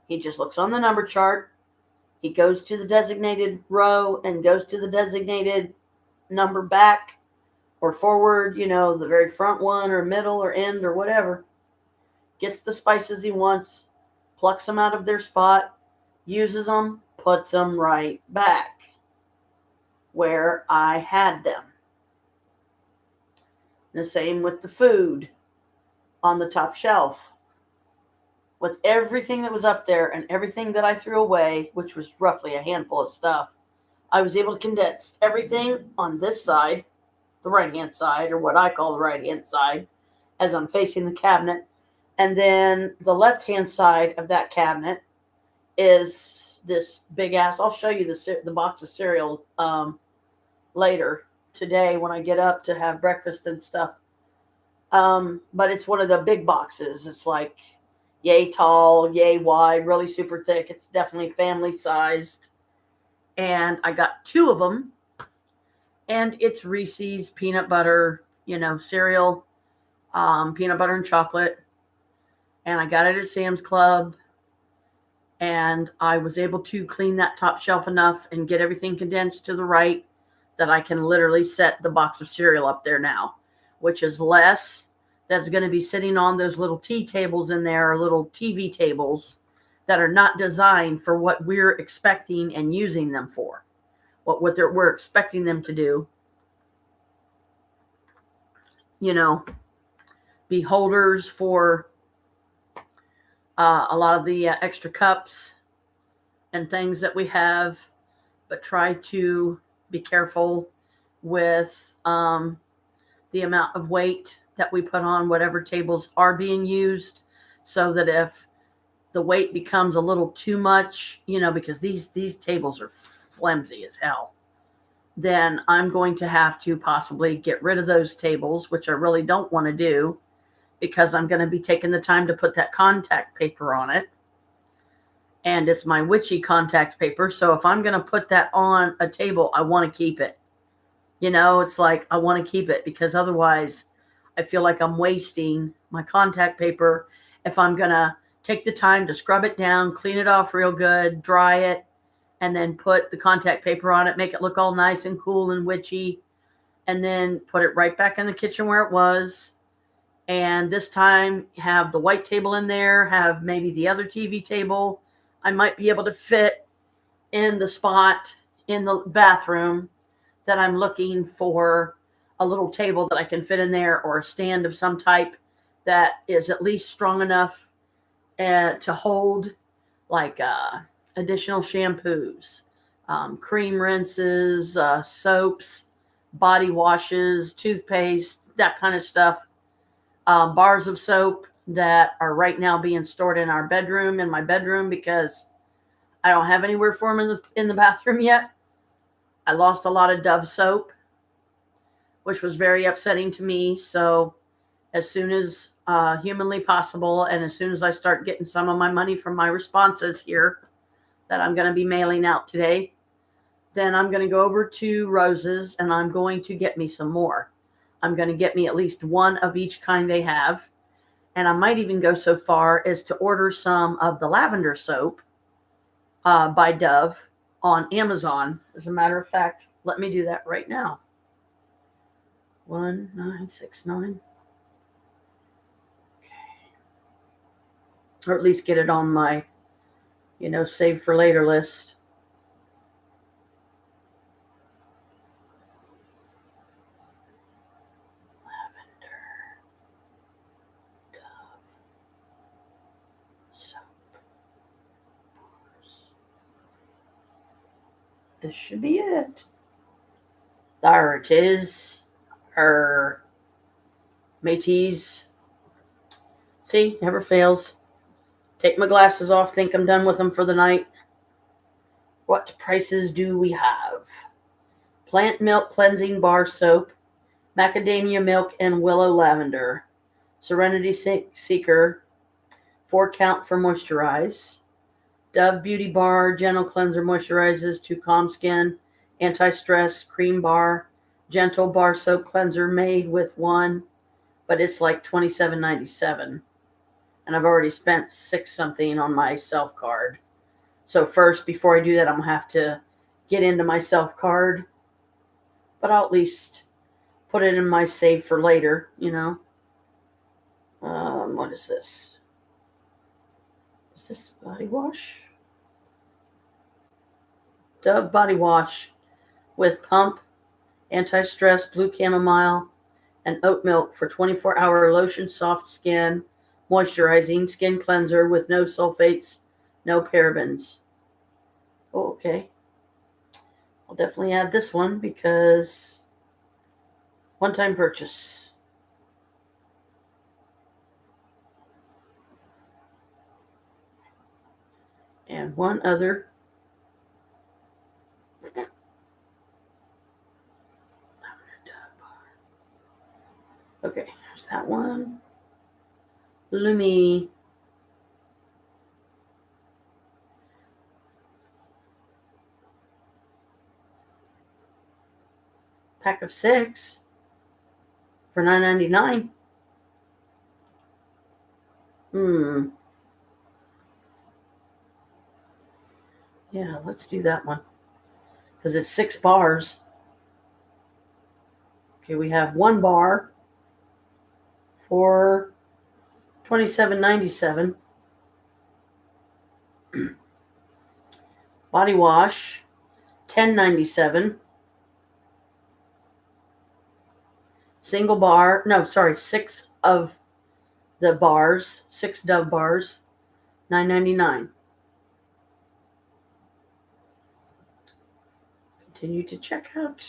he just looks on the number chart. He goes to the designated row and goes to the designated number back or forward, the very front one or middle or end or whatever. Gets the spices he wants, plucks them out of their spot, uses them, puts them right back where I had them. The same with the food on the top shelf. with everything that was up there and everything that I threw away, which was roughly a handful of stuff, I was able to condense everything on this side, the right-hand side, or what I call the right-hand side, as I'm facing the cabinet. And then the left-hand side of that cabinet is this big ass. I'll show you the box of cereal later today when I get up to have breakfast and stuff. But it's one of the big boxes. It's like yay tall, yay wide, really super thick. It's definitely family sized. And I got 2 of them. And it's Reese's peanut butter, cereal, peanut butter and chocolate. And I got it at Sam's Club. And I was able to clean that top shelf enough and get everything condensed to the right that I can literally set the box of cereal up there now, which is less that's going to be sitting on those little tea tables in there, or little TV tables that are not designed for what we're expecting and using them for, what we're expecting them to do. Be holders for a lot of the extra cups and things that we have, but try to be careful with the amount of weight that we put on whatever tables are being used, so that if the weight becomes a little too much, because these tables are flimsy as hell, then I'm going to have to possibly get rid of those tables, which I really don't want to do, because I'm going to be taking the time to put that contact paper on it. And it's my witchy contact paper. So if I'm going to put that on a table, I want to keep it. It's like I want to keep it, because otherwise I feel like I'm wasting my contact paper if I'm going to take the time to scrub it down, clean it off real good, dry it, and then put the contact paper on it, make it look all nice and cool and witchy, and then put it right back in the kitchen where it was. And this time have the white table in there, have maybe the other TV table. I might be able to fit in the spot in the bathroom that I'm looking for a little table that I can fit in there, or a stand of some type that is at least strong enough to hold like additional shampoos, cream rinses, soaps, body washes, toothpaste, that kind of stuff. Bars of soap that are right now being stored in my bedroom, because I don't have anywhere for them in the bathroom yet. I lost a lot of Dove soap, which was very upsetting to me. So as soon as humanly possible, and as soon as I start getting some of my money from my responses here that I'm going to be mailing out today, then I'm going to go over to Rose's and I'm going to get me some more. I'm going to get me at least one of each kind they have. And I might even go so far as to order some of the lavender soap by Dove on Amazon. As a matter of fact, let me do that right now. 1969. Okay. Or at least get it on my, save for later list. This should be it. There it is. Her Métis. See, never fails. Take my glasses off, think I'm done with them for the night. What prices do we have? Plant milk cleansing bar soap, macadamia milk and willow lavender. Serenity Seeker, 4 count for moisturize. Dove Beauty Bar Gentle Cleanser moisturizes to calm skin. Anti-stress cream bar. Gentle bar soap cleanser made with one, but it's like $27.97. And I've already spent $6 something on my self card. So first, before I do that, I'm going to have to get into my self card. But I'll at least put it in my save for later, What is this? Is this body wash? Dove body wash with pump, anti-stress, blue chamomile, and oat milk for 24-hour lotion soft skin, moisturizing skin cleanser with no sulfates, no parabens. Oh, okay. I'll definitely add this one because one-time purchase. And one other. Okay, there's that one. Lumi. Pack of 6 for $9.99. Yeah, let's do that one. Because it's 6 bars. Okay, we have 1 bar for $27.97. Body wash, $10.97. Single bar, no, sorry, 6 of the bars, 6 Dove bars, $9.99. Continue to check out.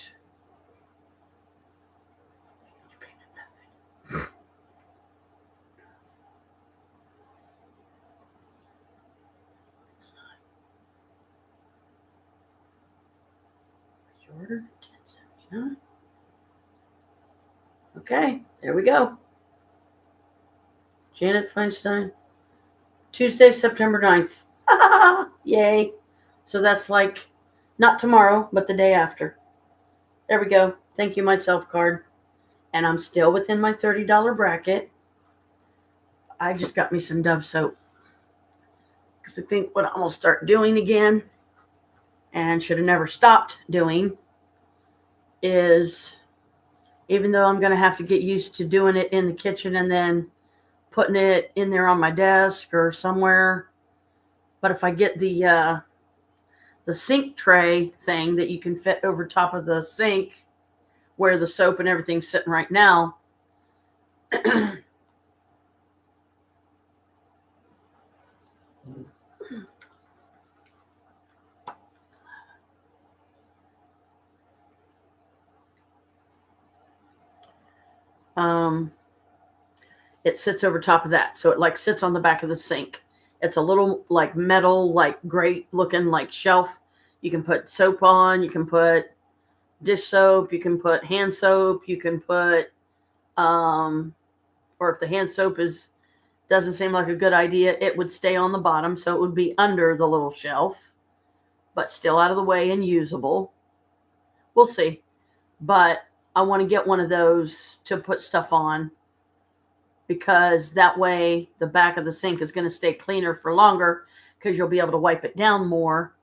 Order $10.79. Okay, there we go. Janet Feinstein, Tuesday, September 9th. Yay. So that's like not tomorrow, but the day after. There we go. Thank you, myself card. And I'm still within my $30 bracket. I just got me some Dove soap. Because I think what I'm going to start doing again, and should have never stopped doing, is even though I'm going to have to get used to doing it in the kitchen and then putting it in there on my desk or somewhere. But if I get the sink tray thing that you can fit over top of the sink where the soap and everything's sitting right now, it sits over top of that. So it like sits on the back of the sink. It's a little like metal, like great looking like shelf. You can put soap on, you can put dish soap, you can put hand soap, you can put, or if the hand soap doesn't seem like a good idea, it would stay on the bottom. So it would be under the little shelf, but still out of the way and usable. We'll see. But I want to get one of those to put stuff on, because that way the back of the sink is going to stay cleaner for longer, because you'll be able to wipe it down more,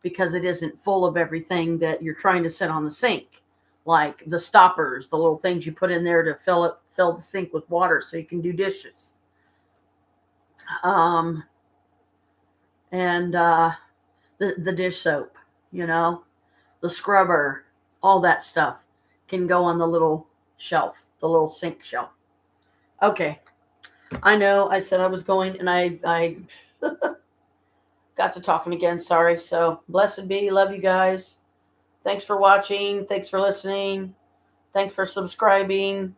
because it isn't full of everything that you're trying to set on the sink, like the stoppers, the little things you put in there to fill the sink with water so you can do dishes. And the dish soap, the scrubber, all that stuff can go on the little shelf, the little sink shelf. Okay. I know I said I was going, and I got to talking again. Sorry. So blessed be. Love you guys. Thanks for watching. Thanks for listening. Thanks for subscribing.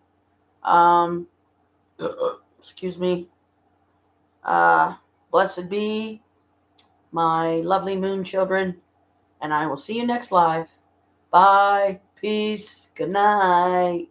Excuse me. Blessed be my lovely moon children. And I will see you next live. Bye. Peace. Good night.